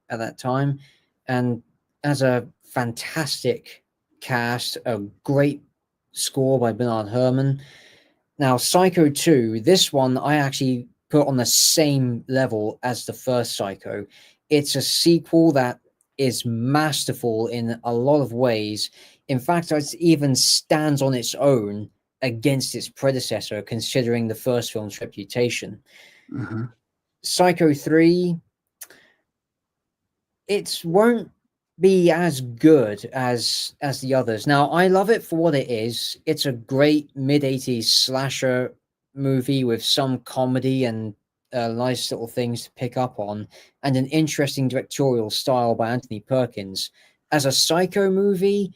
at that time, and as a fantastic cast, a great score by Bernard Herrmann. Now, Psycho 2, this one I actually put on the same level as the first Psycho. It's a sequel that is masterful in a lot of ways. In fact, it even stands on its own against its predecessor, considering the first film's reputation. Psycho 3, it won't be as good as the others. Now, I love it for what it is. It's a great mid-80s slasher movie with some comedy and nice little things to pick up on, and an interesting directorial style by Anthony Perkins. As a Psycho movie,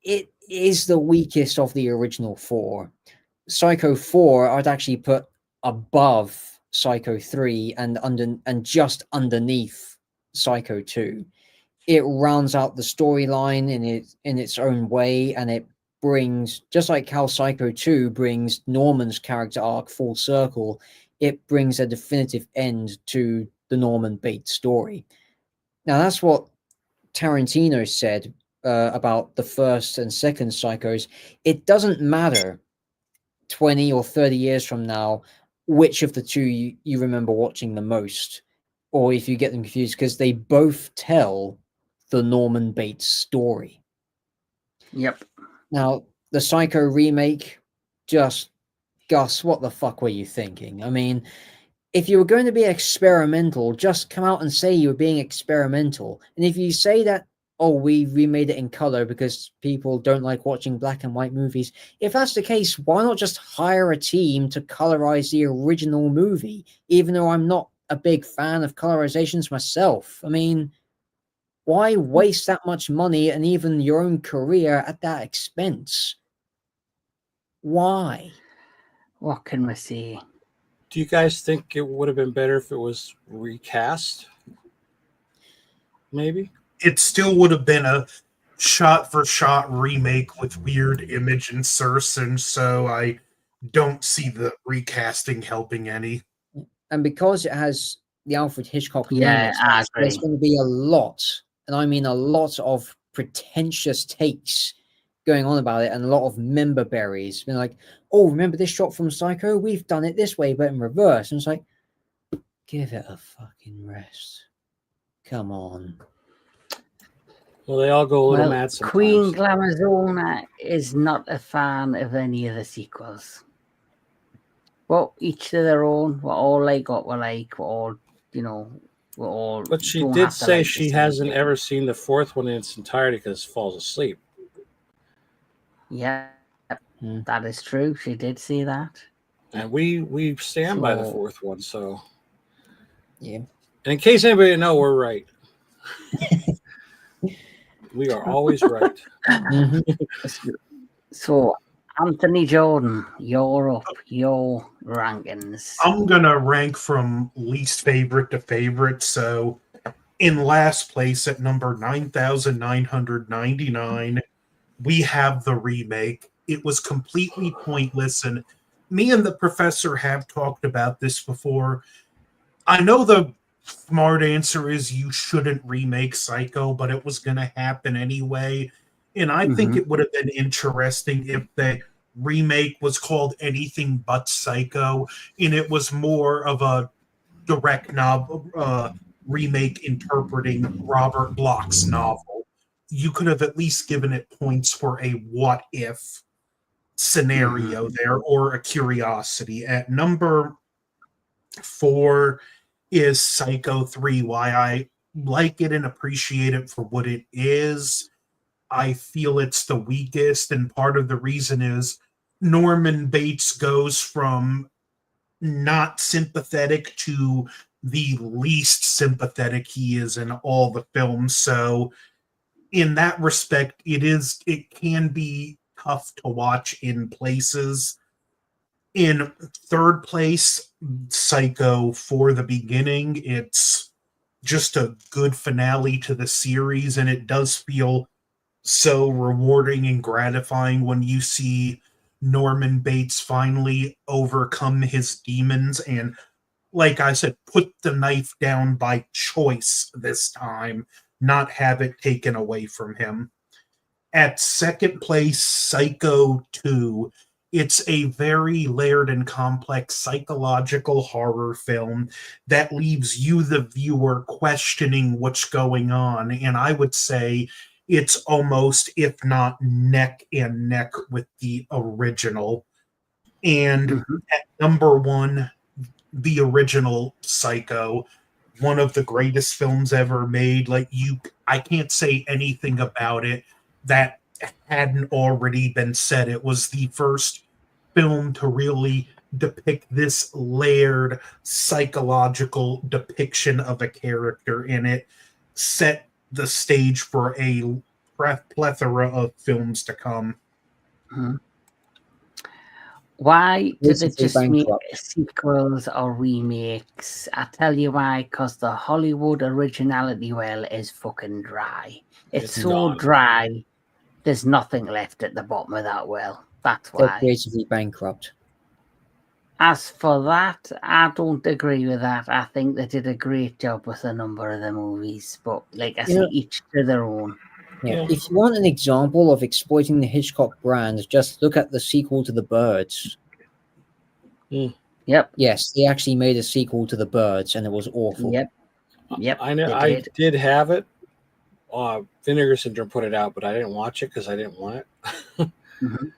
it is the weakest of the original 4. Psycho 4 I'd actually put above Psycho 3 and just underneath Psycho 2. It rounds out the storyline in its own way, and it brings, just like how Psycho 2 brings Norman's character arc full circle, it brings a definitive end to the Norman Bates story. Now, that's what Tarantino said about the first and second Psychos. It doesn't matter 20 or 30 years from now which of the two you remember watching the most, or if you get them confused, because they both tell the Norman Bates story.
Yep.
Now, the Psycho remake, just, Gus, what the fuck were you thinking? I mean, if you were going to be experimental, just come out and say you were being experimental. And if you say that, oh, we remade it in color because people don't like watching black and white movies, if that's the case, why not just hire a team to colorize the original movie, even though I'm not a big fan of colorizations myself? I mean, why waste that much money and even your own career at that expense? Why?
What can we say?
Do you guys think it would have been better if it was recast? Maybe?
It still would have been a shot-for-shot remake with weird image insertions, so I don't see the recasting helping any.
And because it has the Alfred Hitchcock name,
I agree.
there's going to be a lot, and I mean a lot of pretentious takes going on about it, and a lot of member berries. Being like, oh, remember this shot from Psycho? We've done it this way, but in reverse. And it's like, give it a fucking rest. Come on.
Well, they all go a little mad sometimes.
Queen Glamazona is not a fan of any of the sequels. Well, each to their own. We're all like what we like. We're all you know, we're all.
But she
don't
did
have to
say
like the
she
same
hasn't
thing.
ever seen the fourth one in its entirety because it falls asleep.
Yeah,
Hmm.
that is true. She did see that.
And we stand by the
So-
fourth one. So,
Yeah.
and in case anybody didn't know, we're right. We are always right.
Mhm.
So, Anthony Jordan, you're up. Your rankings.
I'm gonna rank from least favorite to favorite. So, in last place at number 9,999, we have the remake. It was completely pointless, and me and the professor have talked about this before. I know the smart answer is you shouldn't remake Psycho, but it was going to happen anyway. And I think
Mhm.
it would have been interesting if the remake was called anything but Psycho, and it was more of a direct novel remake interpreting Robert Bloch's novel. You could have at least given it points for a what if scenario there, or a curiosity. At number 4 is Psycho 3. Why I like it and appreciate it for what it is. I feel it's the weakest, and part of the reason is Norman Bates goes from not sympathetic to the least sympathetic he is in all the films. So in that respect, it can be tough to watch in places. In third place, Psycho for the beginning. It's just a good finale to the series, and it does feel so rewarding and gratifying when you see Norman Bates finally overcome his demons and, like I said, put the knife down by choice this time, not have it taken away from him. At second place, Psycho 2. It's a very layered and complex psychological horror film that leaves you, the viewer, questioning what's going on. And I would say it's almost, if not neck and neck, with the original. And at number 1, the original Psycho, one of the greatest films ever made. I can't say anything about it that hadn't already been said. It was the first film to really depict this layered psychological depiction of a character, and it set the stage for a plethora of films to come.
Mhm. Why do they
Basically
just make
bankrupt.
sequels or remakes? I tell you why, because the Hollywood originality well is fucking dry. It's
It's
so
gone.
dry, there's nothing left at the bottom of that well. That's
They're
why.
creatively bankrupt.
As for that, I don't agree with that. I think they did a great job with a number of the movies, but like I say, each to their own.
Yeah.
Yeah.
If you want an example of exploiting the Hitchcock brand, just look at the sequel to The Birds.
Yep.
Yes, they actually made a sequel to The Birds, and it was awful.
Yep.
I know.
they
I
did.
did have it. Vinegar Syndrome put it out, but I didn't watch it because I didn't want it.
Mhm.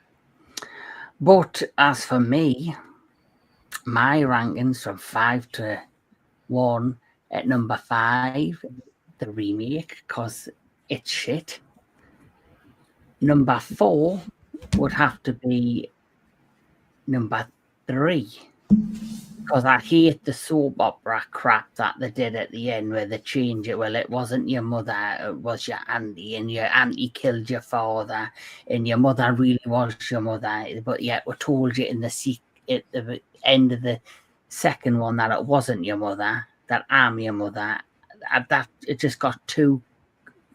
But as for me, my rankings from 5 to 1, at number 5, the remake, because it's shit. Number 4 would have to be number 3, because I hate the soap opera crap that they did at the end where they change it. Well, it wasn't your mother, it was your auntie, and your auntie killed your father, and your mother really was your mother. But yet we told you at the end of the second one that it wasn't your mother, that I'm your mother. That it just got too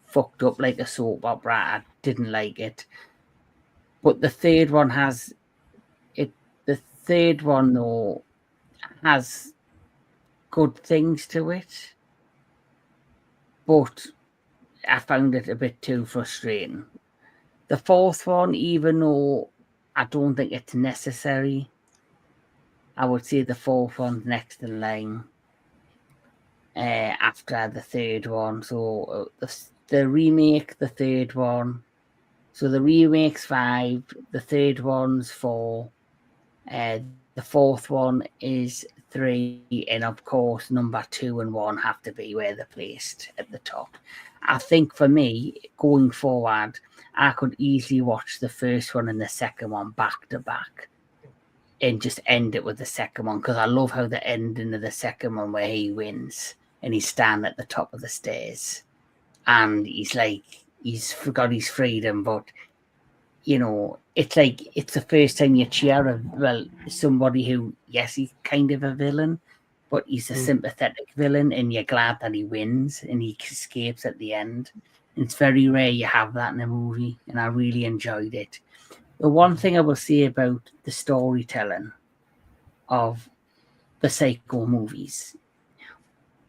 fucked up like a soap opera. I didn't like it. But the third one has it. The third one though has good things to it, but I found it a bit too frustrating. The fourth one, even though I don't think it's necessary, I would say the fourth one's next in line after the third one. So the remake, the third one. So the remake's 5, the third one's 4, the fourth one is 3, and of course, number 2 and 1 have to be where they're placed at the top. I think for me, going forward, I could easily watch the first one and the second one back to back and just end it with the second one, because I love how the ending of the second one where he wins and he's standing at the top of the stairs and he's like, he's forgot his freedom, but you know, it's like it's the first time you cheer somebody who, yes, he's kind of a villain, but he's a sympathetic villain, and you're glad that he wins and he escapes at the end. And it's very rare you have that in a movie, and I really enjoyed it. The one thing I will say about the storytelling of the Psycho movies,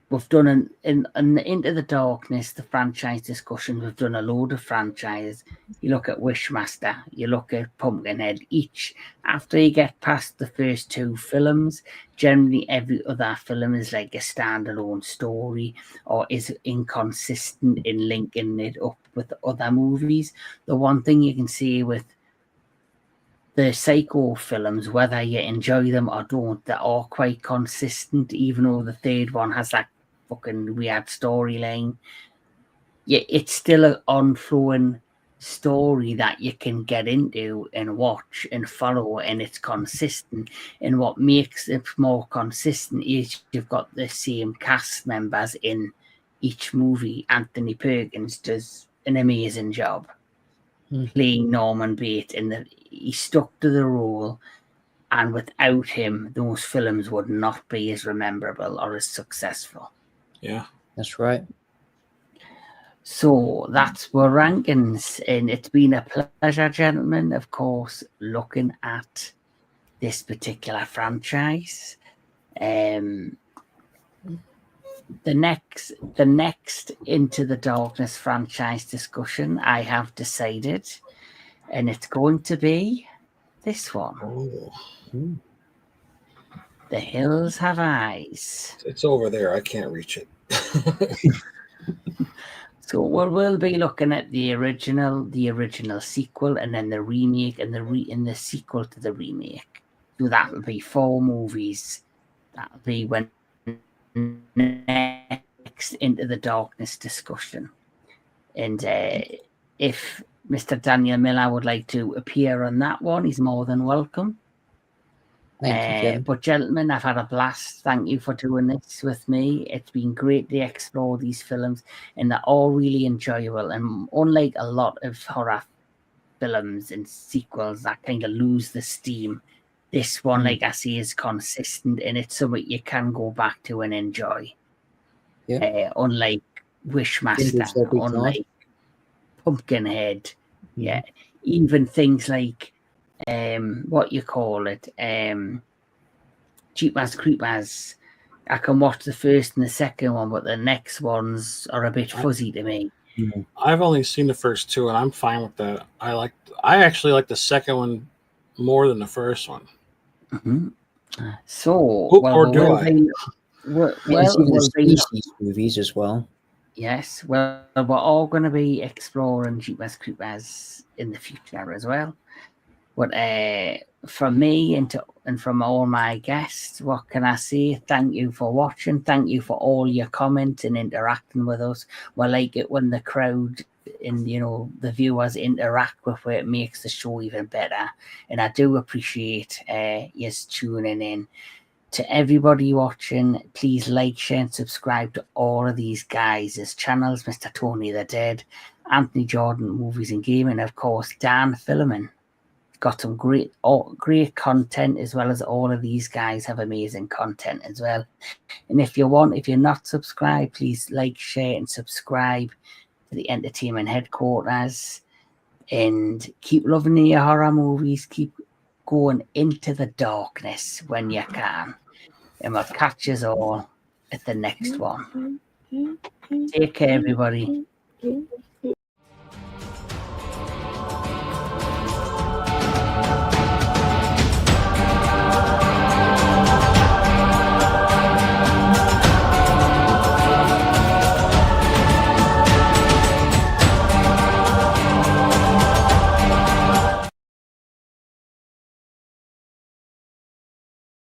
we've done in Into the Darkness, the franchise discussion, we've done a load of franchises. You look at Wishmaster, you look at Pumpkinhead. Each, after you get past the first 2 films, generally every other film is like a standalone story or is inconsistent in linking it up with the other movies. The one thing you can see with the Psycho films, whether you enjoy them or don't, they are quite consistent, even though the third one has that fucking weird storyline. Yeah, it's still an on-flowing story that you can get into and watch and follow, and it's consistent. And what makes it more consistent is you've got the same cast members in each movie. Anthony Perkins does an amazing job playing Norman Bates, and he stuck to the role. And without him, those films would not be as memorable or as successful.
Yeah,
that's right.
So that's our rankings, and it's been a pleasure, gentlemen, of course, looking at this particular franchise. The next Into the Darkness franchise discussion, I have decided, and it's going to be this one.
Oh.
The Hills Have Eyes.
It's over there. I can't reach it.
So we'll be looking at the original sequel, and then the remake, and the sequel to the remake. So that will be 4 movies. That will be when next Into the Darkness discussion. And if Mr. Daniel Miller would like to appear on that one, he's more than welcome.
Thank you,
but gentlemen, I've had a blast. Thank you for doing this with me. It's been great to explore these films, and they're all really enjoyable. And unlike a lot of horror films and sequels that kind of lose the steam, this one, like I say, is consistent, and it's something you can go back to and enjoy.
Yeah.
Unlike Wishmaster, unlike Pumpkinhead, yeah, even things like what you call it, Jeepers Creepers. I can watch the first and the second one, but the next ones are a bit fuzzy to me.
I've only seen the first 2, and I'm fine with that. I actually like the second one more than the first one.
So,
the Species movies as well.
Yes, well, we're all going to be exploring Jeepers Creepers in the future as well. But from me and from all my guests, what can I say? Thank you for watching. Thank you for all your comments and interacting with us. We like it when the crowd and the viewers interact with it. It makes the show even better. And I do appreciate you tuning in. To everybody watching, please like, share, and subscribe to all of these guys' channels. Mr. Tony the Dead, Anthony Jordan, Movies and Gaming, and of course Dan Filliman. Got some great content, as well as all of these guys have amazing content as well. And if you're not subscribed, please like, share, and subscribe to the Entertainment Headquarters. And keep loving your horror movies. Keep going into the darkness when you can. And we'll catch us all at the next one. Take care, everybody.